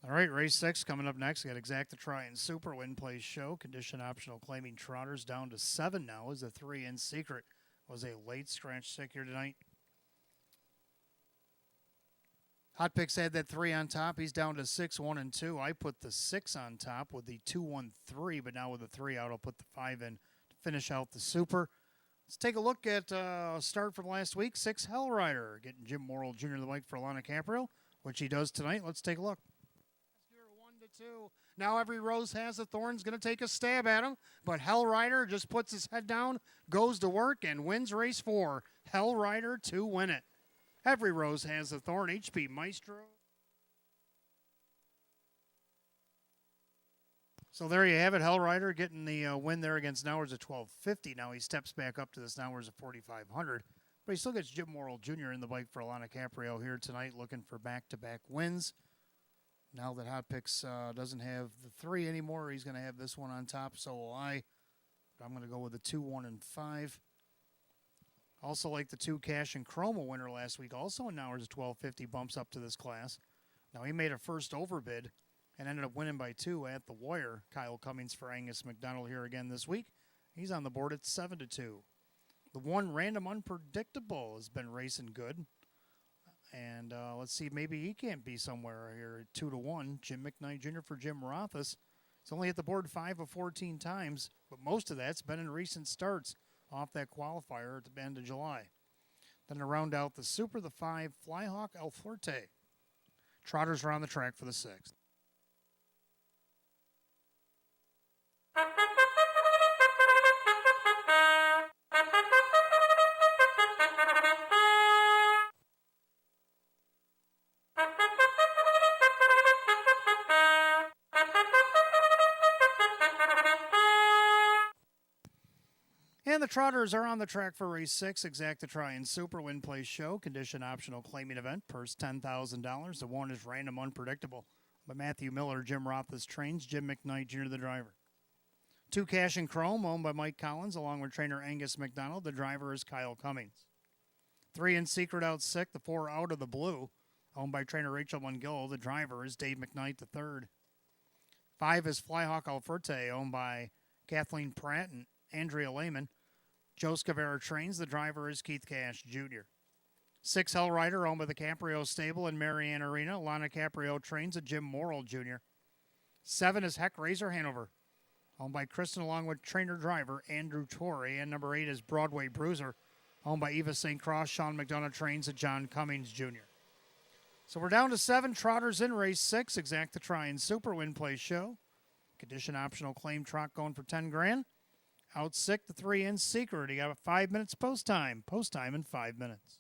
All right, race 6 coming up next. We got Exacta Try and Super Win Place Show. Condition optional claiming trotters down to 7 now as the 3 in Secret was a late scratch sick here tonight. Hot Picks had that 3 on top. He's down to 6, 1, and 2. I put the 6 on top with the 2, 1, 3, but now with the 3 out, I'll put the 5 in to finish out the Super. Let's take a look at a start from last week. 6 Hell Rider, getting Jim Morrill Jr. the bike for Alana Caprio, which he does tonight. Let's take a look. 1 to 2. Now every rose has a thorn's going to take a stab at him, but Hell Rider just puts his head down, goes to work, and wins race 4. Hell Rider to win it. Every rose has a thorn. HP Maestro. So there you have it. Hell Rider getting the win there against Nowers at 1250. Now he steps back up to this Nowers at 4500. But he still gets Jim Morrill Jr. in the bike for Alana Caprio here tonight, looking for back-to-back wins. Now that Hot Picks doesn't have the 3 anymore, he's going to have this one on top. So will I. But I'm going to go with the 2, 1, and 5. Also like the 2 Cash and Chroma winner last week, also in Nowers at 1250, bumps up to this class. Now he made a first overbid and ended up winning by 2 at the wire. Kyle Cummings for Angus McDonald here again this week. He's on the board at 7 to 2. The 1 Random Unpredictable has been racing good. And let's see, maybe he can't be somewhere here at 2 to 1. Jim McKnight Jr. for Jim Rothus. He's only hit the board 5 of 14 times, but most of that's been in recent starts off that qualifier at the end of July. Then to round out the Super, the 5 Flyhawk El Fuerte. Trotters are on the track for the 6th. And the Trotters are on the track for race 6, Exacta Try and Super Win Place Show. Condition optional claiming event, purse $10,000. The 1 is Random Unpredictable. But Matthew Miller, Jim Rothus trains, Jim McKnight Jr. the driver. 2 Cash and Chrome, owned by Mike Collins, along with trainer Angus McDonald. The driver is Kyle Cummings. 3 in Secret Out Sick, the 4 Out of the Blue, owned by trainer Rachel Mungill. The driver is Dave McKnight III. 5 is Flyhawk El Fuerte, owned by Kathleen Pratt and Andrea Lehman. Joe Scavera trains. The driver is Keith Cash Jr. 6 Hell Rider, owned by the Caprio Stable in Marianne Arena. Lana Caprio trains a Jim Morrill Jr. 7 is Heck Razor Hanover, owned by Kristen along with trainer driver Andrew Torrey. And number 8 is Broadway Bruiser, owned by Eva St. Cross. Sean McDonough trains a John Cummings Jr. So we're down to 7 trotters in race 6. Exacta Try and Super Win Place Show. Condition optional claim trot going for 10 grand. Out sick, the 3 in Secret. He got 5 minutes post time. Post time in 5 minutes.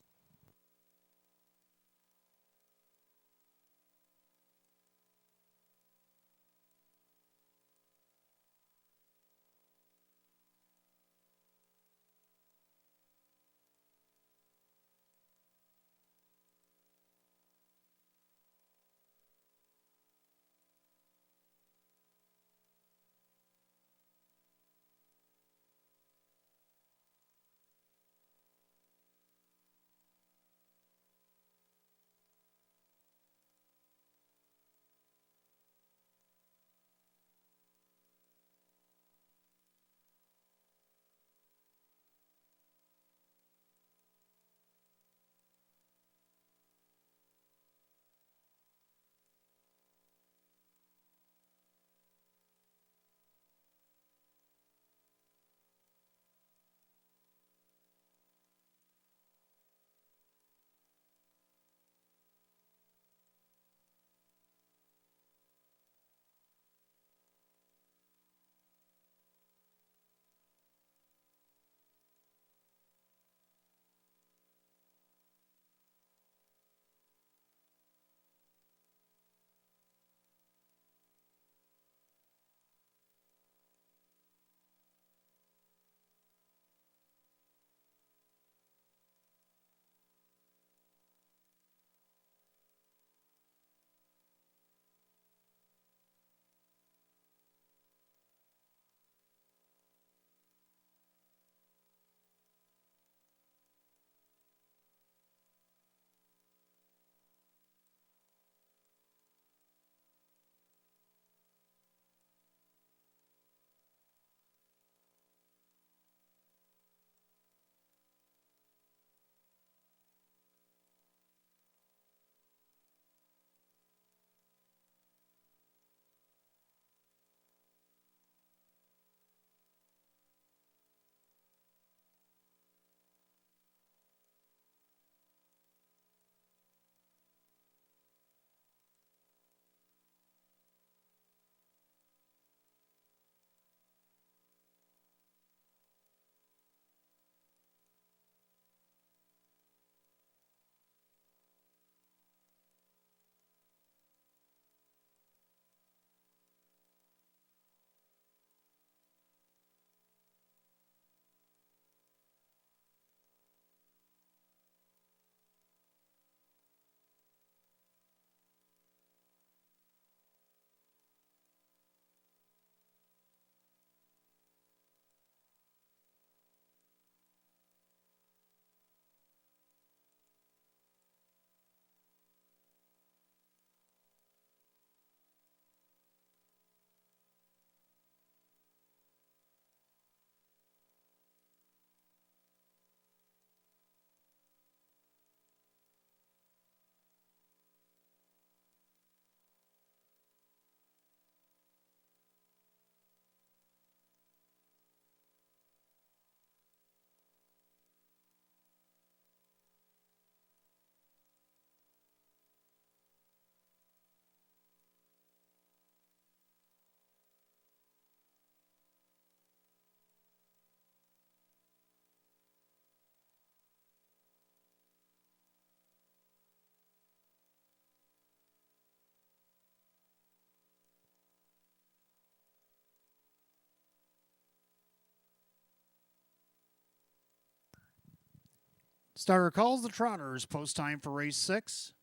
Starter calls the Trotters. Post time for race 6.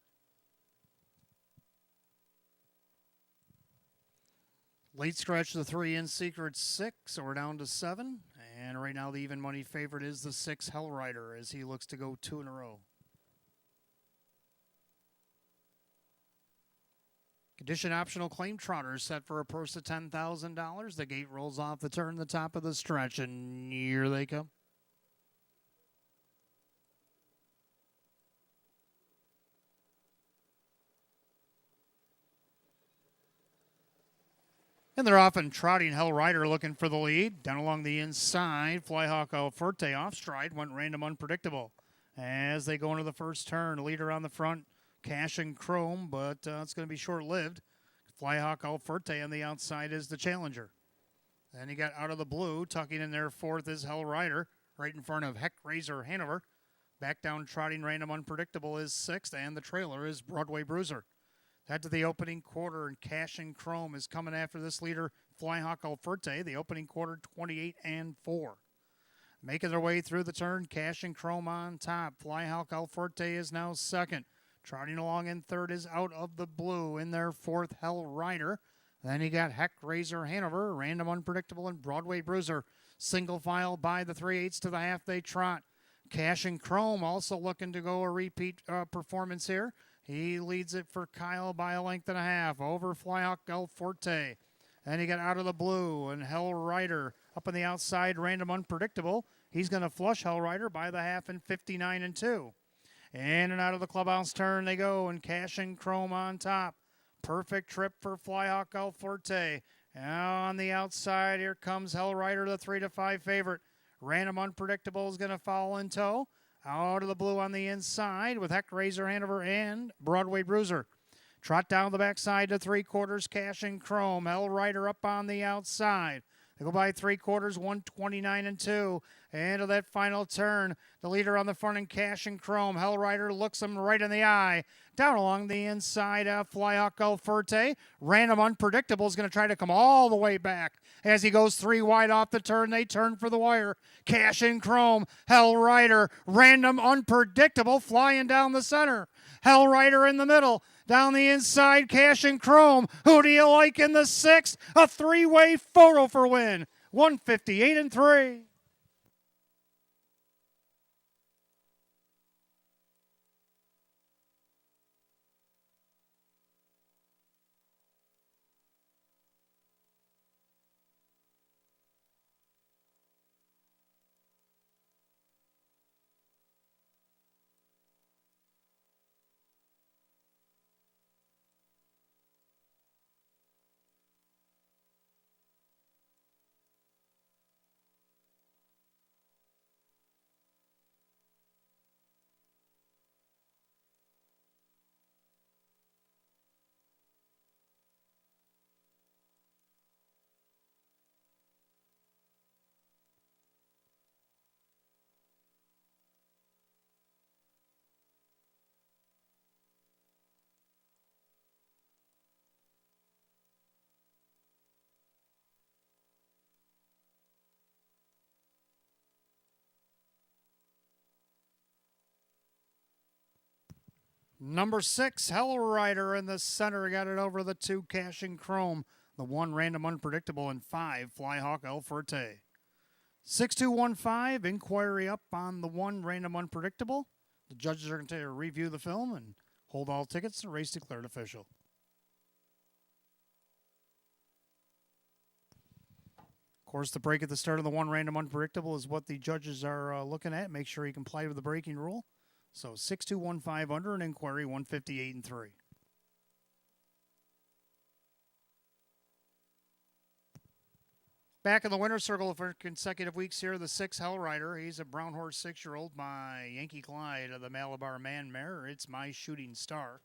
Late scratch the 3 in Secret 6, so we're down to 7. And right now the even money favorite is the 6 Hell Rider as he looks to go 2 in a row. Condition optional claim Trotters set for a purse of $10,000. The gate rolls off the turn, the top of the stretch, and here they come. And they're off and trotting. Hell Rider looking for the lead. Down along the inside, Flyhawk Alforte off stride, went random unpredictable. As they go into the first turn, leader on the front, Cash and Chrome, but it's going to be short-lived. Flyhawk Alforte on the outside is the challenger. Then he got out of the blue, tucking in there fourth is Hell Rider, right in front of Heck Razor Hanover. Back down trotting random unpredictable is sixth, and the trailer is Broadway Bruiser. Head to the opening quarter, and Cash and Chrome is coming after this leader, Flyhawk Alforte. The opening quarter, 28-4. Making their way through the turn, Cash and Chrome on top. Flyhawk Alforte is now second. Trotting along in third is Out of the Blue. In their fourth, Hell Rider. Then you got Heck Razor Hanover, Random Unpredictable, and Broadway Bruiser. Single file by the 3/8 to the half they trot. Cash and Chrome also looking to go a repeat performance here. He leads it for Kyle by a length and a half over Flyhawk Alforte. And he got Out of the Blue and Hell Rider up on the outside, Random Unpredictable. He's going to flush Hell Rider by the half in 59-2. In and out of the clubhouse turn they go, and Cash and Chrome on top. Perfect trip for Flyhawk Alforte. Now on the outside, here comes Hell Rider, the 3-5 favorite. Random Unpredictable is going to fall in tow. Out of the blue on the inside with Heck Razor Hanover and Broadway Bruiser. Trot down the backside to 3/4, Cash and Chrome. Hell Rider up on the outside. They go by 3/4, 129-2. And to that final turn, the leader on the front in Cash and Chrome. Hell Rider looks him right in the eye. Down along the inside, Flyhawk Alforte. Random Unpredictable is going to try to come all the way back. As he goes 3 wide off the turn, they turn for the wire. Cash and Chrome, Hell Rider, Random Unpredictable flying down the center. Hell Rider in the middle. Down the inside, Cash and Chrome. Who do you like in the sixth? A 3-way photo for win. 158-3. Number 6, Hell Rider in the center. Got it over the 2, Cash and Chrome. The 1, Random Unpredictable, and 5, Flyhawk Alforte. 6215, inquiry up on the 1, Random Unpredictable. The judges are going to review the film and hold all tickets. The race declared official. Of course, the break at the start of the 1, Random Unpredictable is what the judges are looking at. Make sure you comply with the braking rule. So 6215 under an inquiry, 158-3. Back in the winner's circle for consecutive weeks here, the 6 Hell Rider. He's a brown horse 6-year-old by Yankee Clyde of the Malabar Man Mare. It's My Shooting Star.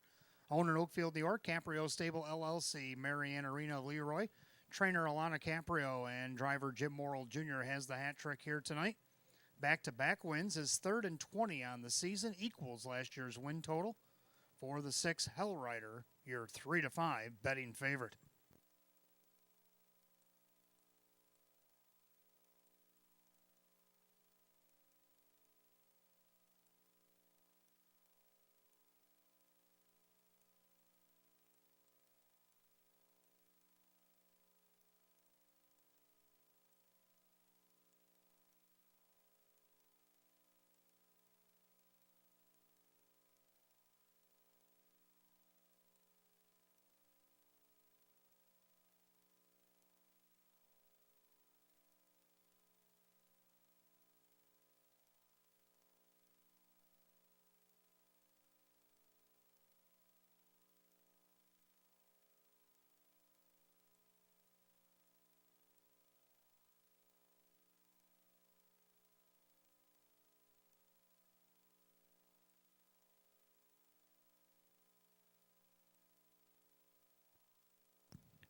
Owned in Oakfield, New York, Caprio Stable LLC, Marianne Arena of Leroy. Trainer Alana Caprio and driver Jim Morrill Jr. has the hat trick here tonight. Back-to-back wins, his 3rd and 20 on the season, equals last year's win total. For the 6 Hell Rider, your 3-5 betting favorite.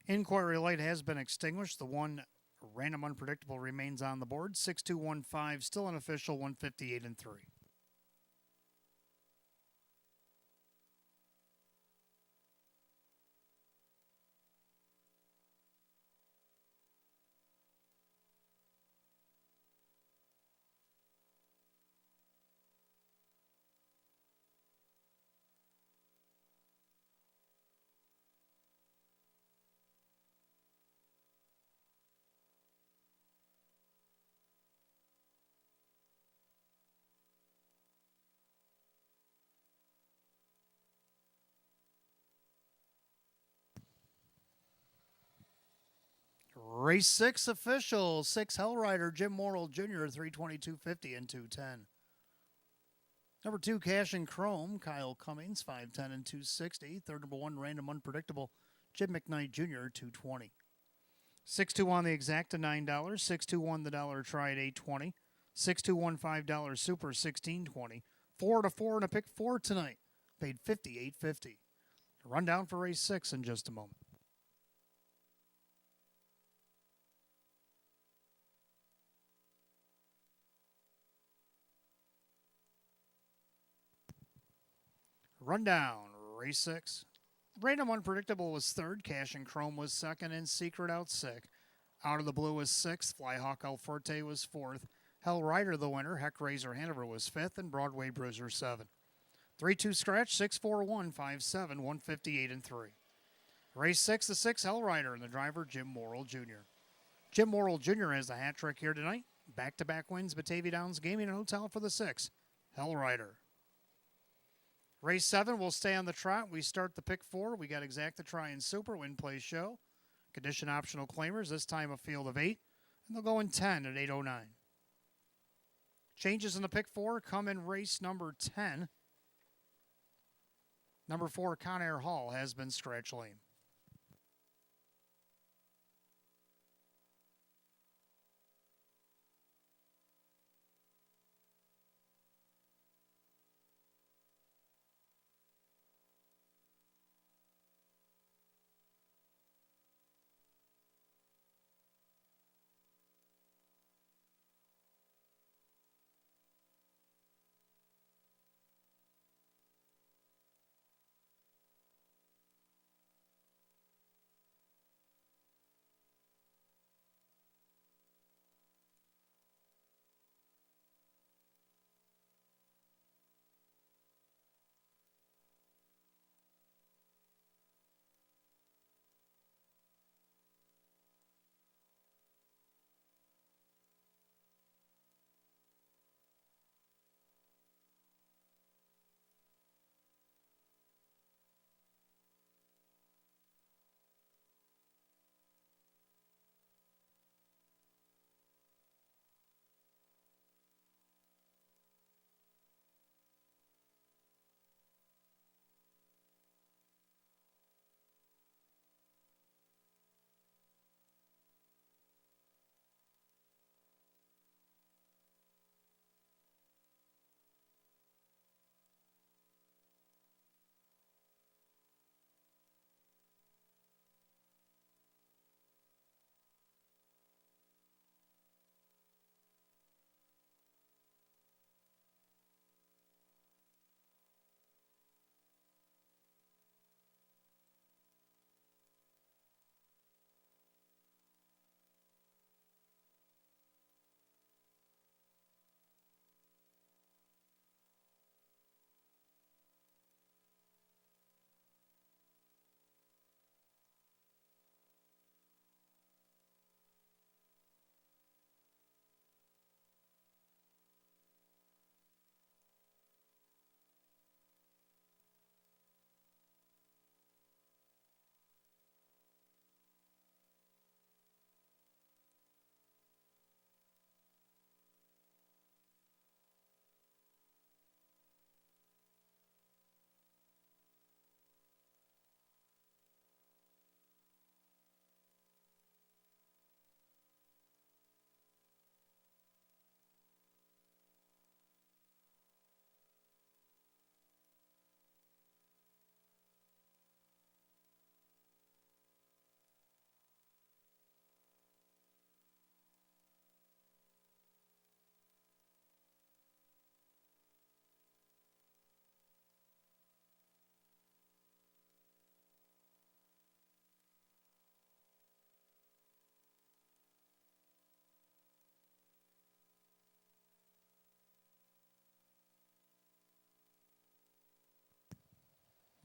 Inquiry light has been extinguished. The one random unpredictable remains on the board. 6215, still unofficial, 158 and 3. Race 6 official. 6 Hellrider, Jim Morrill Jr., 322.50 and 210. Number 2, Cash and Chrome, Kyle Cummings, 510 and 260. Third, number 1, Random Unpredictable, Jim McKnight Jr., 220. 6-2 on the exacta, $9. 6-2 on the dollar try at $8.20. 6-2 won $5 super, $16.20. 4-4 and a pick 4 tonight, paid $58.50. Rundown for race 6 in just a moment. Rundown, race 6. Random Unpredictable was third, Cash and Chrome was second, and Secret Out sick. Out of the Blue was sixth, Flyhawk Alforte was fourth, Hell Rider the winner, Heck Razor Hanover was fifth, and Broadway Bruiser 7. 3-2 scratch, 6-4-1, 5-7, 158 and 3. Race 6, the 6 Hell Rider, and the driver Jim Morrill Jr. Jim Morrill Jr. has the hat trick here tonight. Back-to-back wins, Batavia Downs Gaming and Hotel for the 6 Hell Rider. Race 7 will stay on the trot. We start the pick 4. We got exacta try and super, win, play, show. Condition optional claimers, this time a field of 8. And they'll go in 10 at 8:09. Changes in the pick 4 come in race number 10. Number 4, Conair Hall, has been scratch lame.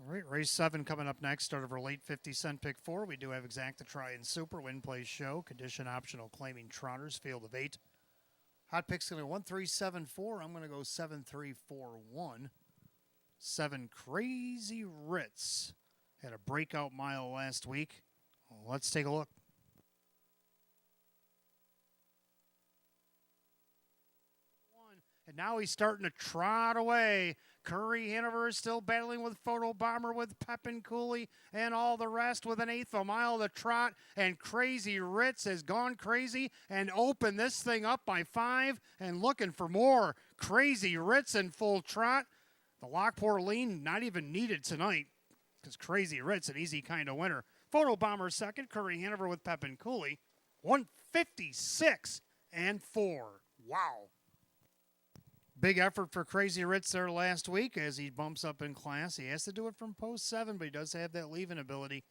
All right, race 7 coming up next. Start of our late 50-cent pick 4. We do have Exacta Try and Super Win Place Show. Condition optional claiming trotters. Field of 8. Hot pick's going to go 1-3-7-4. I'm going to go 7-3-4-1. 7 Crazy Ritz had a breakout mile last week. Let's take a look. And now he's starting to trot away. Curry Hanover is still battling with Photo Bomber, with Pep and Cooley, and all the rest with an eighth of a mile of the trot. And Crazy Ritz has gone crazy and opened this thing up by 5 and looking for more. Crazy Ritz in full trot. The Lockport lean not even needed tonight because Crazy Ritz, an easy kind of winner. Photo Bomber second. Curry Hanover with Pep and Cooley. 156 and 4. Wow. Big effort for Crazy Ritz there last week as he bumps up in class. He has to do it from post 7, but he does have that leaving ability.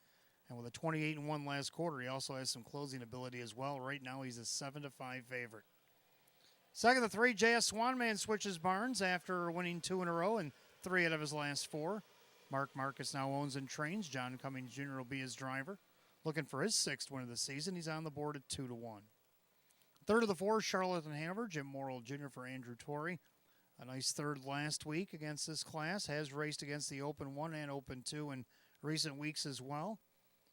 And with a 28-1 last quarter, he also has some closing ability as well. Right now, he's a 7-5 favorite. Second of 3, J.S. Swanman switches barns after winning 2 in a row and 3 out of his last 4. Mark Marcus now owns and trains. John Cummings Jr. will be his driver. Looking for his 6th win of the season. He's on the board at 2-1. Third of the 4, Charlotte and Hanover. Jim Morrill Jr. for Andrew Torrey. A nice third last week against this class. Has raced against the Open 1 and Open 2 in recent weeks as well.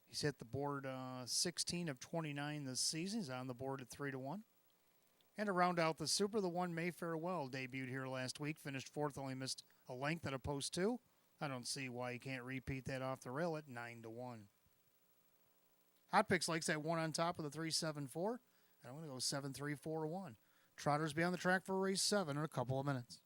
He's hit the board 16 of 29 this season. He's on the board at 3-1. And to round out the Super, the 1 Mayfair Well debuted here last week. Finished 4th, only missed a length at a post 2. I don't see why he can't repeat that off the rail at 9-1. Hot Picks likes that 1 on top of the 3-7-4. And I'm going to go 7-3-4-1. Trotters be on the track for race 7 in a couple of minutes.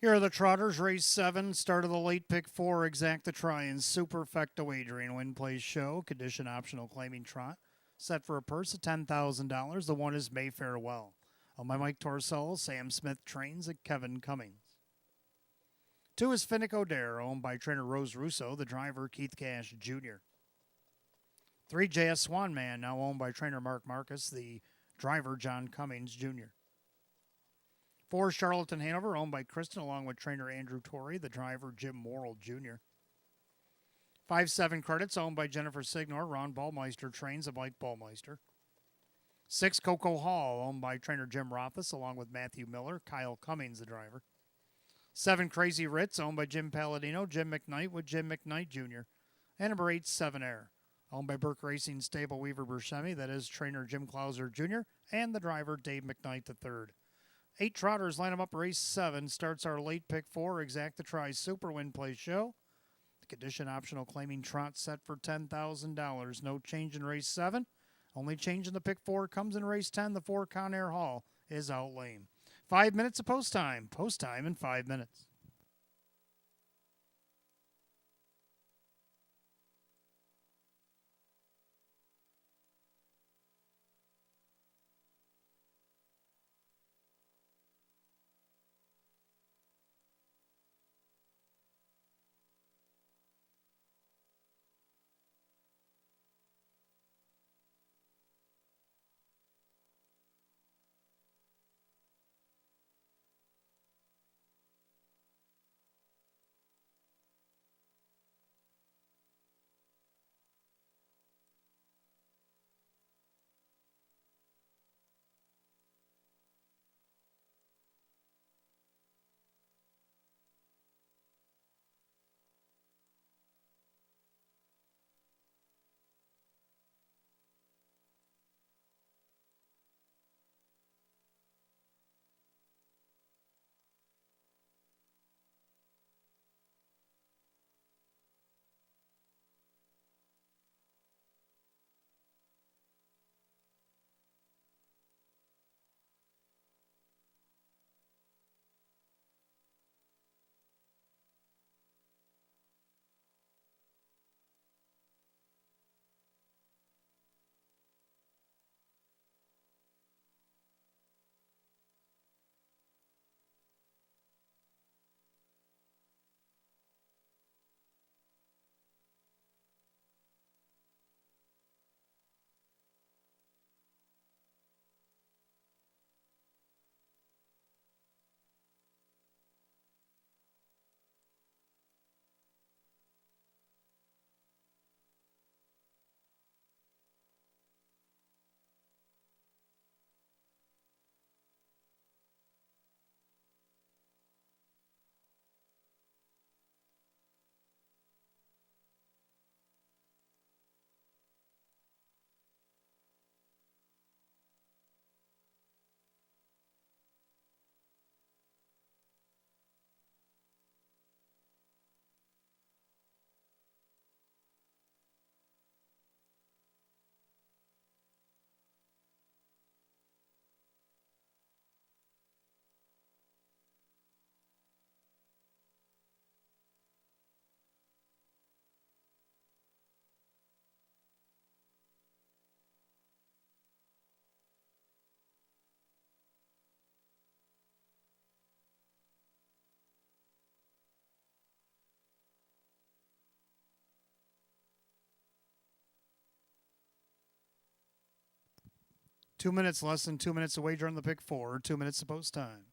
Here are the Trotters, race 7, start of the late pick 4, exact the try and superfecta wagering, win place show, condition optional claiming trot, set for a purse of $10,000. The one is Mayfair Well. On my Mike Torsello, Sam Smith trains at Kevin Cummings. 2 is Finnick O'Dare, owned by trainer Rose Russo, the driver Keith Cash Jr. 3, JS Swanman, now owned by trainer Mark Marcus, the driver John Cummings Jr. 4, Charlatan Hanover, owned by Kristen, along with trainer Andrew Torrey, the driver Jim Morrill Jr. 5, 7 Credits, owned by Jennifer Signor. Ron Ballmeister trains of Mike Ballmeister. 6, Coco Hall, owned by trainer Jim Rothfuss, along with Matthew Miller, Kyle Cummings, the driver. 7, Crazy Ritz, owned by Jim Palladino, Jim McKnight with Jim McKnight Jr. And number 8, 7 Air, owned by Burke Racing Stable Weaver Burshemi, that is trainer Jim Clauser Jr. and the driver Dave McKnight III. 8 Trotters line them up. Race 7 starts our late pick 4, exact the try super win play show. The condition optional claiming trot set for $10,000. No change in race 7. Only change in the pick 4 comes in race 10. The 4 Conair Hall is out lame. 5 minutes of post time. Post time in 5 minutes. Two minutes, less than 2 minutes to wager on the pick 4. 2 minutes to post time.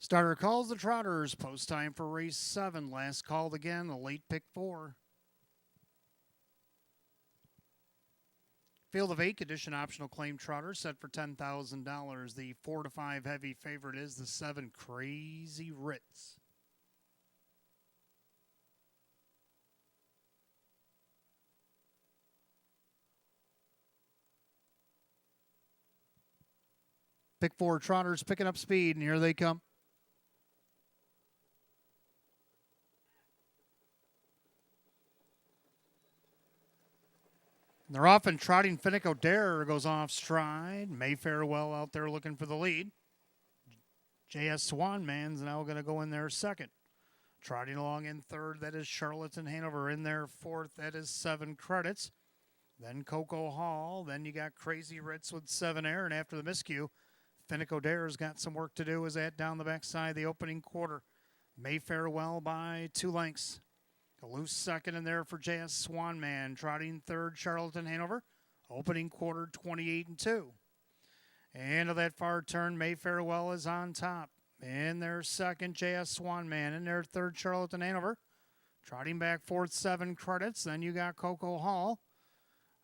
Starter calls the Trotters. Post time for race 7. Last called again, the late pick 4. Field of 8 condition optional claim Trotter set for $10,000. The 4 to 5 heavy favorite is the 7 Crazy Ritz. Pick 4 Trotters picking up speed, and here they come. They're off and trotting. Finico Dare goes off stride. Mayfair well out there looking for the lead. J.S. Swanman's now going to go in there second. Trotting along in third, that is Charlotte and Hanover. In there fourth, that is 7 Credits. Then Coco Hall. Then you got Crazy Ritz with 7 Air. And after the miscue, Finico Dare's got some work to do as that down the backside the opening quarter. Mayfair well by 2 lengths. A loose second in there for J.S. Swanman. Trotting third, Charlotte and Hanover. Opening quarter, 28-2. And to that far turn, Mayfair well is on top. In their second, J.S. Swanman. In their third, Charlotte and Hanover. Trotting back fourth, 7 Credits. Then you got Coco Hall.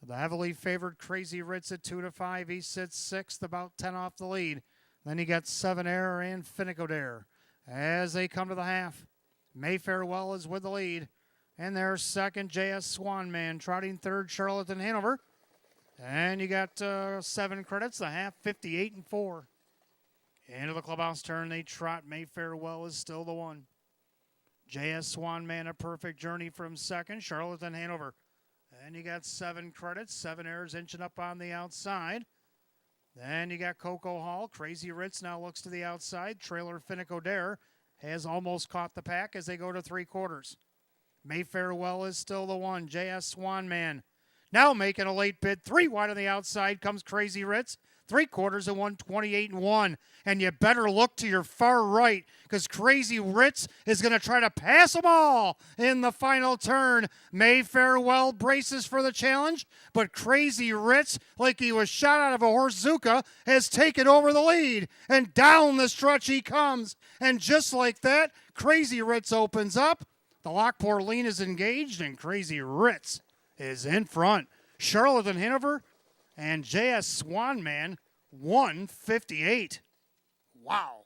The heavily favored Crazy Ritz at 2 to 5. He sits sixth, about 10 off the lead. Then you got 7 Air and Finico Dare. As they come to the half, Mayfair well is with the lead. And their second, J.S. Swanman. Trotting third, Charlotte and Hanover. And you got 7 Credits, the half, 58-4. Into the clubhouse turn, they trot. Mayfair well is still the one. J.S. Swanman, a perfect journey from second. Charlotte and Hanover. And you got 7 Credits. 7 Airs inching up on the outside. Then you got Coco Hall. Crazy Ritz now looks to the outside. Trailer Finico Dare has almost caught the pack as they go to 3/4. Mayfair well is still the one. J.S. Swanman now making a late bid. 3 wide on the outside comes Crazy Ritz. 3/4 and 128-1. And you better look to your far right because Crazy Ritz is going to try to pass them all in the final turn. Mayfair well braces for the challenge, but Crazy Ritz, like he was shot out of a horse Zuka, has taken over the lead. And down the stretch he comes. And just like that, Crazy Ritz opens up. The Lockport lean is engaged, and Crazy Ritz is in front. Charlotte and Hanover and J.S. Swanman, 158. Wow.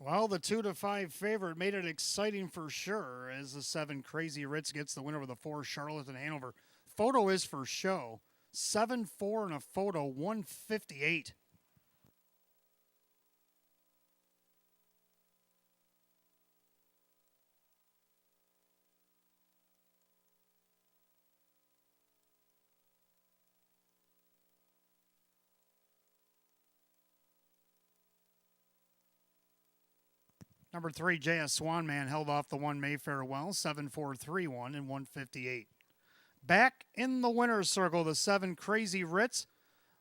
Well, the 2 to 5 favorite made it exciting for sure as the 7 Crazy Ritz gets the win over the 4 Charlotte and Hanover. Photo is for show. 7-4 and a photo, 158. Number 3, J.S. Swanman held off the 1 Mayfair well, 7-4-3-1 and 158. Back in the winner's circle, the 7 Crazy Ritz.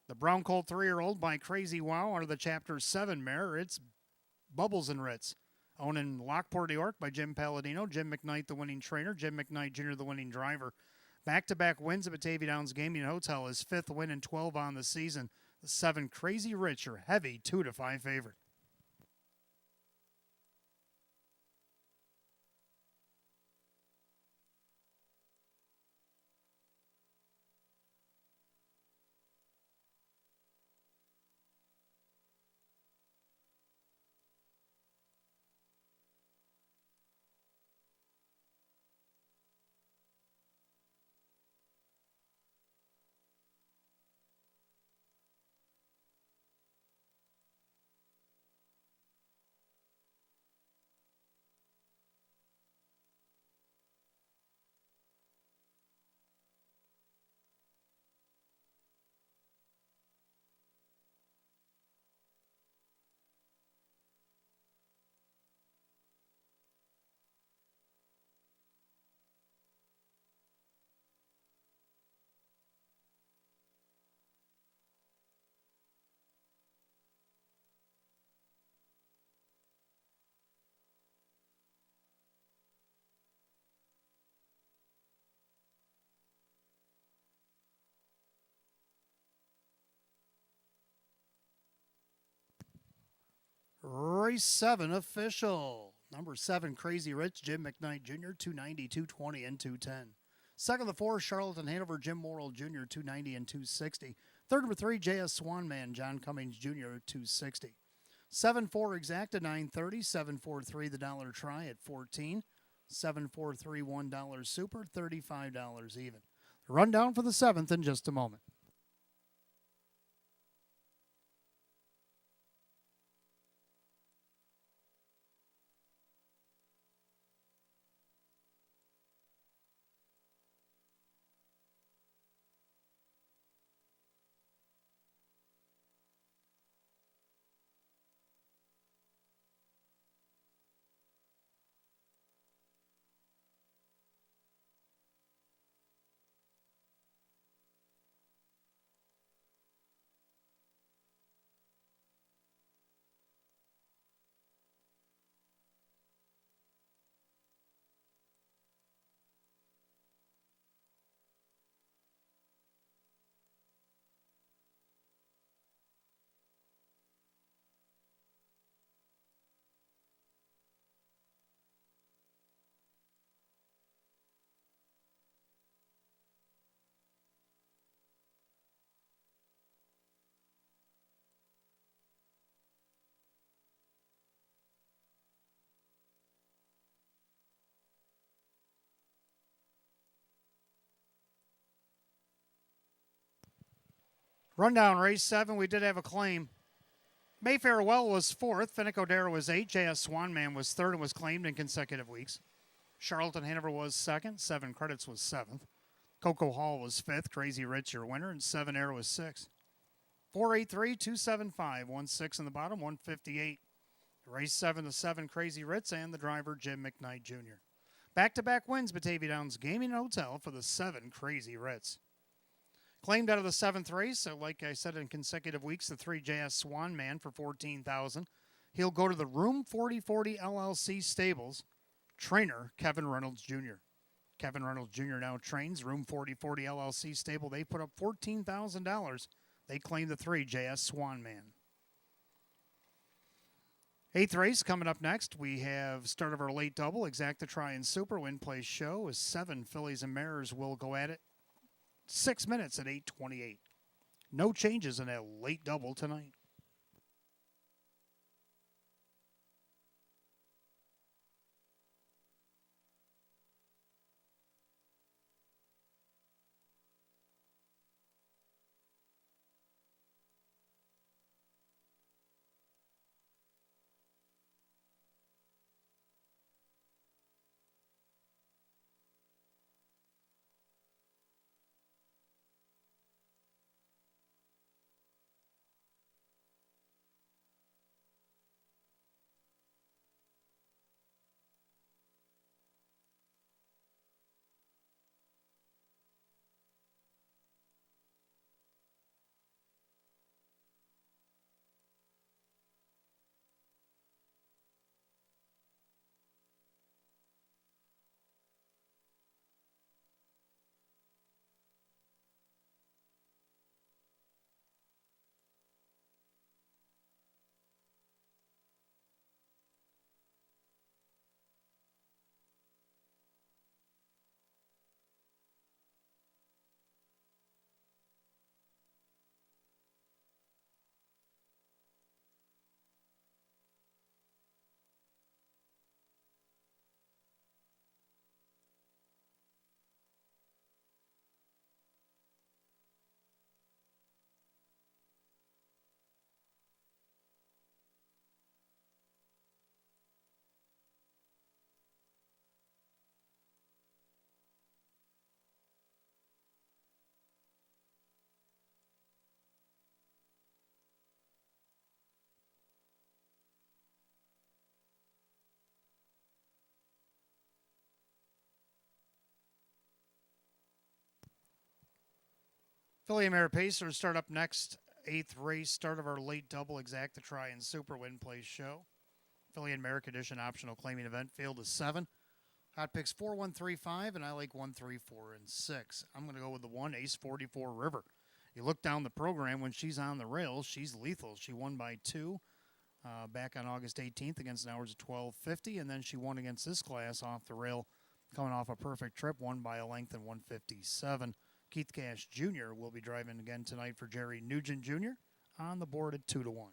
The Brown Colt 3-year-old by Crazy Wow under the Chapter 7 mare. It's Bubbles and Ritz. Owned in Lockport, New York by Jim Palladino. Jim McKnight, the winning trainer. Jim McKnight Jr., the winning driver. Back-to-back wins at Batavia Downs Gaming Hotel. His 5th win and 12 on the season. The 7 Crazy Ritz, your heavy 2 to 5 favorite. race 7 official. Number 7, Crazy Rich, Jim McKnight Jr., 290, 220, and 210. Second, the 4, Charlotte and Hanover, Jim Morrill Jr., 290 and 260. Third, number 3, JS Swanman, John Cummings Jr., 260. 7-4, Exacta, 930. 7-4-3, the dollar try at 14. 7-4-3, $1 super, $35 even. Rundown for the 7th in just a moment. Rundown race 7, we did have a claim. Mayfair Well was 4th. Finico Dare was 8th. JS Swanman was 3rd and was claimed in consecutive weeks. Charlotte and Hanover was 2nd. 7 Credits was 7th. Coco Hall was 5th. Crazy Rich, your winner. And 7 Air was 6th. 483, 275, 16 in the bottom, 158. Race 7 to 7, Crazy Rich and the driver, Jim McKnight Jr. Back-to-back wins, Batavia Downs Gaming and Hotel for the 7 Crazy Rich. Claimed out of the 7th race, so like I said in consecutive weeks, the 3 JS Swan Man for $14,000. He'll go to the Room 4040 LLC stables. Trainer, Kevin Reynolds Jr. Kevin Reynolds Jr. now trains Room 4040 LLC stable. They put up $14,000. They claim the 3 JS Swan Man. 8th race coming up next. We have start of our late double. Exacta Try and Super Win Place show is 7 Fillies and Mares will go at it. 6 minutes at 8:28. No changes in that late double tonight. Philly and Mare Pacers start up next. 8th race, start of our late double. Exacta Try and Super Win Place show. Philly and Merrick Edition optional claiming event. Field is 7. Hot picks 4, 1, 3, 5, and I like 1, 3, 4, and 6. I'm going to go with the 1, Ace 44 River. You look down the program, when she's on the rails, she's lethal. She won by 2 back on August 18th against an hours of 12:50, and then she won against this class off the rail, coming off a perfect trip, won by a length in 157. Keith Cash Jr. will be driving again tonight for Jerry Nugent Jr. on the board at 2-1.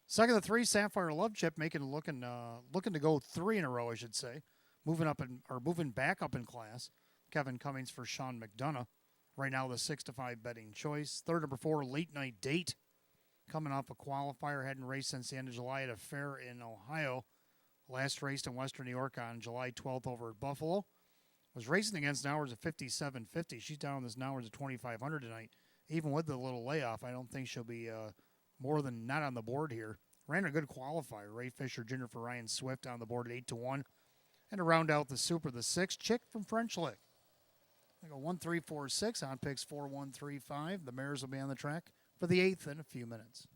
Second of the three, Sapphire Love Chip looking to go three in a row, I should say. Moving back up in class. Kevin Cummings for Sean McDonough. Right now the 6-5 betting choice. Third number 4, Late Night Date. Coming off a qualifier, hadn't raced since the end of July at a fair in Ohio. Last raced in Western New York on July 12th over at Buffalo. Was racing against an hours of 57.50. She's down this hours of 2,500 tonight. Even with the little layoff, I don't think she'll be more than not on the board here. Ran a good qualifier. Ray Fisher Jr. for Ryan Swift on the board at 8-1. And to round out the Super, the 6, Chick from French Lick. I go 1, 3, 4, 6 on picks 4, 1, 3, 5. The mares will be on the track for the 8th in a few minutes.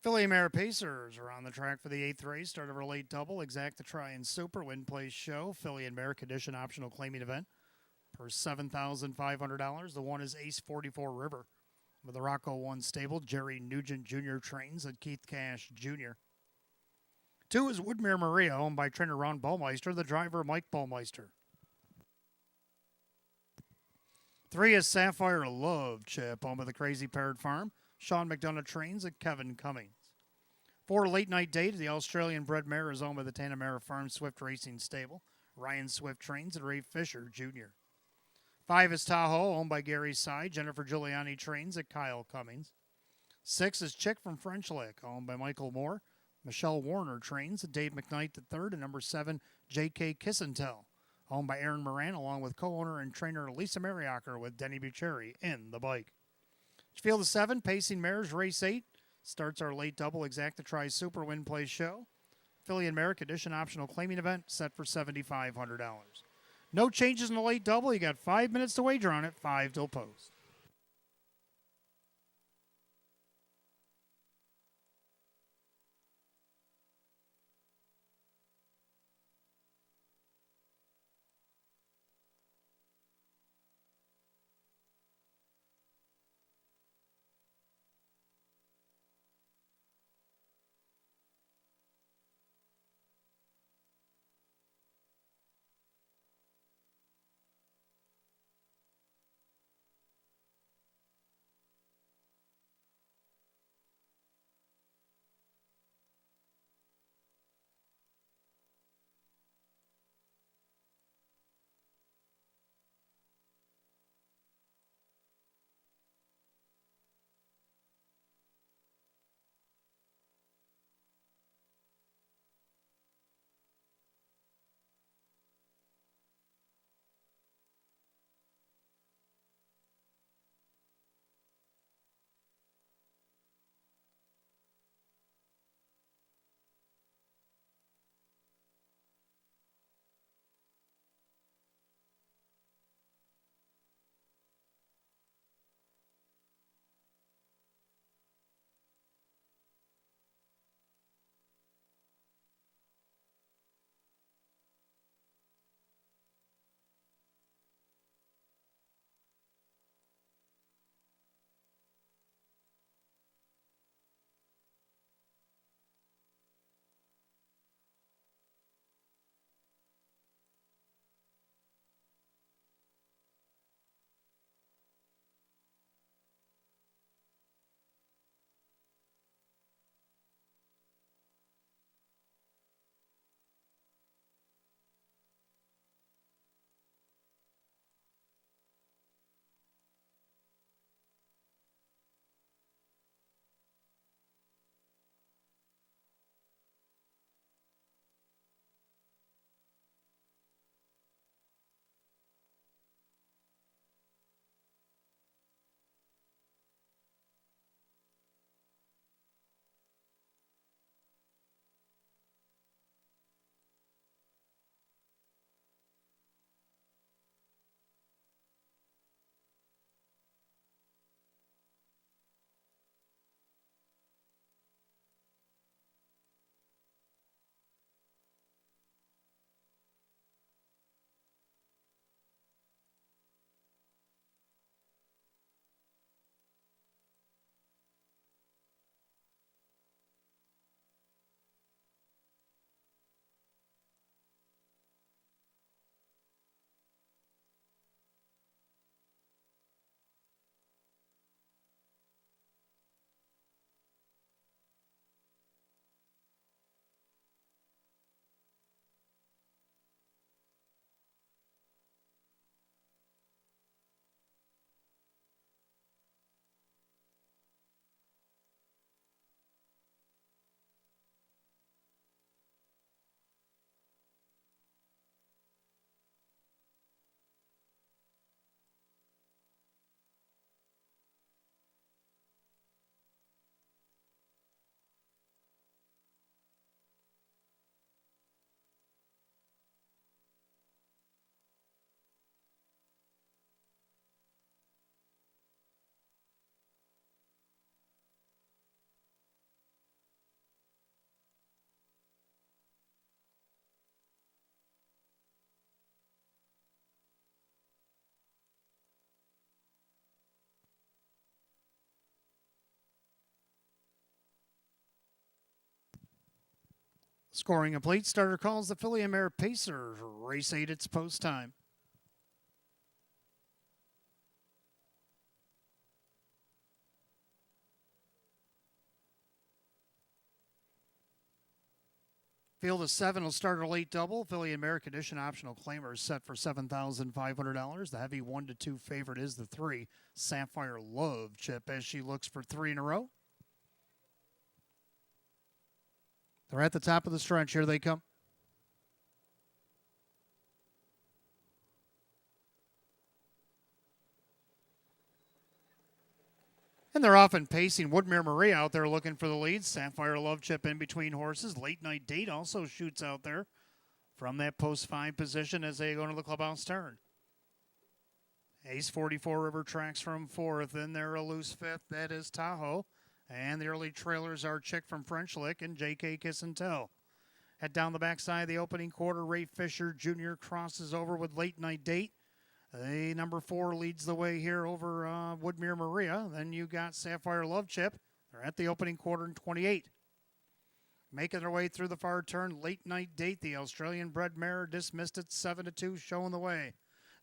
Philly Mare Pacers are on the track for the 8th race. Start of our late double. Exacta Try and Super Win Place Show. Philly and Mare Condition optional claiming event for $7,500. The 1 is Ace 44 River. With the Rocco 1 stable, Jerry Nugent Jr. trains at Keith Cash Jr. 2 is Woodmere Maria, owned by trainer Ron Baumeister, the driver Mike Baumeister. 3 is Sapphire Love Chip, owned by the Crazy Parrot Farm. Sean McDonough trains at Kevin Cummings. 4, Late Night Date, the Australian bred mare is owned by the Tanamera Farm Swift Racing Stable. Ryan Swift trains at Ray Fisher Jr. 5 is Tahoe, owned by Gary Sy. Jennifer Giuliani trains at Kyle Cummings. 6 is Chick from French Lick, owned by Michael Moore. Michelle Warner trains at Dave McKnight III. And number 7, J.K. Kissentel, owned by Aaron Moran, along with co-owner and trainer Lisa Mariacker with Denny Bucheri in the bike. Field of 7, Pacing Mares, race 8. Starts our late double Exacta Try Super Win Play Show. Philly and Mare Condition optional claiming event set for $7,500. No changes in the late double. You got 5 minutes to wager on it, 5 till post. Scoring complete. Starter calls the Philly and Mare Pacers. Race 8, it's post time. Field of 7 will start a late double. Philly and Mare condition optional claimer is set for $7,500. The heavy 1-2 favorite is the 3, Sapphire Love Chip, as she looks for 3 in a row. They're at the top of the stretch. Here they come. And they're often pacing. Woodmere Maria out there looking for the lead. Sapphire Love Chip in between horses. Late Night Date also shoots out there from that post 5 position as they go into the clubhouse turn. Ace 44 River tracks from 4th. Then they're a loose 5th. That is Tahoe. And the early trailers are Chick from French Lick and JK Kiss and Tell. Head down the backside of the opening quarter. Ray Fisher Jr. crosses over with Late Night Date. The number 4 leads the way here over Woodmere Maria. Then you got Sapphire Love Chip. They're at the opening quarter in 28. Making their way through the far turn, Late Night Date, the Australian bred mare, dismissed at 7-2, showing the way.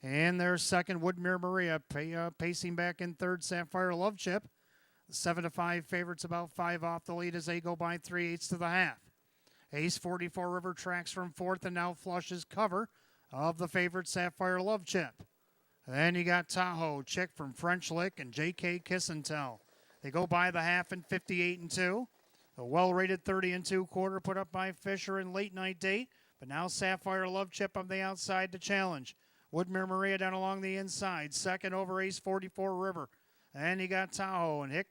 And their second, Woodmere Maria, pacing back in third, Sapphire Love Chip. The 7-5 favorites about 5 off the lead as they go by 3/8 to the half. Ace 44 River tracks from 4th and now flushes cover of the favorite Sapphire Love Chip. Then you got Tahoe, Chick from French Lick, and JK Kiss and Tell. They go by the half in 58-2. The well-rated 30-2 quarter put up by Fisher and Late Night Date, but now Sapphire Love Chip on the outside to challenge. Woodmere Maria down along the inside, second over Ace 44 River. And you got Tahoe and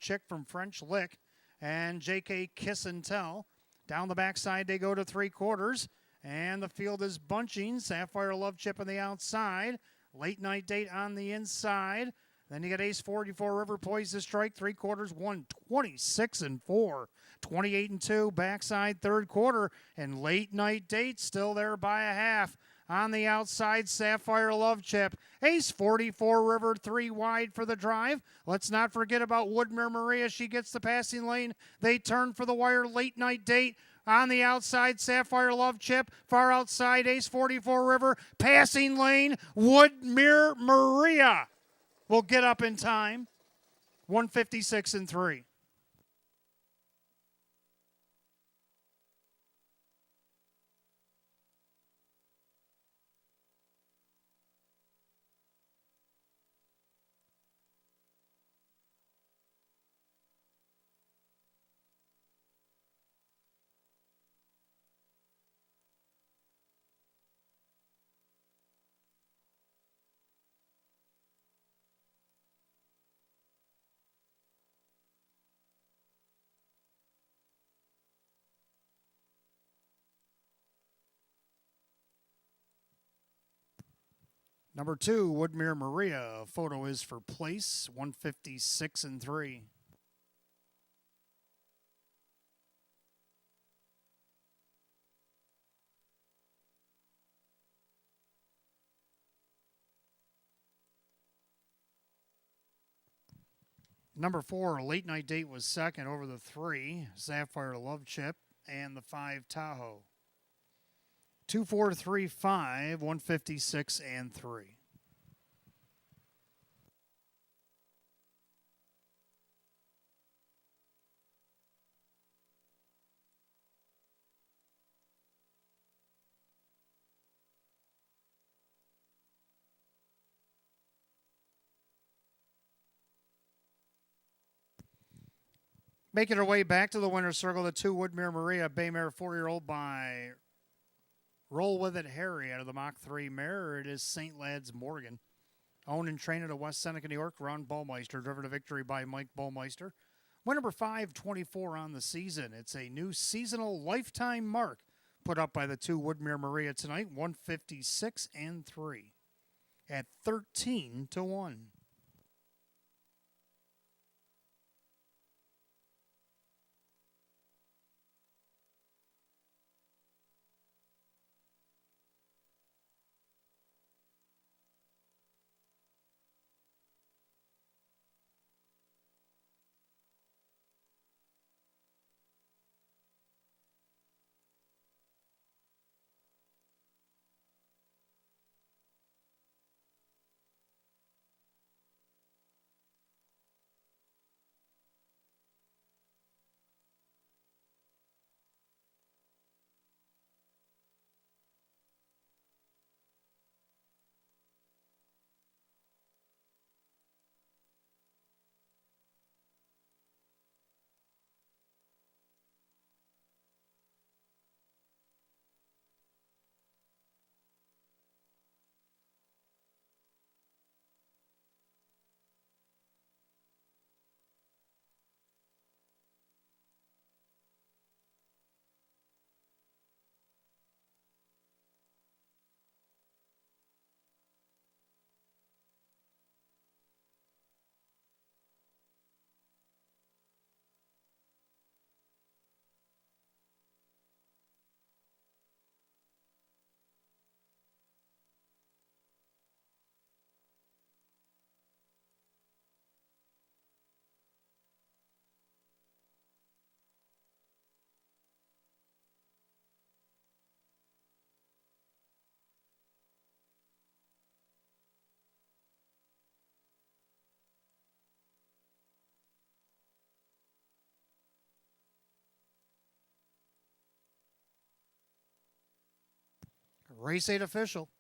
Chick from French Lick and JK Kiss and Tell. Down the backside they go to 3/4. And the field is bunching. Sapphire Love Chip on the outside. Late Night Date on the inside. Then you got Ace 44 River poised to strike. 3/4, 126-4. 28-2 backside third quarter. And Late Night Date still there by a half. On the outside, Sapphire Love Chip. Ace 44 River 3 wide for the drive. Let's not forget about Woodmere Maria. She gets the passing lane. They turn for the wire. Late Night Date. On the outside, Sapphire Love Chip. Far outside, Ace 44 River. Passing lane, Woodmere Maria will get up in time. 156-3. Number 2, Woodmere Maria. Photo is for place, 156-3. Number 4, Late Night Date was second over the 3, Sapphire Love Chip, and the 5, Tahoe. 2-4-3-5, 156-3. Making her way back to the winner's circle, the 2, Woodmere Maria, Baymare 4-year-old by Roll With It Harry out of the Mach 3 mare. It is St. Lad's Morgan. Owned and trained at West Seneca, New York, Ron Baumeister. Driven to victory by Mike Baumeister. Win number 524 on the season. It's a new seasonal lifetime mark put up by the 2, Woodmere Maria tonight. 156-3 at 13-1. Race 8 official.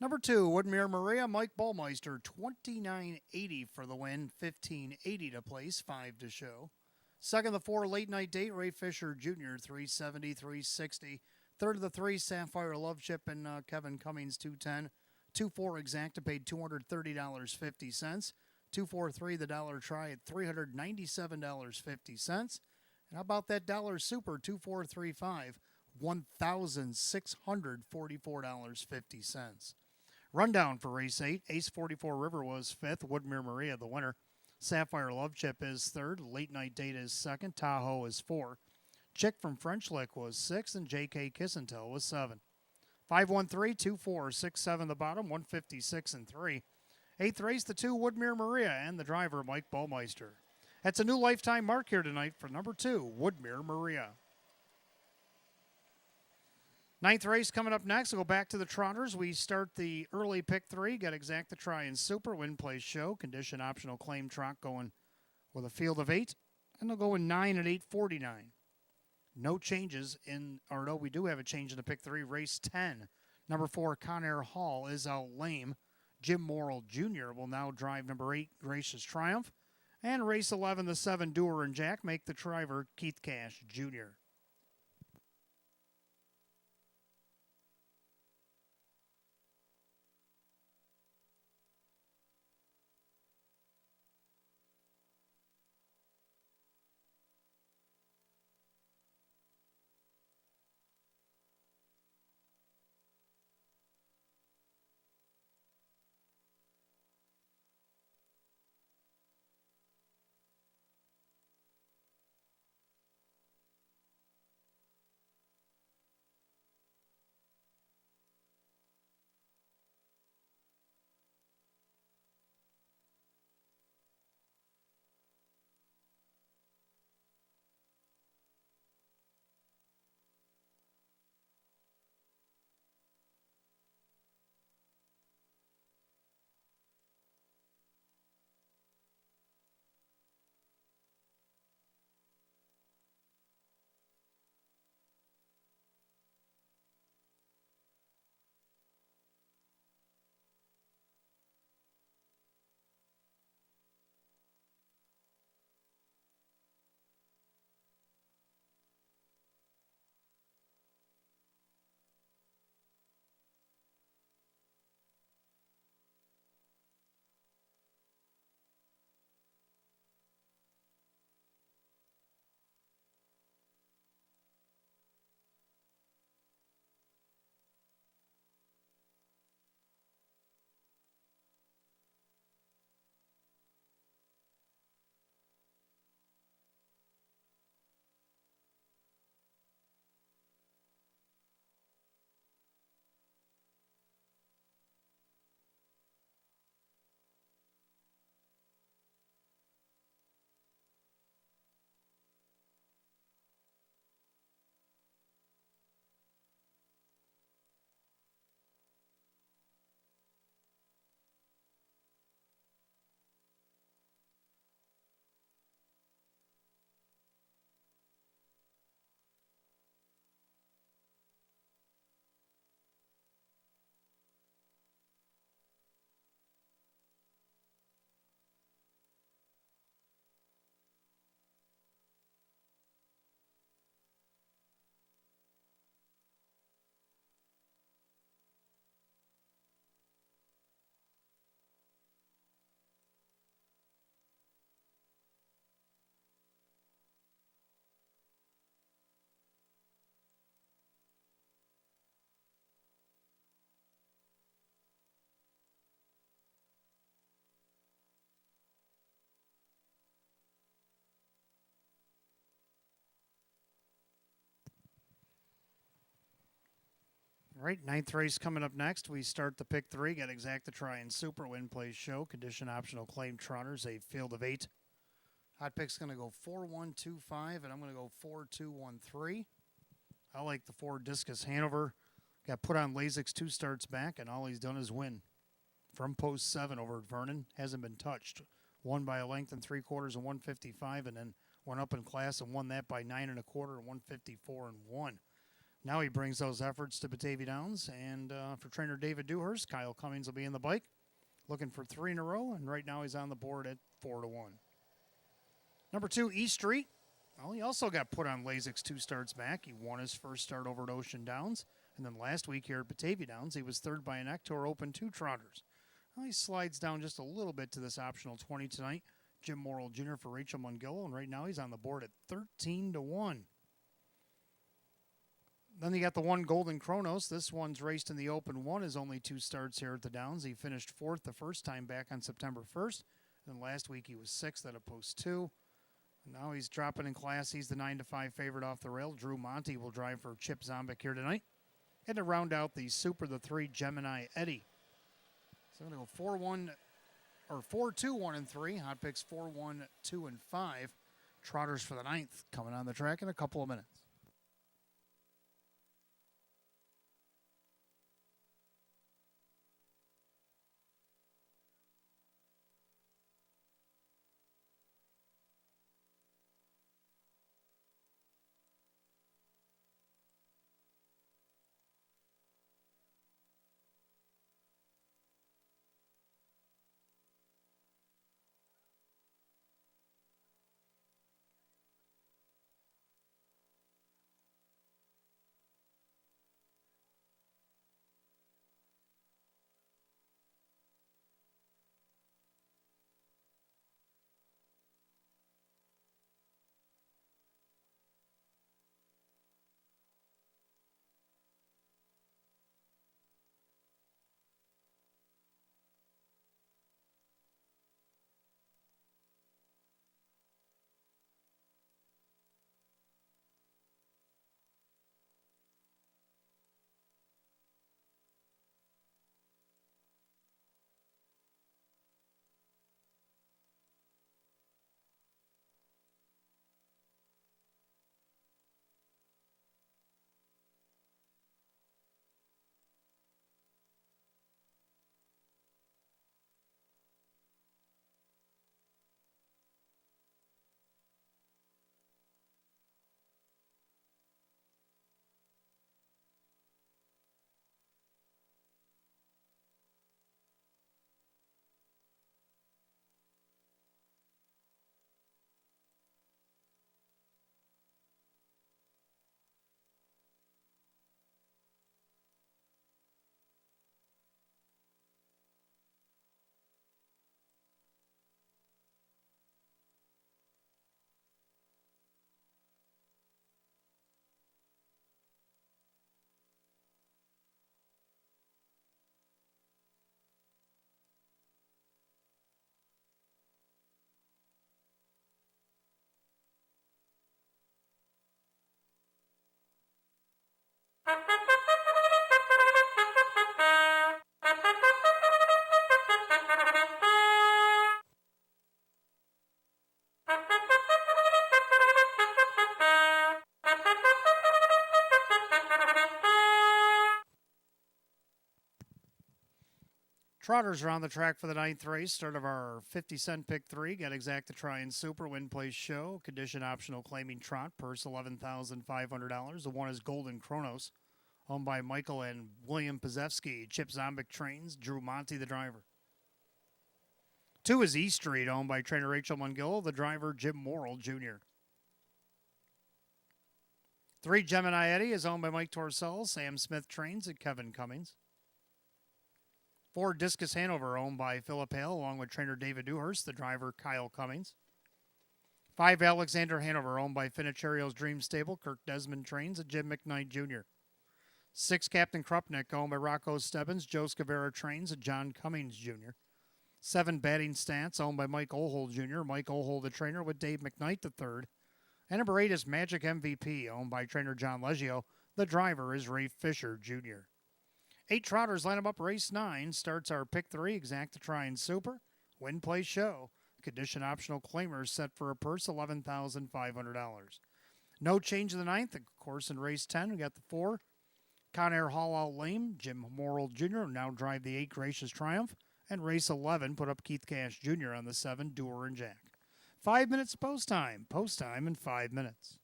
Number 2, Woodmere Maria, Mike Ballmeister, 29.80 for the win, 15.80 to place, 5 to show. Second, the 4, Late Night Date, Ray Fisher Jr., 370, 360. Third of the 3, Sapphire Love Chip and Kevin Cummings, 210. 2-4 Exacta paid $230.50. 2-4-3, the dollar try at $397.50. And how about that dollar super, 2-4-3-5, $1,644.50. Rundown for race 8. Ace 44 River was 5th. Woodmere Maria the winner. Sapphire Love Chip is 3rd. Late Night Date is 2nd. Tahoe is 4. Chick from French Lick was 6th. And J.K. Kissentel was 7. 5-1-3, 2-4, 6-7 the bottom, 156 and 3. 8th race, the 2, Woodmere Maria, and the driver, Mike Ballmeister. That's a new lifetime mark here tonight for number 2, Woodmere Maria. 9th race coming up next. We'll go back to the Trotters. We start the early pick 3. Got Exacta Try and Super. Win, place, show. Condition optional claim trot going with a field of 8. And they'll go in 9 at 8:49. No changes in, or no, we do have a change in the pick 3. Race 10. Number 4, Conair Hall is out lame. Jim Morrill Jr. will now drive number 8, Gracious Triumph. And race 11, the 7, Doer and Jack make the driver Keith Cash Jr. All right, 9th race coming up next. We start the pick 3. Got Exacta Try and Super. Win, place, show. Condition optional claim Trotters. A field of 8. Hot pick's going to go 4-1-2-5, and I'm going to go 4-2-1-3. I like the 4 Discus Hanover. Got put on Lasix 2 starts back, and all he's done is win. From post 7 over at Vernon, hasn't been touched. Won by a length and 3/4 and 155, and then went up in class and won that by 9 1/4 and 154 and 1. Now he brings those efforts to Batavia Downs, and for trainer David Dewhurst, Kyle Cummings will be in the bike, looking for 3 in a row, and right now he's on the board at 4-1. Number 2, East Street. Well, he also got put on Lasix 2 starts back. He won his first start over at Ocean Downs, and then last week here at Batavia Downs, he was third by an Ector Open 2 trotters. Well, he slides down just a little bit to this optional 20 tonight. Jim Morrill Jr. for Rachel Mungillo, and right now he's on the board at 13-1. Then you got the 1 Golden Chronos. This one's raced in the Open 1, is only 2 starts here at the Downs. He finished 4th the first time back on September 1st. And last week he was 6th at a post 2. And now he's dropping in class. He's the 9-5 favorite off the rail. Drew Monty will drive for Chip Zombek here tonight. And to round out the Super, the 3 Gemini Eddie. So I'm going to go 4-1, or 4-2, 1 and 3. Hot picks 4-1, 2 and 5. Trotters for the 9th coming on the track in a couple of minutes. Trotters are on the track for the 9th race. Start of our 50-cent pick 3. Got Exacta Try and Super. Win Place Show. Condition optional claiming trot. Purse $11,500. The 1 is Golden Chronos. Owned by Michael and William Pazewski. Chip Zombek trains. Drew Monty, the driver. 2 is East Street. Owned by trainer Rachel Mungillo. The driver, Jim Morrill Jr. 3 Gemini Eddie is owned by Mike Torcell. Sam Smith trains and Kevin Cummings. 4 Discus Hanover, owned by Philip Hale, along with trainer David Dewhurst, the driver Kyle Cummings. 5 Alexander Hanover, owned by Finicherio's Dream Stable, Kirk Desmond trains, and Jim McKnight Jr. 6 Captain Krupnik, owned by Rocco Stebbins, Joe Scavera trains, and John Cummings Jr. 7 Batting Stats, owned by Mike Ohold Jr., Mike Ohold the trainer, with Dave McKnight III. And number 8 is Magic MVP, owned by trainer John Leggio. The driver is Ray Fisher Jr. 8 Trotters line them up. Race 9 starts our pick 3, Exacta Try and Super. Win Place Show. Condition optional claimers set for a purse $11,500. No change in the 9th. Of course, in race 10, we got the 4 Conair Haul Out Lane, Jim Morrill Jr. now drive the 8 Gracious Triumph. And race 11 put up Keith Cash Jr. on the 7 Doer and Jack. 5 minutes post time. Post time in 5 minutes.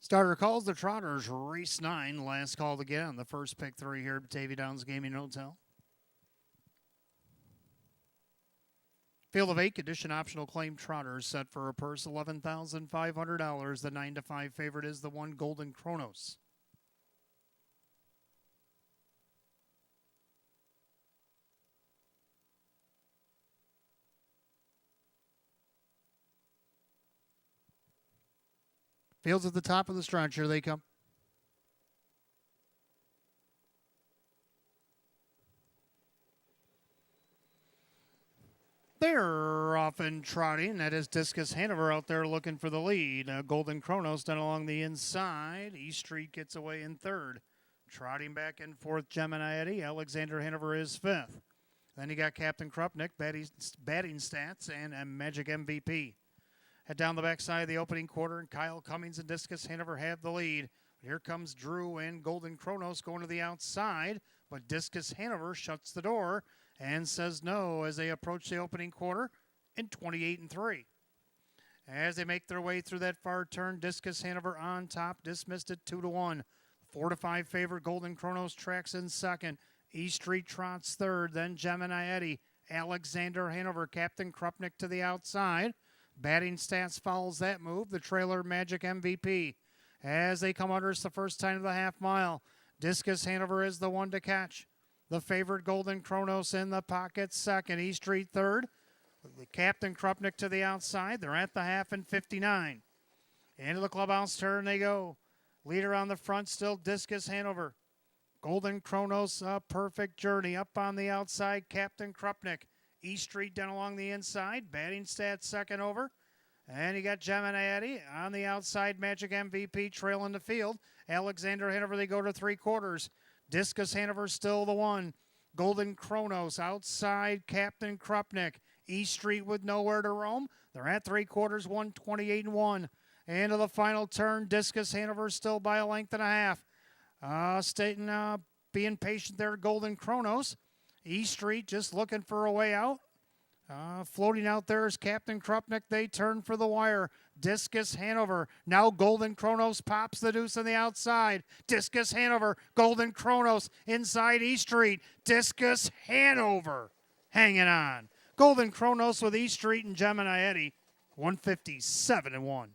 Starter calls the Trotters, race 9, last call again. The first pick 3 here at Batavia Downs Gaming Hotel. Field of 8, condition optional claim Trotters set for a purse $11,500. The 9-5 favorite is the 1 Golden Chronos. Fields at the top of the stretch. Here they come. They're off and trotting. That is Discus Hanover out there looking for the lead. Golden Chronos down along the inside. East Street gets away in third. Trotting back and forth, Gemini Eddie. Alexander Hanover is fifth. Then you got Captain Krupnik, batting stats, and a Magic MVP. Head down the backside of the opening quarter, and Kyle Cummings and Discus Hanover have the lead. Here comes Drew and Golden Chronos going to the outside, but Discus Hanover shuts the door and says no as they approach the opening quarter in 28-3. As they make their way through that far turn, Discus Hanover on top, dismissed at 2-1. 4-5 favorite Golden Chronos tracks in second. East Street trots third, then Gemini Eddie. Alexander Hanover, Captain Krupnik to the outside. Batting stats follows that move. The trailer Magic MVP. As they come under, it's the first time of the half mile. Discus Hanover is the one to catch. The favorite Golden Chronos in the pocket second. East Street third. The Captain Krupnik to the outside. They're at the half in 59. Into the clubhouse turn they go. Leader on the front still Discus Hanover. Golden Chronos, a perfect journey. Up on the outside, Captain Krupnik. East Street down along the inside. Batting stats second over. And you got Gemini Eddie on the outside. Magic MVP trailing the field. Alexander Hanover, they go to three quarters. Discus Hanover still the one. Golden Chronos outside. Captain Krupnik. East Street with nowhere to roam. They're at three quarters, 128-1. Into the final turn. Discus Hanover still by a length and a half. Being patient there, Golden Chronos. East Street just looking for a way out. Floating out there is Captain Krupnik. They turn for the wire. Discus Hanover. Now Golden Chronos pops the deuce on the outside. Discus Hanover. Golden Chronos inside East Street. Discus Hanover hanging on. Golden Chronos with East Street and Gemini Eddie. 157-1.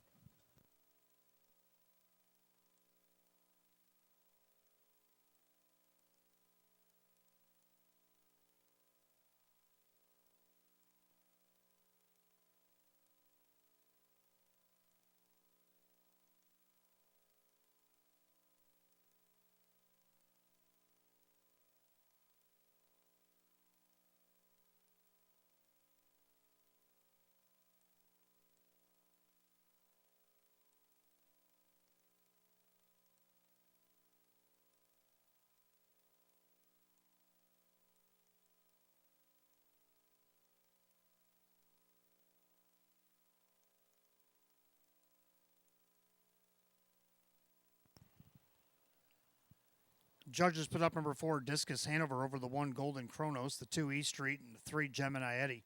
Judges put up number 4, Discus Hanover over the 1, Golden Chronos, the 2, East Street, and the 3, Gemini Eddie.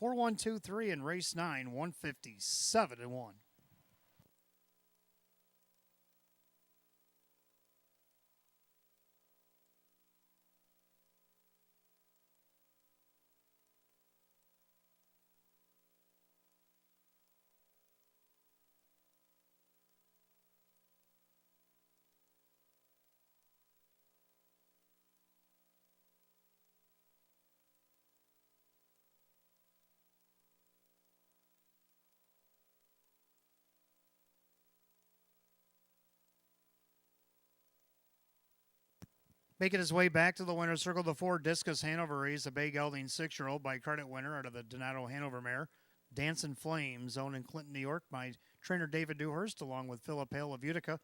4-1-2-3 in race 9, 157-1. Making his way back to the winner's circle, the 4, Discus Hanover. He's a Bay Gelding 6-year-old by credit winner out of the Donato Hanover mare. Dancing Flames, owned in Clinton, New York by trainer David Dewhurst, along with Philip Hale of Utica.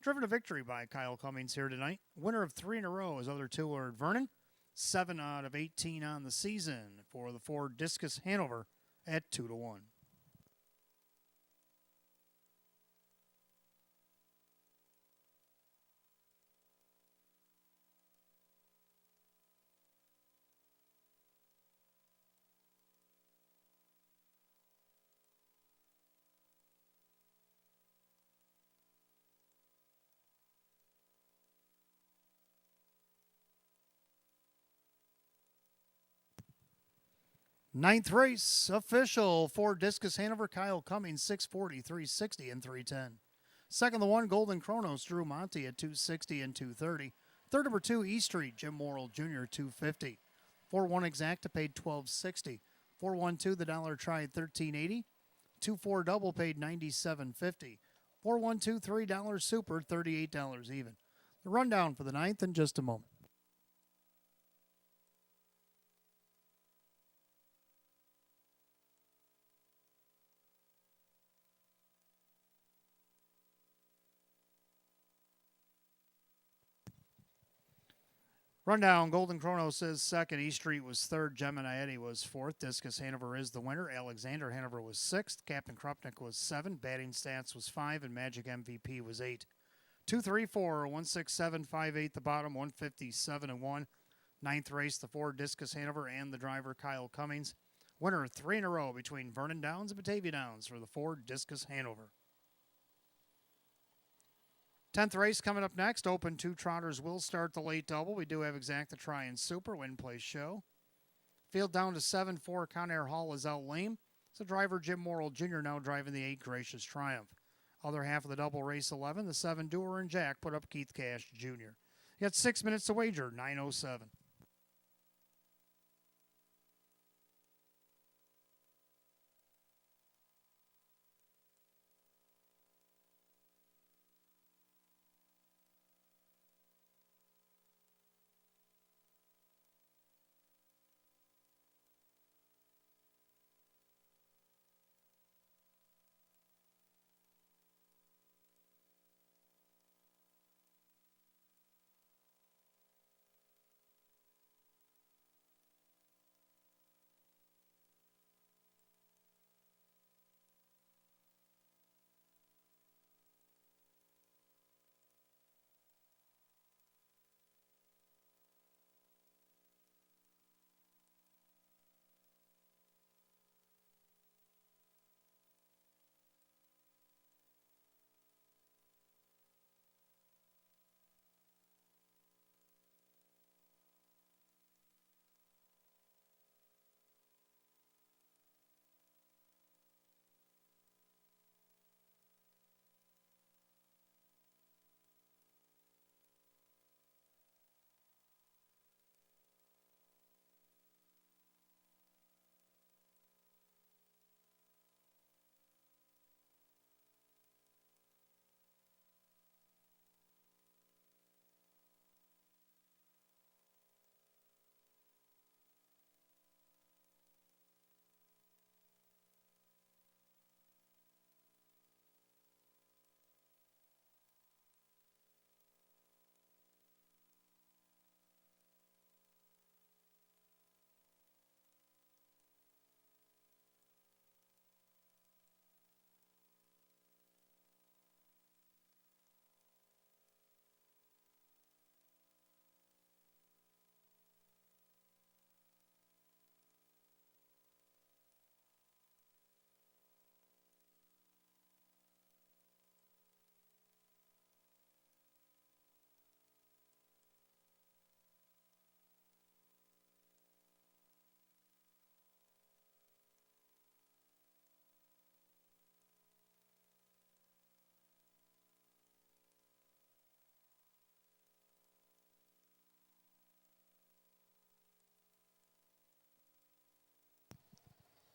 Driven to victory by Kyle Cummings here tonight. Winner of 3 in a row. His other 2 are Vernon. 7 out of 18 on the season for the 4, Discus Hanover at 2-1. Ninth race official for Discus Hanover, Kyle Cummings, 640, 360, and 310. Second, the one, Golden Chronos, Drew Monty at 260 and 230. Third, number 2, E Street, Jim Morrill Jr., 250. 4-1 Exacta paid $12.60. 4-1-2, the dollar tried $13.80. 2-4 double paid $97.50. 4-1-2, $3 super, $38 even. The rundown for the ninth in just a moment. Rundown, Golden Chronos is second. E Street was third. Gemini Eddy was fourth. Discus Hanover is the winner. Alexander Hanover was sixth. Captain Krupnik was 7. Batting Stats was 5. And Magic MVP was 8. 2, 3, 4, 1, 6, 7, 5, 8 the bottom, 157 and 1. Ninth race, the 4, Discus Hanover and the driver Kyle Cummings. Winner 3 in a row between Vernon Downs and Batavia Downs for the 4, Discus Hanover. 10th race coming up next. Open 2 trotters will start the late double. We do have Exacta Try and Super Win Place Show. Field down to 7-4. Conair Hall is out lame. So driver Jim Morrill Jr. now driving the 8 Gracious Triumph. Other half of the double race 11. The 7 Doer and Jack put up Keith Cash Jr. You got 6 minutes to wager. 9:07.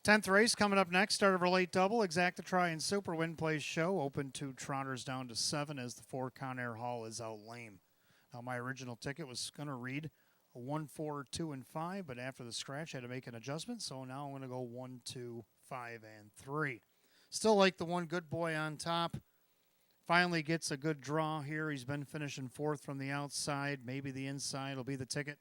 Tenth race coming up next. Start of our late double. Exacta Try and Super Win Place Show. Open 2 trotters down to 7 as the 4 Conair Hall is out lame. Now my original ticket was going to read a 1, 4, 2, and 5, but after the scratch I had to make an adjustment. So now I'm going to go 1, 2, 5, and 3. Still like the one good boy on top. Finally gets a good draw here. He's been finishing 4th from the outside. Maybe the inside will be the ticket.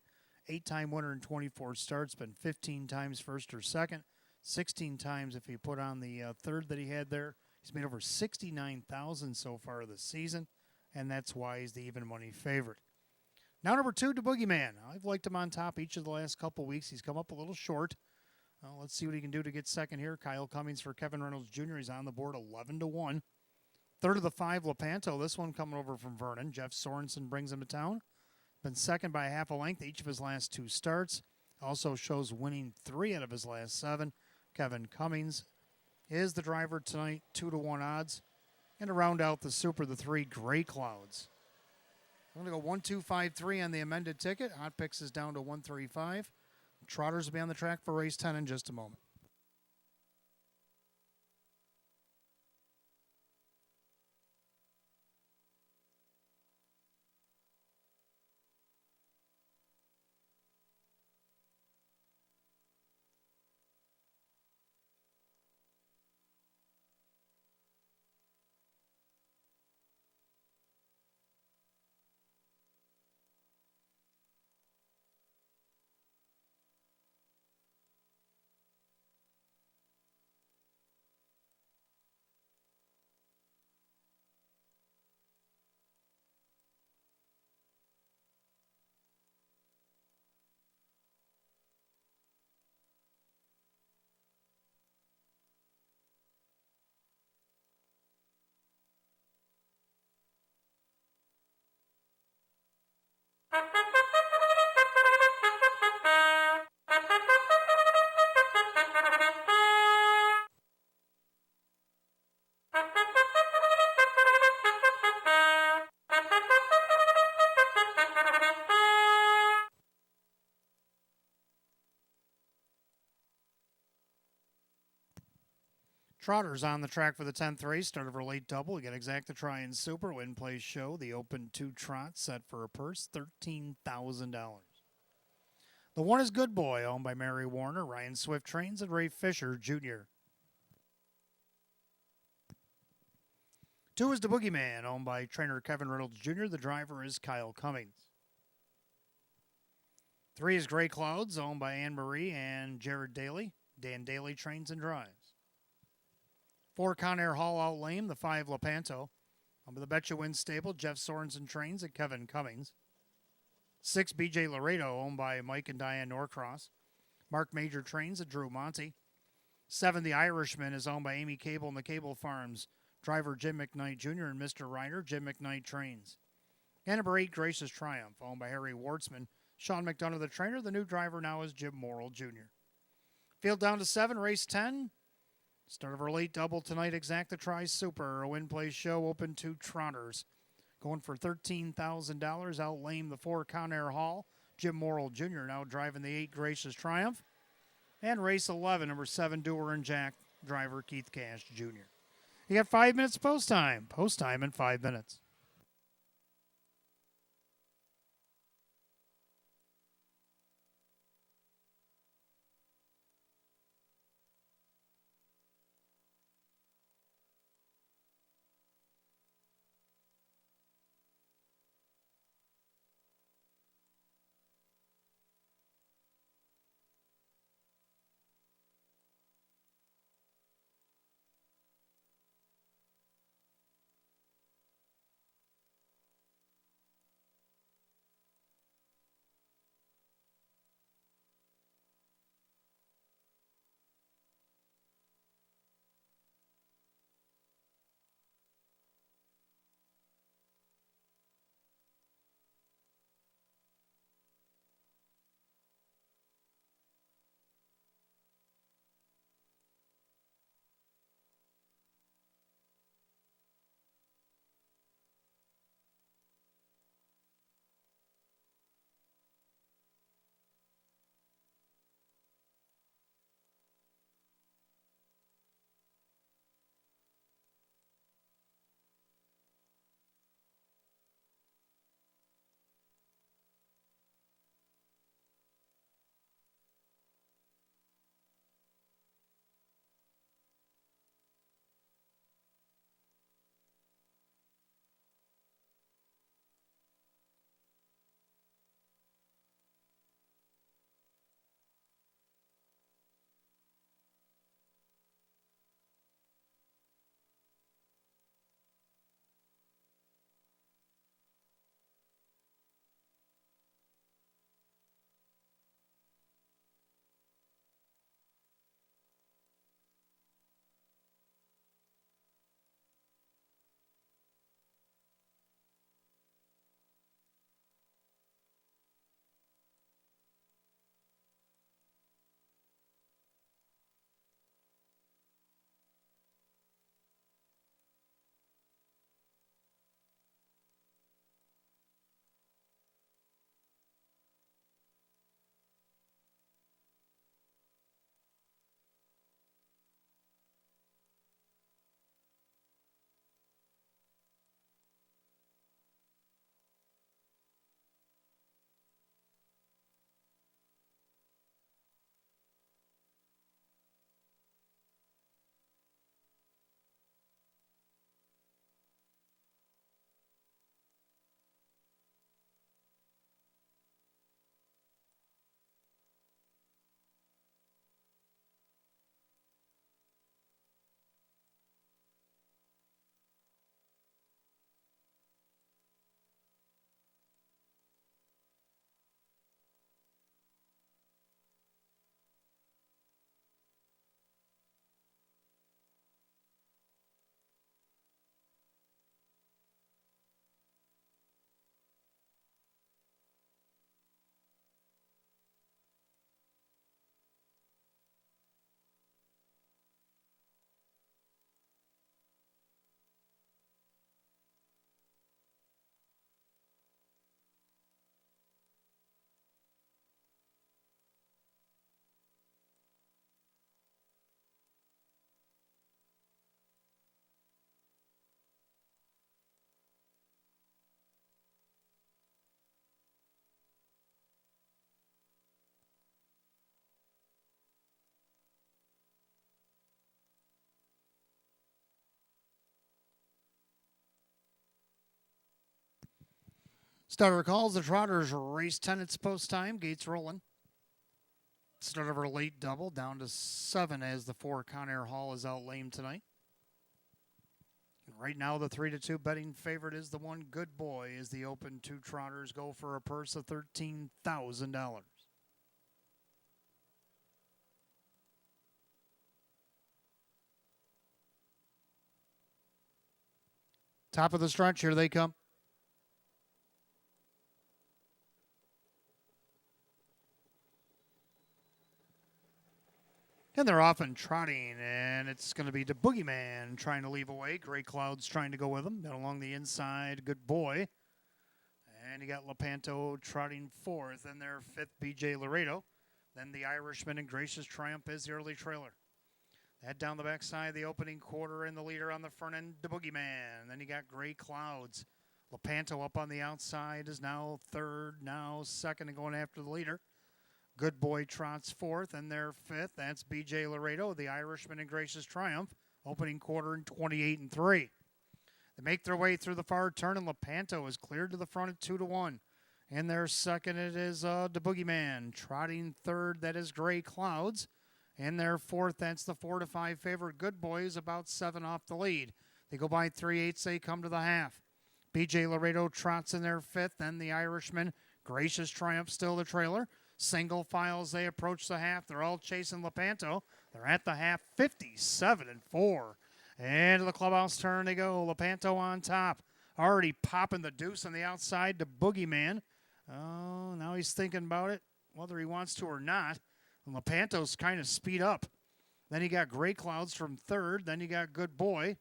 8-time winner in 24 starts. Been 15 times first or second. 16 times if you put on the third that he had there. He's made over $69,000 so far this season, and that's why he's the even money favorite. Now number 2, the Boogeyman. I've liked him on top each of the last couple weeks. He's come up a little short. Let's see what he can do to get second here. Kyle Cummings for Kevin Reynolds Jr. He's on the board 11-1. Third of the 5, Lepanto. This one coming over from Vernon. Jeff Sorensen brings him to town. Been second by half a length each of his last 2 starts. Also shows winning 3 out of his last 7. Kevin Cummings is the driver tonight, 2-1 odds. And to round out the Super, the 3 Gray Clouds. I'm going to go 1, 2, 5, 3 on the amended ticket. Hot Picks is down to 135. Trotters will be on the track for race 10 in just a moment. Trotters on the track for the 10th race. Start of our late double. Again, Exacta Try and Super. Win Play Show. The Open 2 trot set for a purse, $13,000. The 1 is Good Boy, owned by Mary Warner, Ryan Swift Trains, and Ray Fisher Jr. 2 is The Boogeyman, owned by trainer Kevin Reynolds Jr. The driver is Kyle Cummings. 3 is Gray Clouds, owned by Anne Marie and Jared Daly. Dan Daly trains and drives. 4 Conair Hall Out Lame, the 5 Lepanto. Under the Betcha Win stable, Jeff Sorensen trains and Kevin Cummings. 6 BJ Laredo, owned by Mike and Diane Norcross. Mark Major trains and Drew Monty. 7 The Irishman is owned by Amy Cable and the Cable Farms. Driver Jim McKnight Jr. and Mr. Ryder, Jim McKnight trains. And number 8 Gracious Triumph, owned by Harry Wartzman. Sean McDonough the trainer. The new driver now is Jim Morrill Jr. Field down to 7, race 10. Start of our late double tonight, Exacta Try Super, a Win Play Show, Open 2 Trotters. Going for $13,000, out lame the 4 Conair Hall. Jim Morrill Jr. now driving the 8 Gracious Triumph. And race 11, number 7 Doer and Jack, driver Keith Cash Jr. You got 5 minutes post time. Post time in 5 minutes. Starter calls the Trotters race 10. It's post time. Gates rolling. Start of our late double down to 7 as the 4 Conair Hall is out lame tonight. And right now the 3-2 betting favorite is the 1 Good Boy as the open 2 Trotters go for a purse of $13,000. Top of the stretch, here they come. And they're off and trotting, and it's going to be the Boogeyman trying to leave away. Gray Clouds trying to go with him. Then along the inside, Good Boy. And you got Lepanto trotting 4th, and their 5th, BJ Laredo. Then the Irishman and Gracious Triumph is the early trailer. That down the backside, the opening quarter, and the leader on the front end, the Boogeyman. Then you got Gray Clouds. Lepanto up on the outside is now 3rd, now 2nd, and going after the leader. Good Boy trots 4th, and they're 5th. That's BJ Laredo, the Irishman and Gracious Triumph, opening quarter in 28-3. They make their way through the far turn, and Lepanto is cleared to the front at 2-1. And their 2nd, it is the Boogeyman. Trotting 3rd, that is Gray Clouds. And their 4th, that's the 4-5 favorite Good Boy, is about 7 off the lead. They go by 3/8, they come to the half. BJ Laredo trots in their 5th, then the Irishman, Gracious Triumph, still the trailer. Single file as they approach the half. They're all chasing Lepanto. They're at the half, 57-4. And to the clubhouse turn they go. Lepanto on top. Already popping the deuce on the outside to Boogeyman. Oh, now he's thinking about it, whether he wants to or not. And Lepanto's kind of speed up. Then you got Gray Clouds from 3rd. Then you got Good Boy.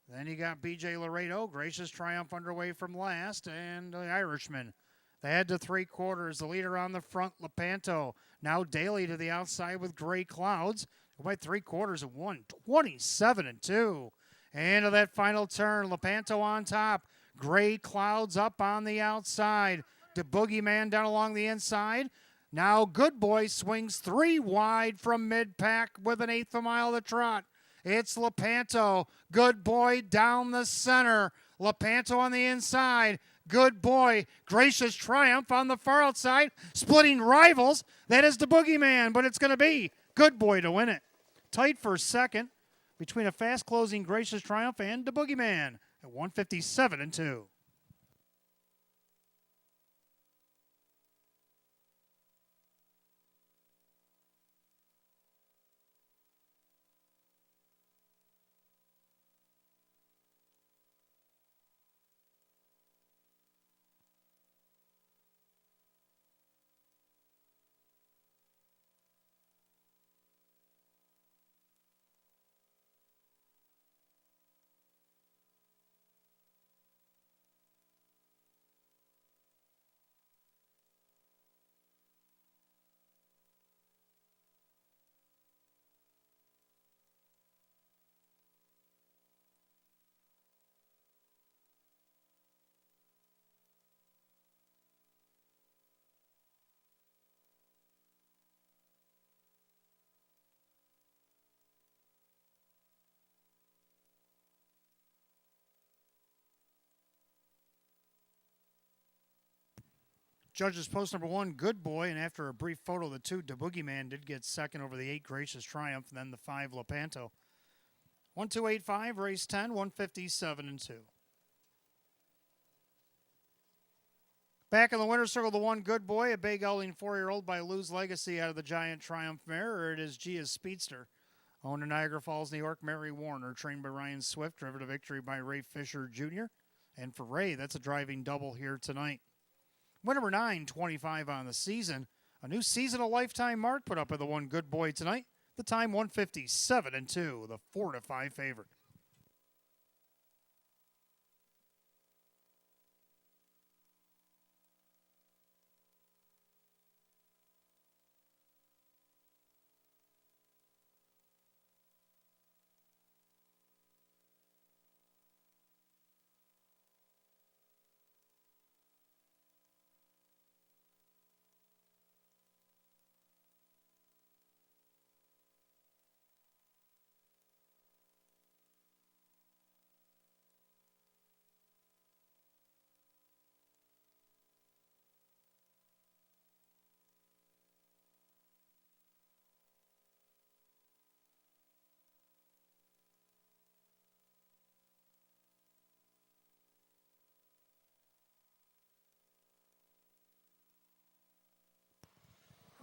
Then you got BJ Laredo. Gracious Triumph underway from last. And the Irishman. They head to 3/4. The leader on the front, Lepanto. Now Daly to the outside with Gray Clouds. By 3/4 of 1, 27-2. And to that final turn, Lepanto on top. Gray Clouds up on the outside. The Boogeyman down along the inside. Now Good Boy swings 3 wide from mid-pack with an 1/8 of a mile to trot. It's Lepanto. Good Boy down the center. Lepanto on the inside. Good Boy, Gracious Triumph on the far outside, splitting rivals. That is the Boogeyman, but it's going to be Good Boy to win it. Tight for 2nd between a fast-closing Gracious Triumph and the Boogeyman at 157-2. Judges post number 1, Good Boy, and after a brief photo, the 2, the Boogeyman, did get 2nd over the 8, Gracious Triumph, and then the 5, Lepanto. 1-2-8-5, race 10, 157-2. Back in the winner's circle, the 1, Good Boy, a big gelding 4-year-old by Lou's Legacy out of the Giant Triumph mare. It is Gia's Speedster. Owned in Niagara Falls, New York, Mary Warner, trained by Ryan Swift, driven to victory by Ray Fisher Jr. And for Ray, that's a driving double here tonight. Win number 9, 25 on the season. A new seasonal lifetime mark put up by the 1, Good Boy tonight. The time 157-2, the 4-5 favorite.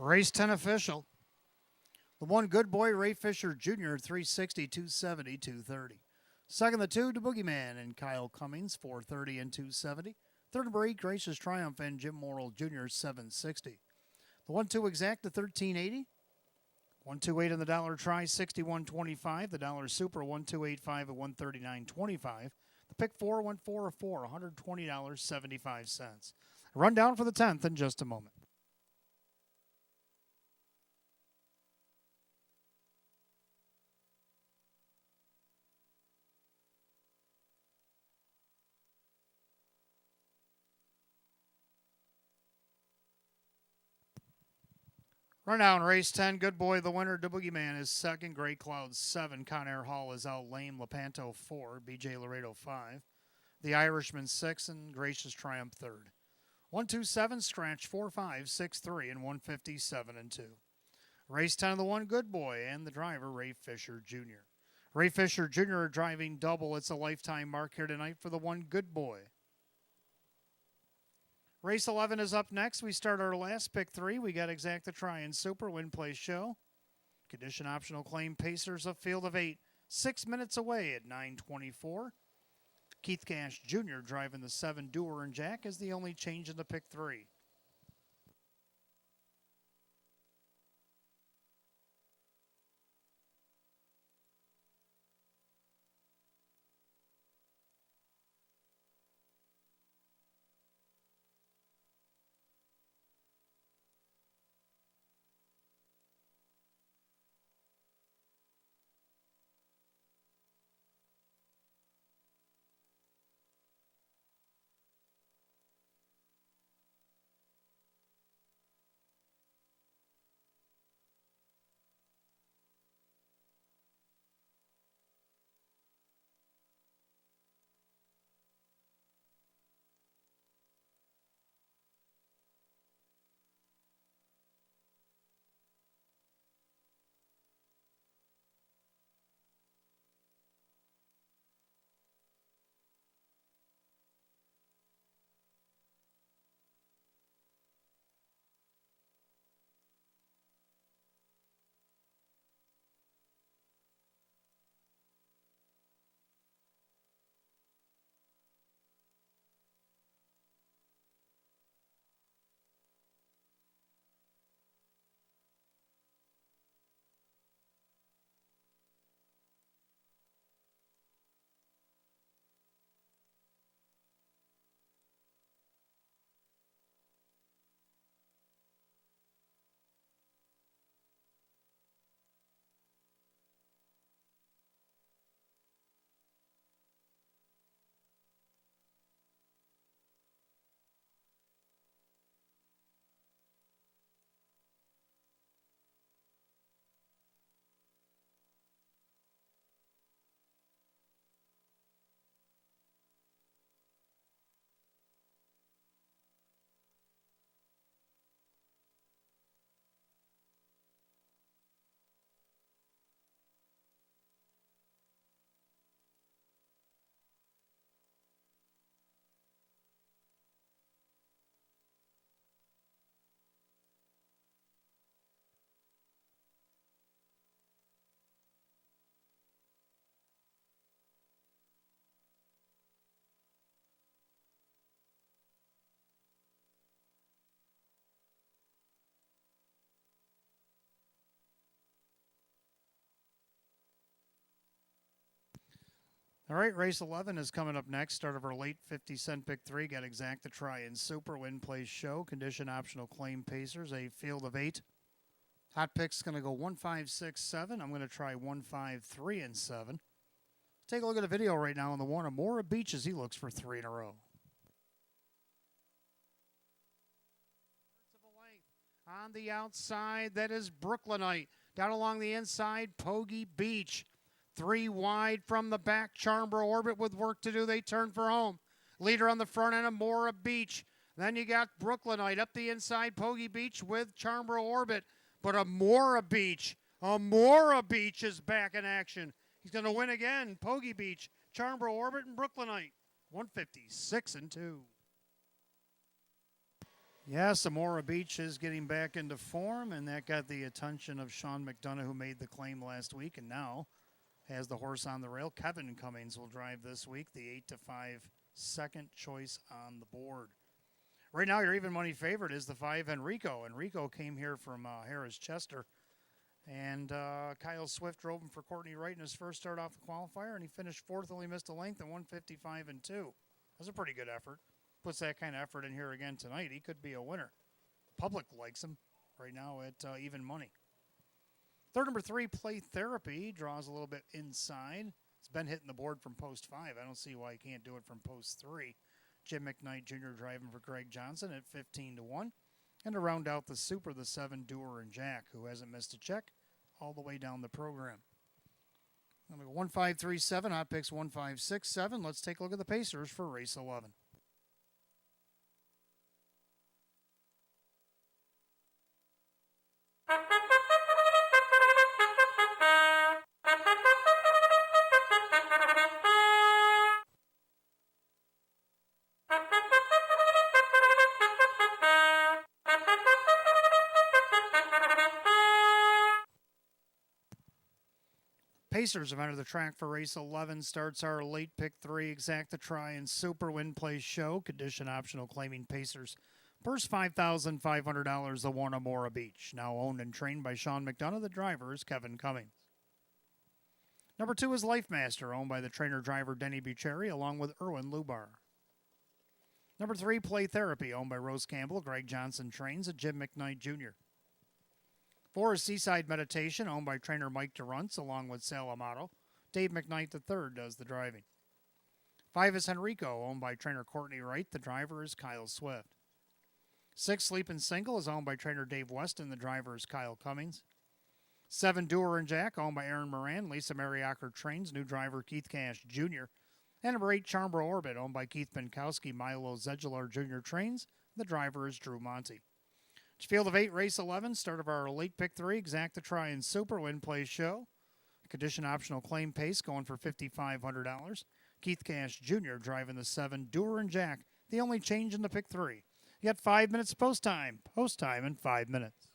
Race 10 official. The 1, Good Boy, Ray Fisher Jr., 360, 270, 230. Second, the 2, The Boogeyman and Kyle Cummings, 430 and 270. Third, number 8, Gracious Triumph and Jim Morrill Jr., 760. The 1-2 Exact, the 1380. 128 on the dollar try, 61.25. The dollar super, 1285 at 139.25. The pick 4, went 4 of 4, $120.75. Rundown for the 10th in just a moment. Rundown, race 10, Good Boy, the winner. The Boogeyman is second. Gray Cloud 7. Conair Hall is out lame. Lepanto 4. BJ Laredo 5. The Irishman 6. And Gracious Triumph 3rd. 127, Scratch 4, 5, 6, 3, and 157 and 2. Race 10 of the 1, Good Boy, and the driver, Ray Fisher Jr. Ray Fisher Jr. driving double. It's a lifetime mark here tonight for the 1, Good Boy. Race 11 is up next. We start our last pick 3. We got Exact the Try and Super, Win Play Show. Condition optional claim Pacers, a field of 8. 6 minutes away at 9:24. Keith Cash Jr. driving the 7, Doer and Jack is the only change in the pick 3. All right, race 11 is coming up next. Start of our late 50-cent pick 3. Got Exact the Try and Super, Win Play Show. Condition optional claim Pacers, a field of 8. Hot pick's going to go 1, 5, 6, 7. I'm going to try 1, 5, 3, and 7. Take a look at the video right now on the 1. Amora Beach as he looks for 3 in a row. On the outside, that is Brooklynite. Down along the inside, Pogie Beach. 3 wide from the back, Charmborough Orbit with work to do. They turn for home. Leader on the front end, Amora Beach. Then you got Brooklynite up the inside, Pogie Beach with Charmborough Orbit. But Amora Beach is back in action. He's going to win again. Pogie Beach, Charmborough Orbit, and Brooklynite. 156 and 2. Yeah, Samora Beach is getting back into form, and that got the attention of Sean McDonough, who made the claim last week, and now has the horse on the rail. Kevin Cummings will drive this week, the 8-5 second choice on the board. Right now, your even money favorite is the 5 Enrico. Enrico came here from Harris Chester, and Kyle Swift drove him for Courtney Wright in his first start off the qualifier, and he finished fourth, only missed a length at 155 and 2. That's a pretty good effort. Puts that kind of effort in here again tonight. He could be a winner. Public likes him right now at even money. Third, number 3, Play Therapy, draws a little bit inside. It's been hitting the board from post 5. I don't see why he can't do it from post 3. Jim McKnight Jr. driving for Greg Johnson at 15-1. And to round out the super, the 7, Doer and Jack, who hasn't missed a check all the way down the program. Number 1537, hot picks 1567. Let's take a look at the Pacers for race 11. Pacers have entered the track for race 11. Starts our late pick 3, Exacta Try and Super Win Play Show. Condition optional, claiming Pacers. Purse $5,500, the Warnemora Beach. Now owned and trained by Sean McDonough. The driver is Kevin Cummings. Number 2 is Life Master, owned by the trainer-driver Denny Bucheri, along with Erwin Lubar. Number 3, Play Therapy, owned by Rose Campbell. Greg Johnson trains at Jim McKnight Jr. 4 is Seaside Meditation, owned by trainer Mike Durrance, along with Sal Amato. Dave McKnight III does the driving. 5 is Henrico, owned by trainer Courtney Wright. The driver is Kyle Swift. 6, Sleepin' Single, is owned by trainer Dave Weston. The driver is Kyle Cummings. 7, Doer and Jack, owned by Aaron Moran. Lisa Mariacker trains. New driver Keith Cash Jr. And number 8, Charmbro Orbit, owned by Keith Benkowski. Milo Zedular Jr. trains. The driver is Drew Monty. Field of 8, race 11, start of our late pick 3, Exacta Try and Super Win Play Show. Condition optional, claim Pace, going for $5,500. Keith Cash Jr. driving the 7, Doer and Jack, the only change in the pick 3. You got 5 minutes post time in 5 minutes.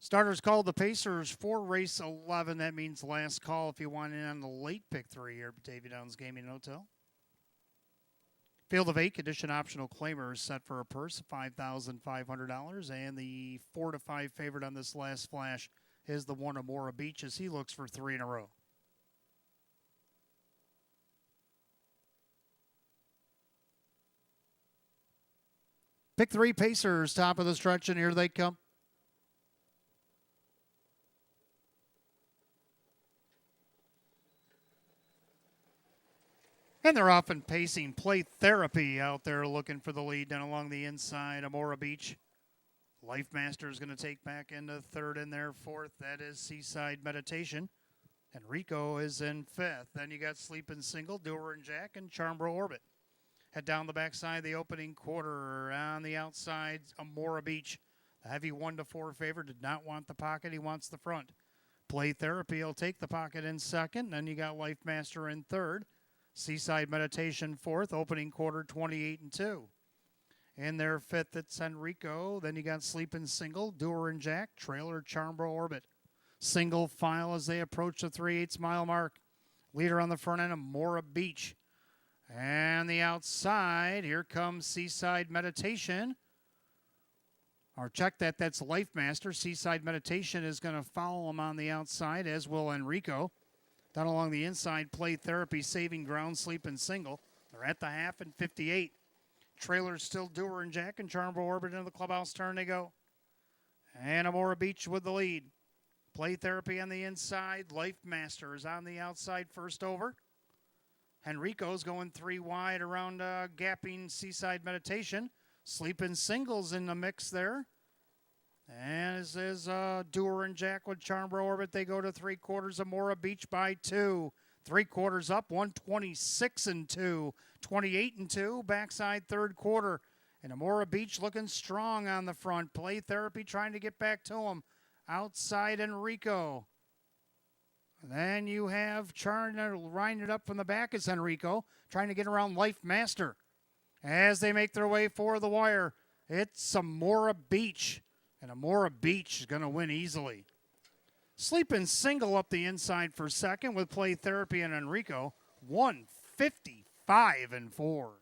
Starters called the Pacers for race 11. That means last call if you want in on the late pick 3 here at Batavia Downs Gaming and Hotel. Field of 8 condition optional claimer is set for a purse of $5,500. And the 4 to 5 favorite on this last flash is the one Amora Beach as he looks for 3 in a row. Pick 3 Pacers, top of the stretch, and here they come. And they're off and pacing. Play Therapy out there looking for the lead down along the inside. Amora Beach. Life Master is going to take back into third in there. Fourth, that is Seaside Meditation. Enrico is in fifth. Then you got Sleepin' Single, Doer and Jack, and Charmbro Orbit. Head down the backside of the opening quarter. On the outside, Amora Beach. The heavy 1 to 4 favorite did not want the pocket. He wants the front. Play Therapy will take the pocket in second. Then you got Life Master in third. Seaside Meditation fourth, opening quarter 28-2. In their fifth, it's Enrico. Then you got Sleepin' Single, Doer and Jack, Trailer, Charmbro Orbit. Single file as they approach the 3/8 mile mark. Leader on the front end, Amora Beach. And the outside, here comes Seaside Meditation. Or check that, that's Life Master. Seaside Meditation is going to follow him on the outside, as will Enrico. Down along the inside, Play Therapy, Saving Ground, Sleepin' Single. They're at the half and 58. Trailers still Doer and Jack and Charmbro Orbit into the clubhouse turn they go. And Amora Beach with the lead. Play Therapy on the inside. Life Master is on the outside first over. Enrico's going 3 wide around gapping Seaside Meditation. Sleepin' Singles in the mix there. And as is Doer and Jack with Charmbro Orbit, they go to 3/4. Amora Beach by 2. 3/4 up, 126-2. 28-2, backside third quarter. And Amora Beach looking strong on the front. Play Therapy trying to get back to him. Outside Enrico. Then you have trying to wind it up from the back is Enrico. Trying to get around Life Master. As they make their way for the wire, it's Amora Beach. And Amora Beach is going to win easily. Sleepin' Single up the inside for second with Play Therapy and Enrico. 155-4.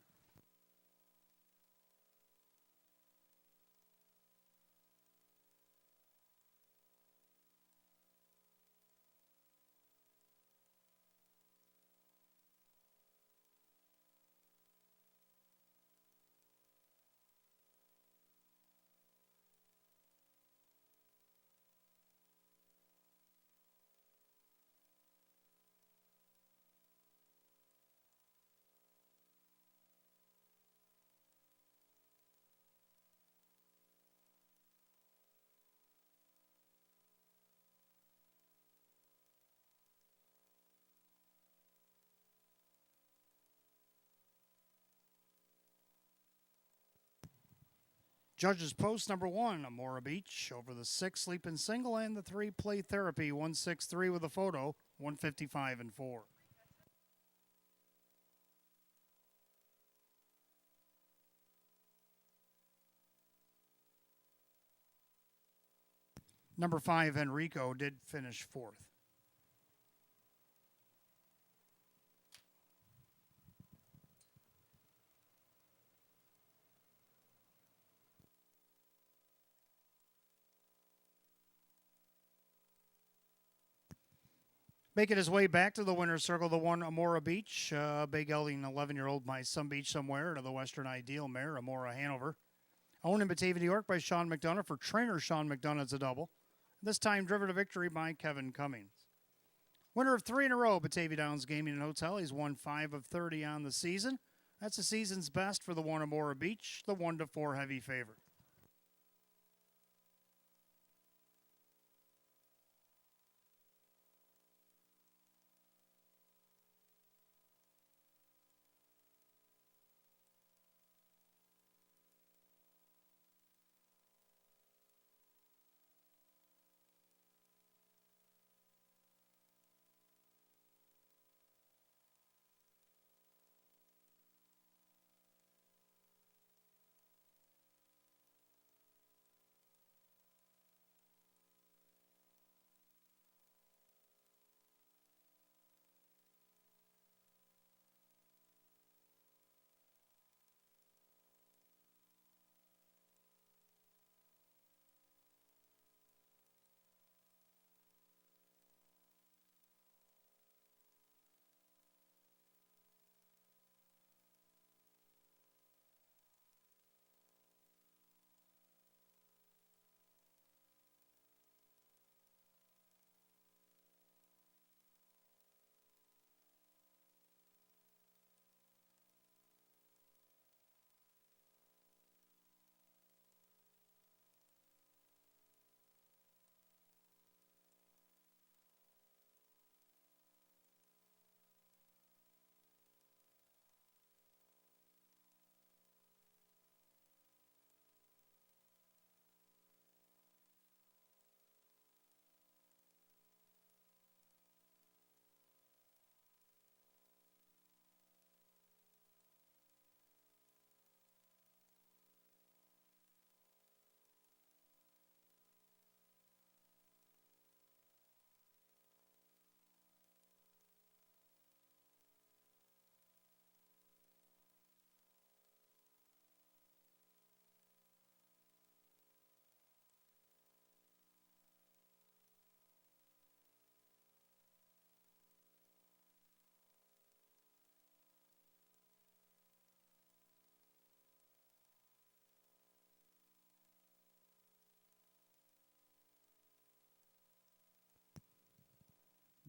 Judges post number 1, Amora Beach. Over the 6, Sleepin' Single, and the 3, Play Therapy. 163 with a photo, 155-4. Number 5, Enrico, did finish 4th. Making his way back to the winner's circle, the 1, Amora Beach. Big gelding, 11-year-old by Some Beach Somewhere to the Western Ideal mare, Amora Hanover. Owned in Batavia, New York by Sean McDonough for trainer Sean McDonough as a double. This time driven to victory by Kevin Cummings. Winner of 3 in a row, Batavia Downs Gaming and Hotel. He's won 5 of 30 on the season. That's the season's best for the 1, Amora Beach, the 1 to 4 heavy favorite.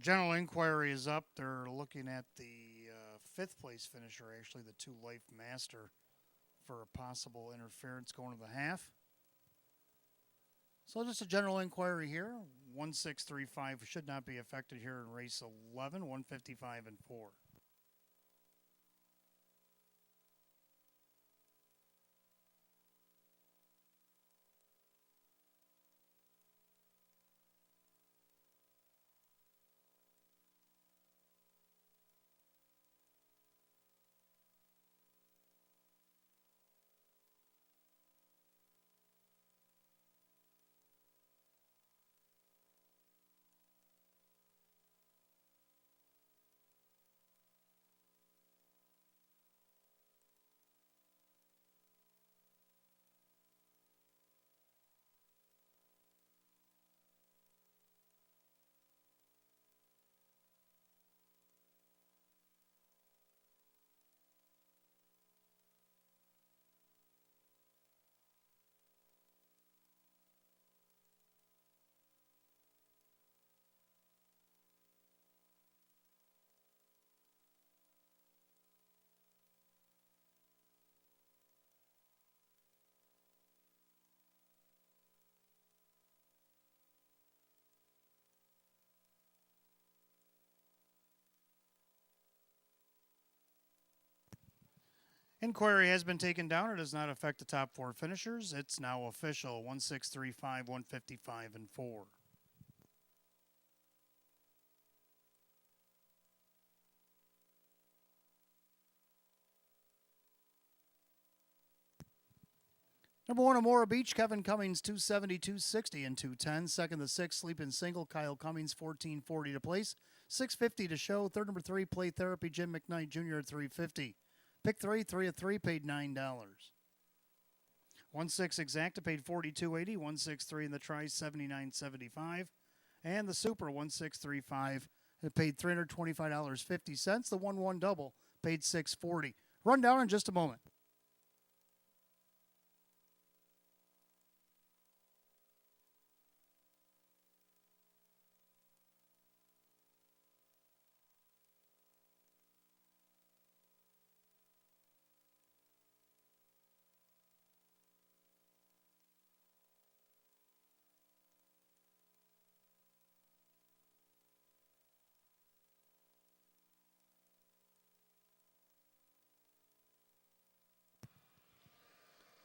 General inquiry is up. They're looking at the fifth place finisher, actually, the 2 Life Master, for a possible interference going to the half. So just a general inquiry here. 1635 should not be affected here in race 11, 155 and 4. Inquiry has been taken down. It does not affect the top 4 finishers. It's now official. 1635, 155 and 4. Number 1, Amora Beach, Kevin Cummings, 270, 260 and 210. Second, the 6, Sleeping Single, Kyle Cummings, 1440 to place. 650 to show. Third, number 3, Play Therapy, Jim McKnight Jr. at 350. Pick 3, 3 of 3, paid $9. 1-6 Exacta paid $42.80. 1-6-3 in the try, $79.75. And the Super 1-6-3-5 it paid $325.50. The 1-1 double paid $640. Run down in just a moment.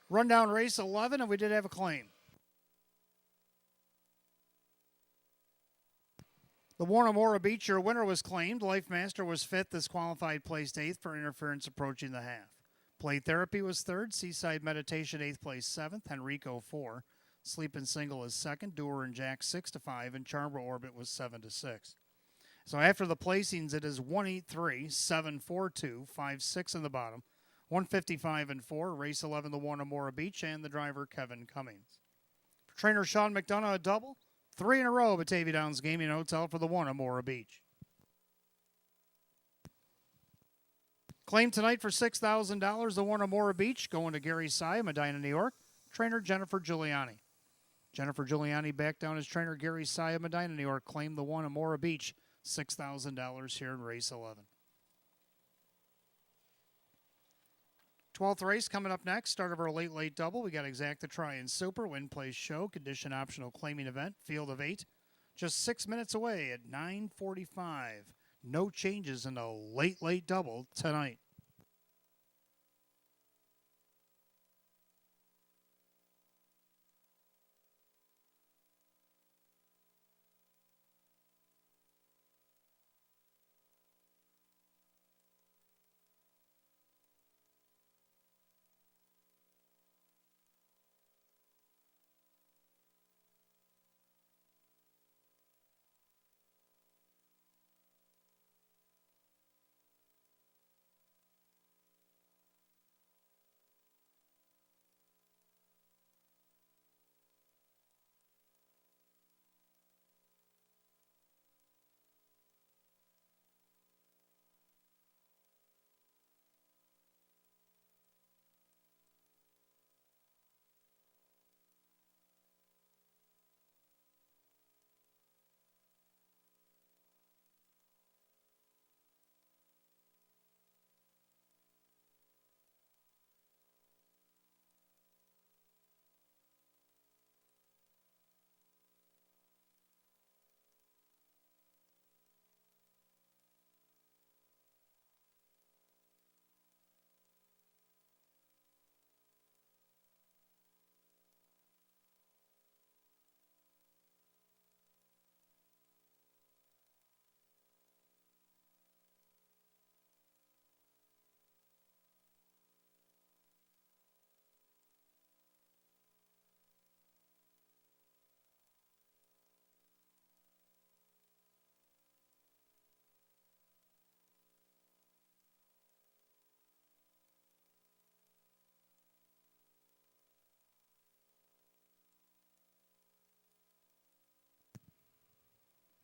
Rundown race 11, and we did have a claim. The Warnemora Beach, your winner was claimed. Life Master was 5th, disqualified, placed 8th for interference approaching the half. Play Therapy was 3rd, Seaside Meditation 8th place 7th, Henrico 4. Sleeping Single is 2nd, Doer and Jack 6-5, and Charmer Orbit was 7-6. So after the placings, it is 183, 742, 56 in the bottom, 155 and 4. Race 11, the Warnemora Beach, and the driver Kevin Cummings. For trainer Sean McDonough, a double. 3 in a row, Batavia Downs Gaming Hotel for the Warnemora Beach. Claim tonight for $6,000, the Warnemora Beach, going to Gary Sy, Medina, New York. Trainer Jennifer Giuliani. Jennifer Giuliani back down as trainer Gary Sy of Medina, New York. Claimed the Warnemora Beach, $6,000 here in race 11. 12th race coming up next. Start of our late double. We got Exacta Try and Super, Win Place Show, condition optional claiming event, field of 8. Just 6 minutes away at 9:45. No changes in the late double tonight.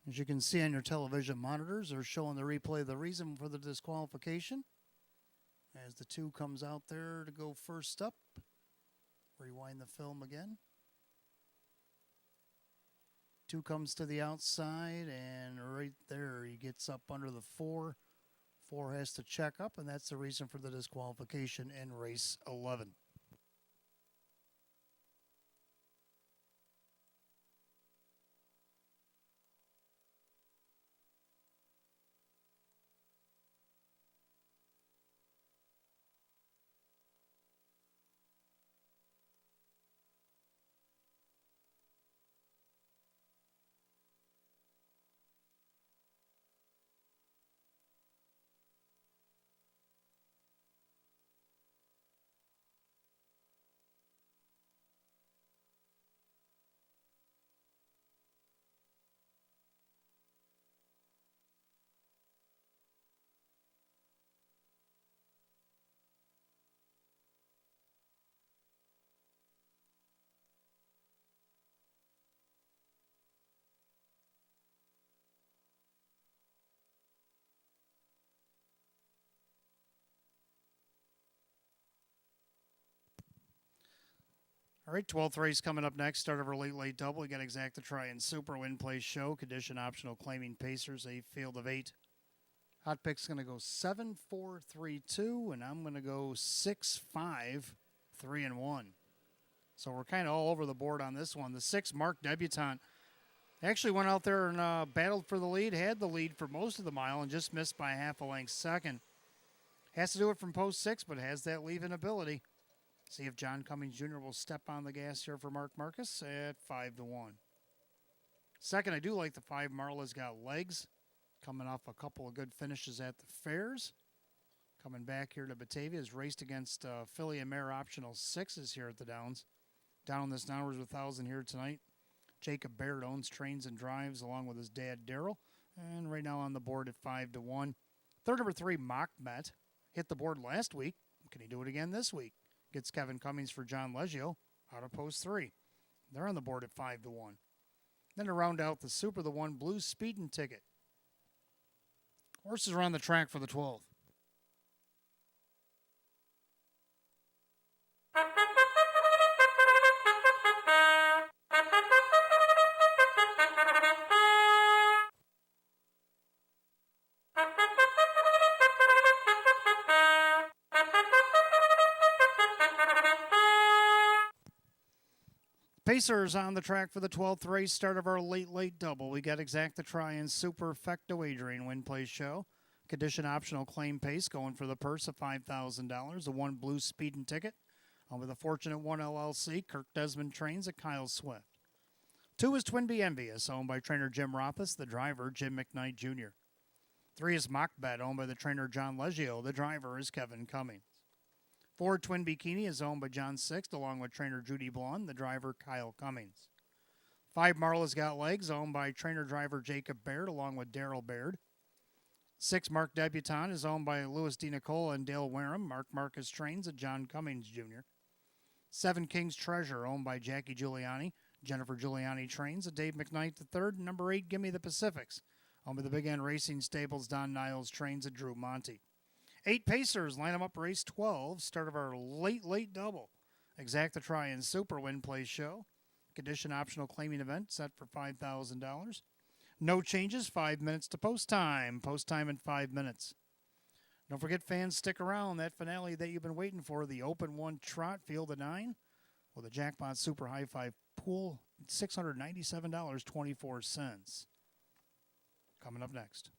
As you can see on your television monitors, they're showing the replay of the reason for the disqualification. As the 2 comes out there to go first up. Rewind the film again. 2 comes to the outside, and right there he gets up under the 4. 4 has to check up, and that's the reason for the disqualification in race 11. All right, 12th race coming up next. Start of our late double. We got Exacta Try and Super Win Play Show. Condition optional claiming Pacers. A field of 8. Hot pick's going to go 7, 4, 3, 2. And I'm going to go 6, 5, 3, and 1. So we're kind of all over the board on this one. The 6 Mark Debutant actually went out there and battled for the lead. Had the lead for most of the mile and just missed by half a length second. Has to do it from post 6, but has that leaving ability. See if John Cummings Jr. will step on the gas here for Mark Marcus at 5 to 1. Second, I do like the 5 Marla's Got Legs. Coming off a couple of good finishes at the fairs. Coming back here to Batavia. Has raced against Philly and Mare Optional 6s here at the Downs. Down on this Downers 1000 here tonight. Jacob Baird owns, trains, and drives along with his dad, Daryl. And right now on the board at 5 to 1. Third, number 3, Mockmet. Hit the board last week. Can he do it again this week? Gets Kevin Cummings for John Leggio out of post 3. They're on the board at 5 to 1. Then to round out the Super, the 1 Blue Speeding Ticket. Horses are on the track for the 12th. Pacers on the track for the 12th race, start of our late double. We got Exacta Try and Super Fecta Wagering Win Play Show. Condition optional claim pace going for the purse of $5,000. The 1 Blue Speeding Ticket. On with the Fortunate 1 LLC, Kirk Desmond trains at Kyle Swift. 2 is Twin Bee Envious, owned by trainer Jim Rothus, the driver Jim McKnight Jr. 3 is Mockbet, owned by the trainer John Leggio, the driver is Kevin Cummings. 4 Twin Bikini is owned by John Sixt, along with trainer Judy Blonde, the driver Kyle Cummings. 5 Marla's Got Legs, owned by trainer-driver Jacob Baird, along with Daryl Baird. 6 Mark Debutant is owned by Louis D. Nicola and Dale Wareham. Mark Marcus trains at John Cummings Jr. 7 King's Treasure, owned by Jackie Giuliani. Jennifer Giuliani trains at Dave McKnight III. Number 8, Gimme the Pacifics, owned by the Big End Racing Stables. Don Niles trains at Drew Monty. 8 Pacers line them up race 12, start of our late double. Exacta Try and Super Win Play Show. Condition optional claiming event set for $5,000. No changes, 5 minutes to post time. Post time in 5 minutes. Don't forget, fans, stick around. That finale that you've been waiting for, the Open 1 Trot Field of 9 with a Jackpot Super High Five pool, $697.24. Coming up next.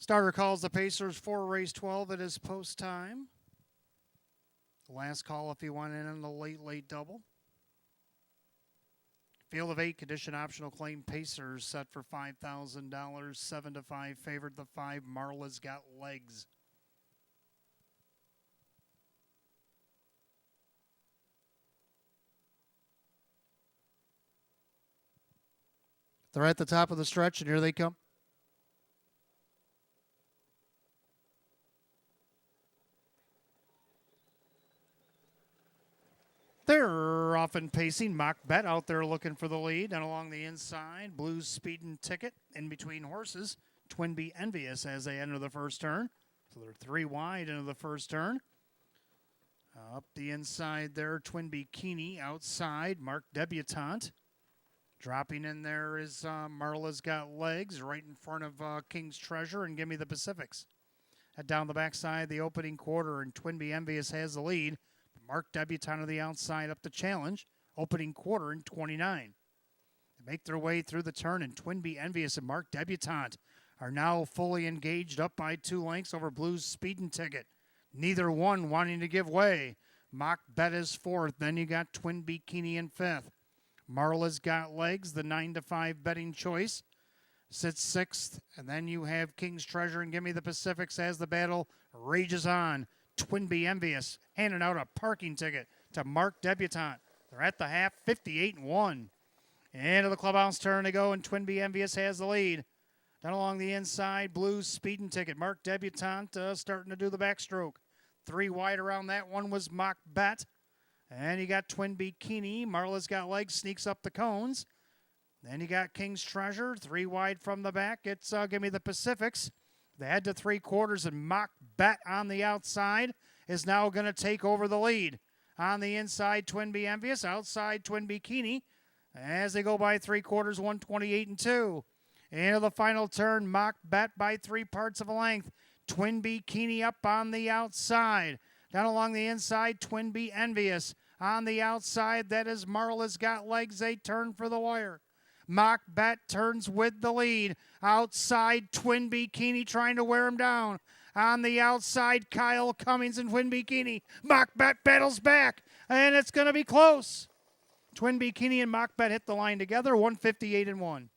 Starter calls the Pacers for race 12. It is post time. Last call if you want in on the late double. Field of 8, condition optional claim Pacers set for $5,000. 7-5 favored. The 5, Marla's Got Legs. They're at the top of the stretch, and here they come. They're often pacing. Mock Bet out there looking for the lead. And along the inside, Blues Speedin' Ticket in between horses. Twinbee Envious as they enter the first turn. So they're 3 wide into the first turn. Up the inside there, Twinbee Keeney outside. Mark Debutante. Dropping in there is Marla's Got Legs right in front of King's Treasure and Gimme the Pacifics. Down the backside, the opening quarter, and Twinbee Envious has the lead. Mark Debutante on the outside up the challenge. Opening quarter in 29. They make their way through the turn, and Twinbee Envious and Mark Debutante are now fully engaged up by 2 lengths over Blues Speedin' Ticket. Neither one wanting to give way. Mock Bet is 4th. Then you got Twinbee Keeney in 5th. Marla's Got Legs, the 9-5 betting choice, sits 6th. And then you have King's Treasure and Gimme the Pacifics as the battle rages on. Twinbee Envious handing out a parking ticket to Mark Debutante. They're at the half, 58-1. Into the clubhouse turn they go, and Twinbee Envious has the lead. Down along the inside, Blues Speedin' Ticket. Mark Debutante starting to do the backstroke. 3 wide around that one was Mock Bet. And you got Twinbee Keeney. Marla's Got Legs sneaks up the cones. Then you got King's Treasure. 3 wide from the back. It's Gimme the Pacifics. They head to 3/4, and Mock Bet on the outside is now going to take over the lead. On the inside, Twinbee Envious. Outside, Twinbee Keeney. As they go by 3/4, 128-2. Into the final turn, Mock Bet by 3 parts of a length. Twinbee Keeney up on the outside. Down along the inside, Twinbee Envious. On the outside, that is Marla's Got Legs. They turn for the wire. Mock Bet turns with the lead. Outside, Twinbee Keeney trying to wear him down. On the outside, Kyle Cummings and Twinbee Keeney. Mock Bet battles back, and it's going to be close. Twinbee Keeney and Mock Bet hit the line together, 158-1.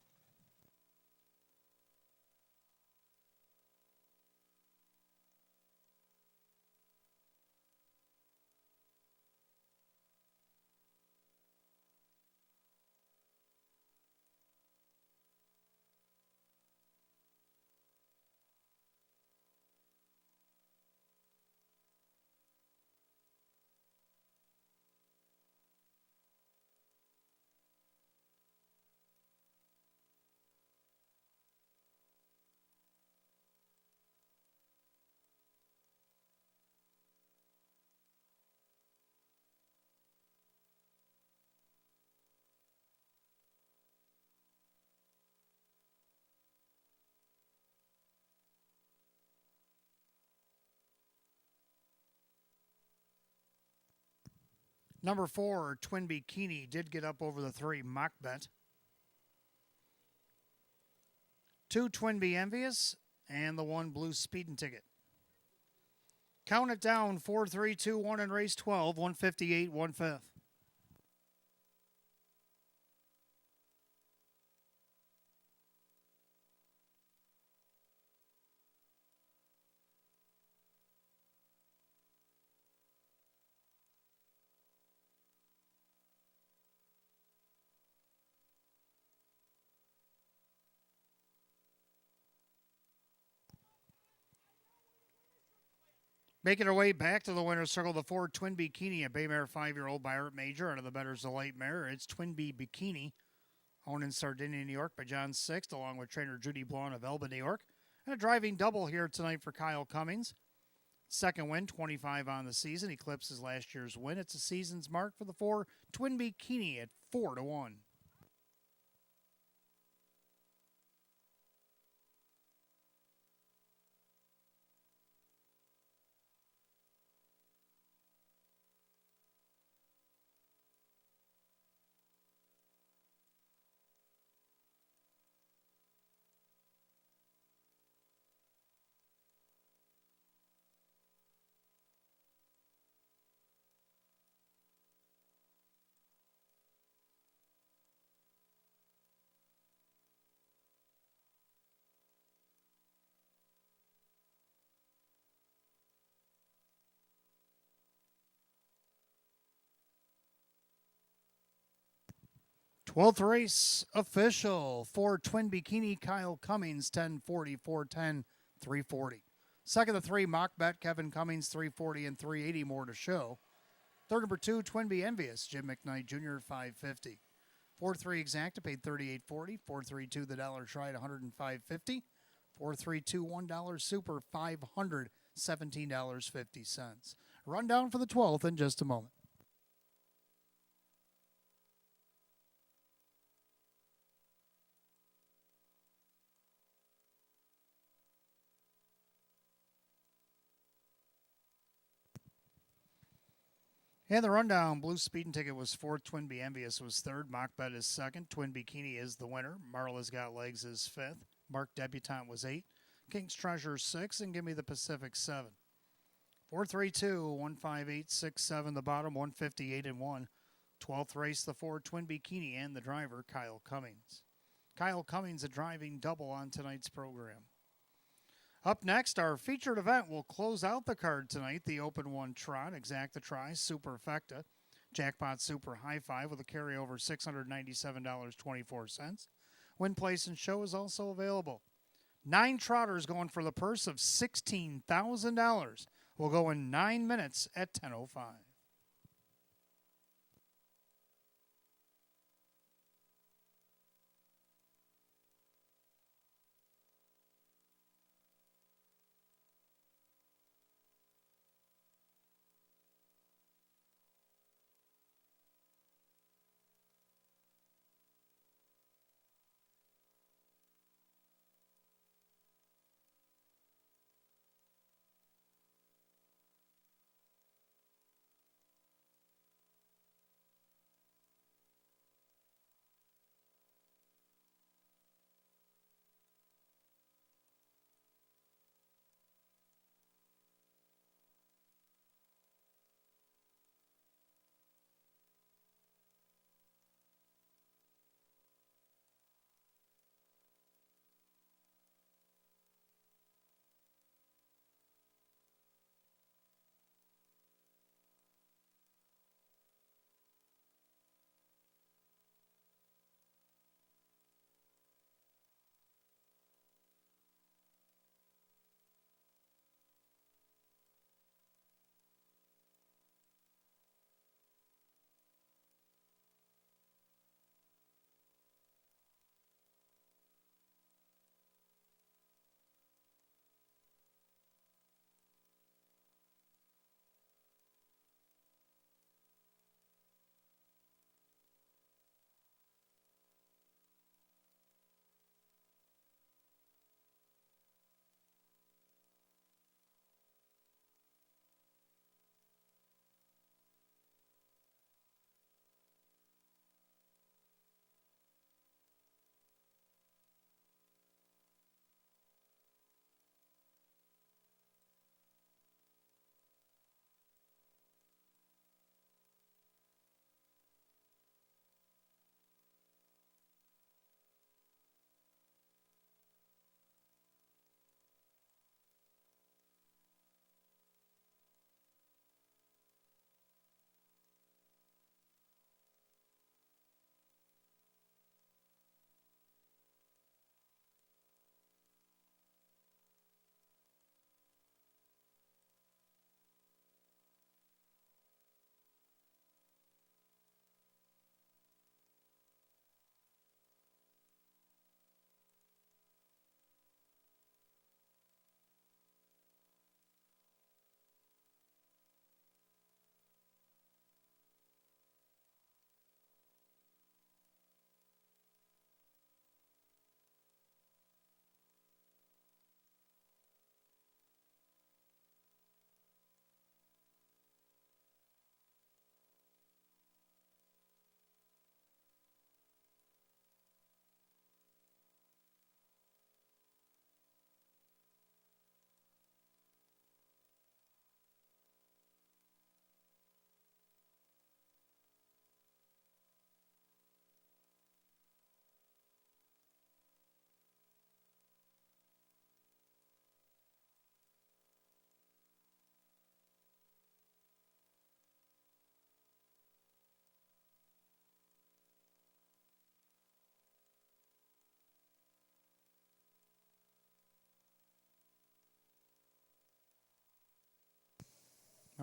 Number 4, Twinbee Keeney did get up over the 3, Mock Bet. 2, Twinbee Envious, and the 1, Blue Speedin' Ticket. Count it down, 4, 3, 2, 1 in race 12, 158, 1/5. Making her way back to the winner's circle, the 4, Twinbee Keeney, a Baymare 5-year-old by Art Major. Out of the betters, the light mare. It's Twinbee Bikini, owned in Sardinia, New York by John Sixt, along with trainer Judy Blond of Elba, New York. And a driving double here tonight for Kyle Cummings. Second win, 25 on the season, eclipses last year's win. It's a season's mark for the 4, Twinbee Keeney at 4-1. 12th race official for Twin Bikini, Kyle Cummings, 1040, 410, 340. Second of 3, mock bet, Kevin Cummings, 340 and 380, more to show. Third number 2, Twin Be Envious, Jim McKnight Jr., 550. 4-3 exacta paid $38.40. 4-3-2 the dollar try at $105.50. 4-3-2 $1 super $517.50. Rundown for the 12th in just a moment. And the rundown, Blue Speeding Ticket was 4th, Twin Be Envious was 3rd, Mock Bet is 2nd, Twin Bikini is the winner, Marla's Got Legs is 5th, Mark Debutante was 8th, King's Treasure 6th, and Give Me the Pacific 7th. 4-3-2, 158-6-7 the bottom, 158 and 1. 12th race, the 4, Twin Bikini, and the driver, Kyle Cummings. Kyle Cummings, a driving double on tonight's program. Up next, our featured event will close out the card tonight. The Open 1 Trot, Exacta Tri, Superfecta, Jackpot Super High Five with a carryover $697.24. Win, place, and show is also available. 9 trotters going for the purse of $16,000. Will go in 9 minutes at 10:05.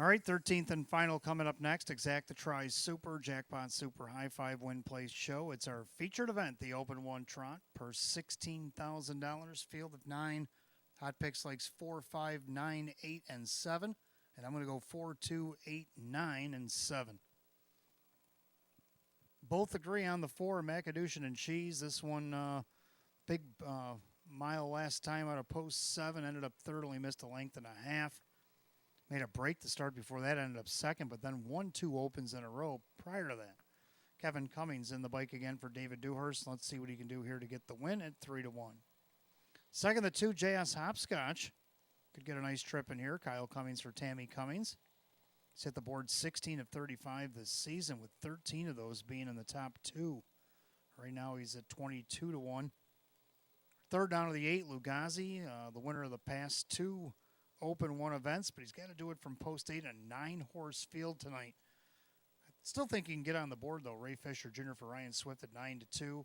All right, 13th and final coming up next. Exact the Try Super Jackpot Super High Five Win Place Show. It's our featured event, the Open One Trot, per $16,000. Field of 9. Hot picks like 4, 5, 9, 8, and 7. And I'm going to go 4, 2, 8, 9, and 7. Both agree on the 4, Macadocian and Cheese. This one, big mile last time out of post 7. Ended up third, only missed a length and a half. Made a break to start before that, ended up second, but then 1-2 opens in a row prior to that. Kevin Cummings in the bike again for David Dewhurst. Let's see what he can do here to get the win at 3-1. Second, the 2, JS Hopscotch. Could get a nice trip in here. Kyle Cummings for Tammy Cummings. He's hit the board 16 of 35 this season, with 13 of those being in the top 2. Right now he's at 22-1. Third down to the 8, Lugazi, the winner of the past 2 Open One events, but he's got to do it from post 8, a 9-horse field tonight. I still think he can get on the board, though. Ray Fisher Jr. for Ryan Swift at 9-2.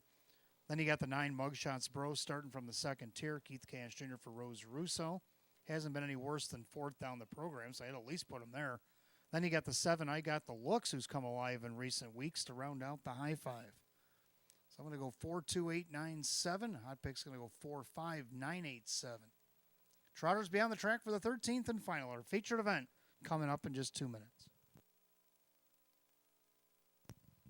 Then you got the 9 Mugshots Bros starting from the second tier. Keith Cash Jr. for Rose Russo. Hasn't been any worse than 4th down the program, so I'd at least put him there. Then you got the 7 I Got the Looks, who's come alive in recent weeks to round out the high 5. So I'm going to go 4, 2, 8, 9, 7. Hot pick's going to go 4, 5, 9, 8, 7. Trotters be on the track for the 13th and final, our featured event, coming up in just 2 minutes.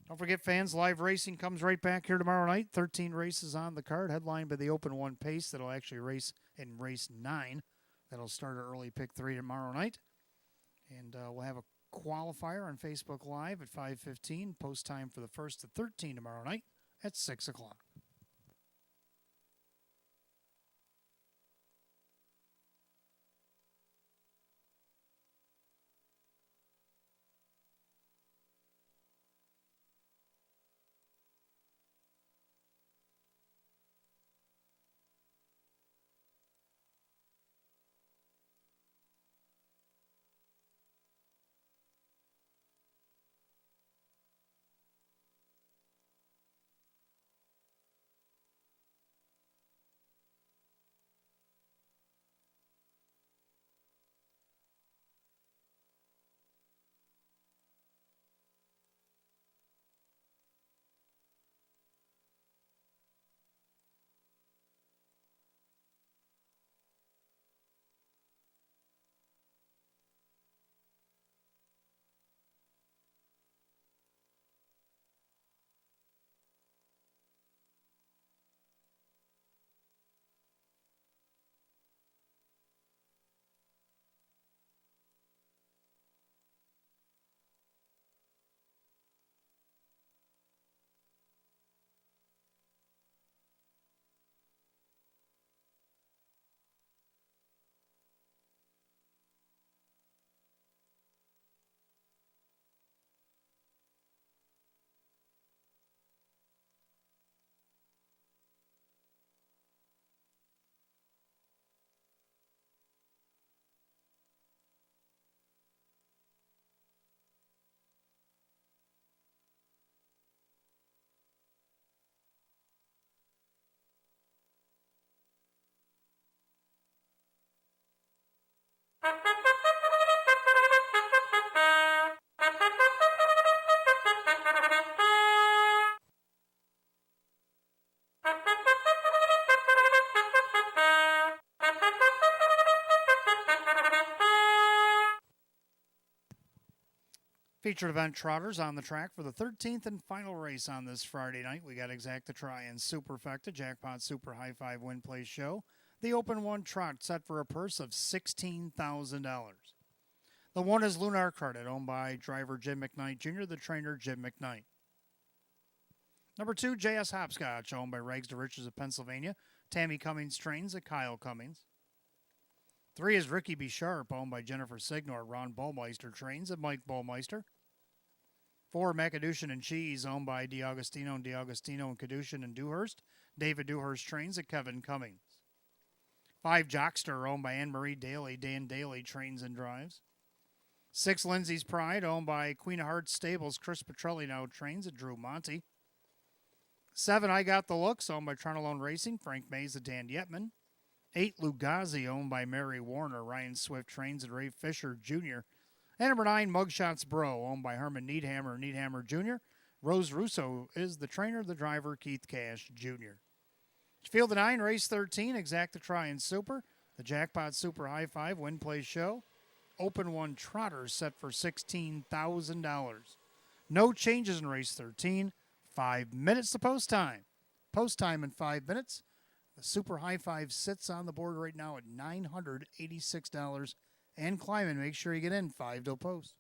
Don't forget, fans, live racing comes right back here tomorrow night. 13 races on the card, headlined by the Open One Pace that'll actually race in race 9. That'll start at early pick 3 tomorrow night. And we'll have a qualifier on Facebook Live at 5:15. Post time for the 1st to 13 tomorrow night at 6 o'clock. Featured event trotters on the track for the 13th and final race on this Friday night. We got Exact to Try and Superfecta, Jackpot Super High Five Win Place Show. The Open One Trot set for a purse of $16,000. The 1 is Lunar Credit, owned by driver Jim McKnight Jr., the trainer Jim McKnight. Number 2, JS Hopscotch, owned by Rags to Riches of Pennsylvania. Tammy Cummings trains at Kyle Cummings. 3 is Ricky B. Sharp, owned by Jennifer Signor. Ron Bullmeister trains at Mike Bullmeister. 4, Macadocian and Cheese, owned by D'Agostino and Cadushin and Dewhurst. David Dewhurst trains at Kevin Cummings. 5, Jockster, owned by Anne-Marie Daly. Dan Daly trains and drives. 6, Lindsay's Pride, owned by Queen of Hearts Stables. Chris Petrelli now trains at Drew Monty. 7, I Got the Looks, owned by Tronalone Racing. Frank Mays at Dan Yetman. 8, Lugazi, owned by Mary Warner. Ryan Swift trains at Ray Fisher Jr. And number 9, Mugshots Bro, owned by Herman Needhammer Jr. Rose Russo is the trainer, the driver, Keith Cash Jr. Field of 9, race 13, Exacta Try and Super. The Jackpot Super High Five Win Play Show. Open 1 trotter set for $16,000. No changes in race 13. 5 minutes to post time. Post time in 5 minutes. The Super High Five sits on the board right now at $986 and climbing. Make sure you get in 5 till post.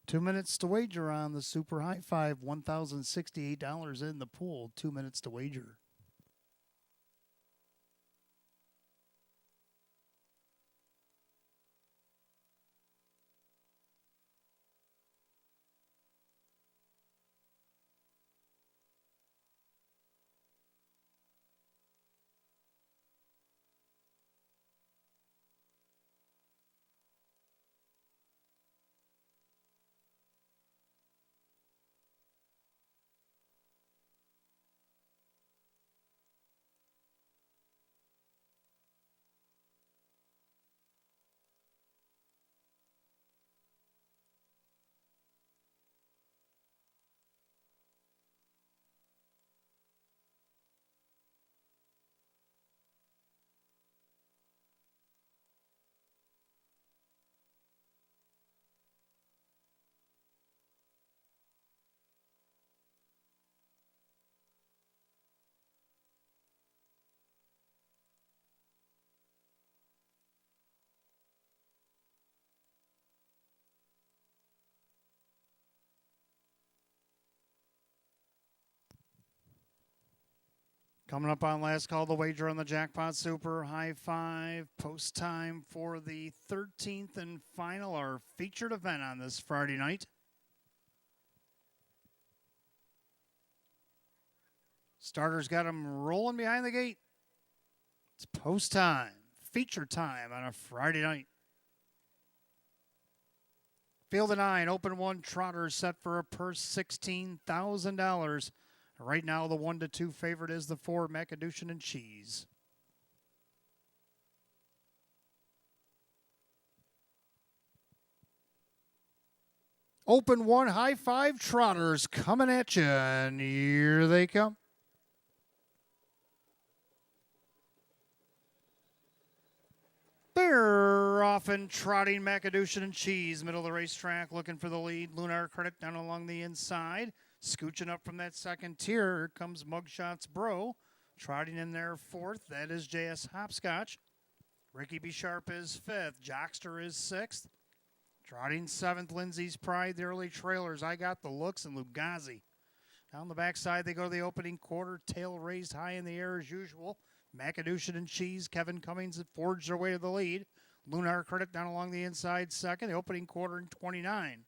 Two minutes to wager on the Super High Five, $1,068 in the pool. 2 minutes to wager. Coming up on last call, the wager on the Jackpot Super High Five. Post time for the 13th and final, our featured event on this Friday night. Starters got them rolling behind the gate. It's post time, feature time on a Friday night. Field of 9, open 1, trotters set for a purse $16,000. Right now, the 1-2 favorite is the 4, Macadocian and Cheese. Open 1, high 5, trotters coming at you, and here they come. They're off and trotting Macadocian and Cheese, middle of the racetrack, looking for the lead. Lunar Credit down along the inside. Scooching up from that second tier, here comes Mugshots Bro. Trotting in there fourth, that is JS Hopscotch. Ricky B. Sharp is fifth. Jockster is sixth. Trotting seventh, Lindsay's Pride, the early trailers. I Got the Looks, and Lugazi. Down the backside, they go to the opening quarter. Tail raised high in the air as usual. Macadocian and Cheese, Kevin Cummings that forged their way to the lead. Lunar Credit down along the inside second. The opening quarter in 29.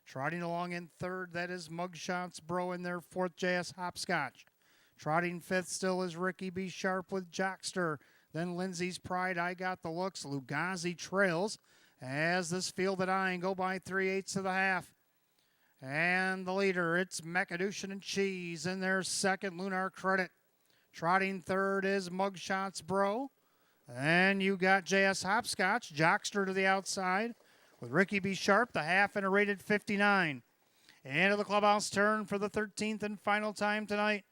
Trotting along in third, that is Mugshots Bro in their fourth, JS Hopscotch. Trotting fifth still is Ricky B. Sharp with Jockster. Then Lindsay's Pride, I Got the Looks. Lugazi trails as this field at nine go by 3/8 of the half. And the leader, it's Macadocian and Cheese in their second, Lunar Credit. Trotting third is Mugshots Bro. And you got JS Hopscotch, Jockster to the outside with Ricky B. Sharp, the half and a rated 59. Into the clubhouse turn for the 13th and final time tonight.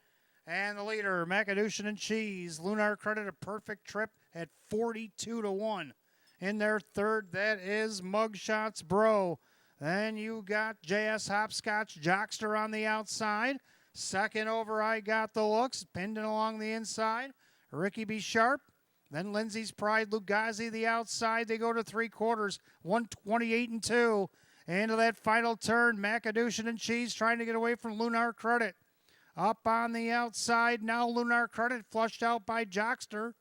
And the leader, Macadocian and Cheese. Lunar Credit, a perfect trip at 42-1. In their third, that is Mugshots Bro. Then you got JS Hopscotch, Jockster on the outside. Second over, I Got the Looks, pinned in along the inside. Ricky B. Sharp. Then Lindsay's Pride, Lugazi the outside. They go to three quarters, 128-2. Into that final turn, Macadocian and Cheese trying to get away from Lunar Credit. Up on the outside, now Lunar Credit flushed out by Jockster.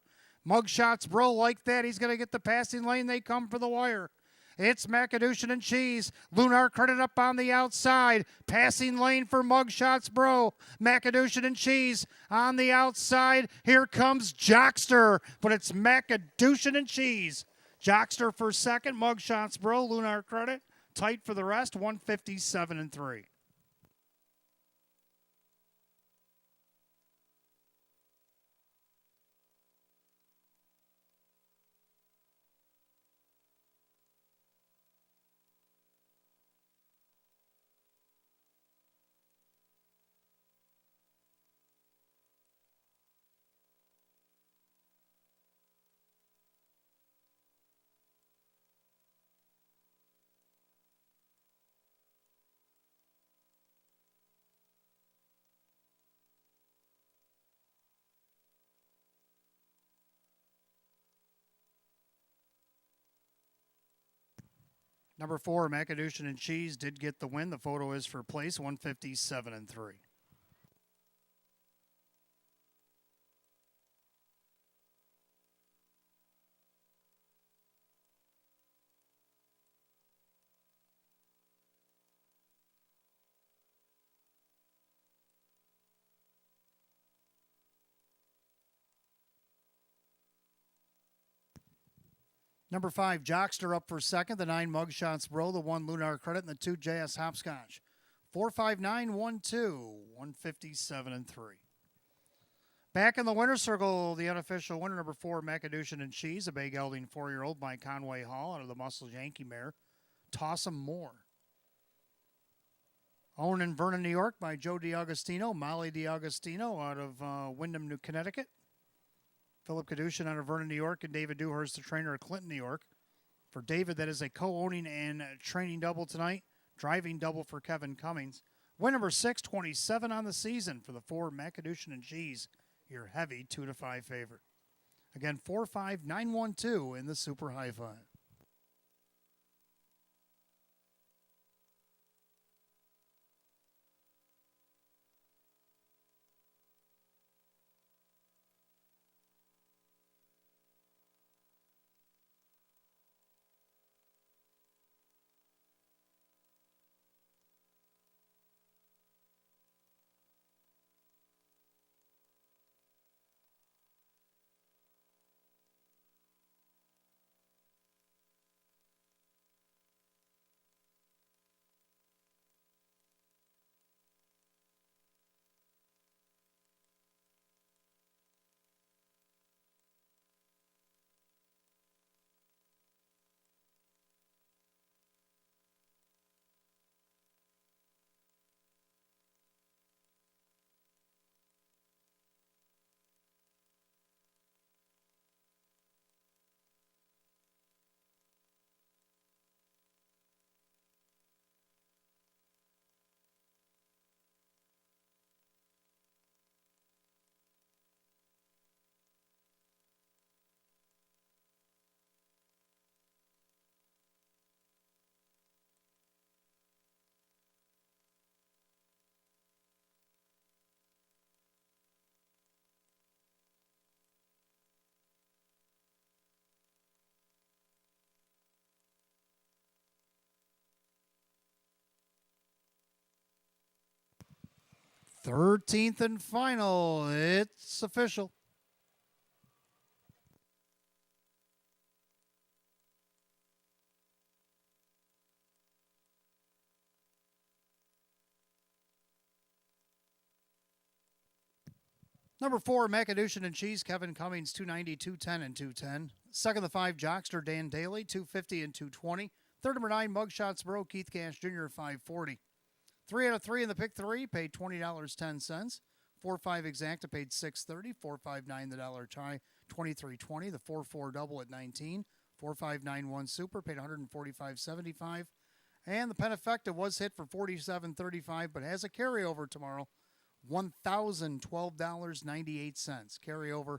Mugshots Bro like that. He's going to get the passing lane. They come for the wire. It's Macadocian and Cheese. Lunar Credit up on the outside. Passing lane for Mugshots Bro. Macadocian and Cheese on the outside. Here comes Jockster, but it's Macadocian and Cheese. Jockster for second. Mugshots Bro. Lunar Credit tight for the rest. 157-3. Number 4, Macadocian and Cheese did get the win. The photo is for place, 157-3. Number 5, Jockster up for second. The 9, Mugshots Bro. The 1, Lunar Credit. And the 2, JS Hopscotch. 4-5-9-1-2. 157-3. Back in the winner's circle, the unofficial winner, number 4, Macadocian and Cheese. A bay gelding 4-year-old by Conway Hall out of the Muscle Yankee mare. Toss 'em More. Owned in Vernon, New York by Joe DiAugustino. Molly DiAugustino out of Windham, New Connecticut. Philip Kadushin out of Vernon, New York, and David Dewhurst, the trainer of Clinton, New York. For David, that is a co-owning and training double tonight. Driving double for Kevin Cummings. Win number 6, 27 on the season for the 4, Macadocian and Cheese. Your heavy 2-5 favorite. Again, 4-5-9-1-2 in the Super High Five. 13th and final. It's official. Number 4, Macadocian and Cheese, Kevin Cummings, 290, 210, and 210. Second, the 5, Jockster, Dan Daly, 250 and 220. Third, number 9, Mugshots Bro, Keith Cash Jr., 540. 3 out of 3 in the pick 3, paid $20.10. 4-5 exacta paid $6.30. 4-5-9 the dollar tie, $23.20. The 4-4 double at $19. 4-5-9-1 super paid $145.75. And the Penifecta was hit for $47.35, but has a carryover tomorrow, $1,012.98. Carryover,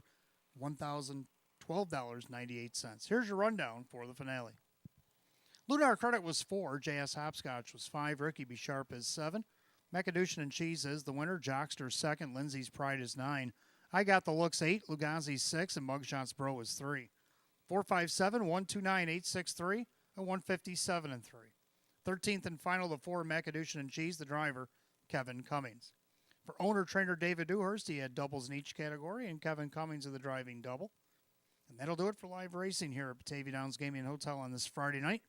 $1,012.98. Here's your rundown for the finale. Lunar Credit was 4. J.S. Hopscotch was 5. Ricky B. Sharp is 7. Macadocian and Cheese is the winner. Jockster second. Lindsay's Pride is 9. I Got the Looks 8. Lugazi 6. And Mugshots Bro is 3. 457, 129, 863, and 157 and 3. 13th and final, the 4, Macadocian and Cheese, the driver, Kevin Cummings. For owner-trainer David Dewhurst, he had doubles in each category, and Kevin Cummings of the driving double. And that'll do it for live racing here at Batavia Downs Gaming and Hotel on this Friday night.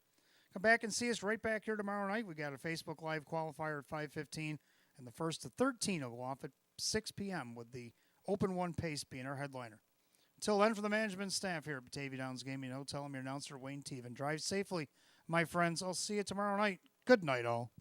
Come back and see us right back here tomorrow night. We got a Facebook Live qualifier at 5:15, and the first to 13 will go off at 6 p.m. with the Open One Pace being our headliner. Until then, for the management staff here at Batavia Downs Gaming and Hotel, I'm your announcer, Wayne Teven. Drive safely, my friends. I'll see you tomorrow night. Good night, all.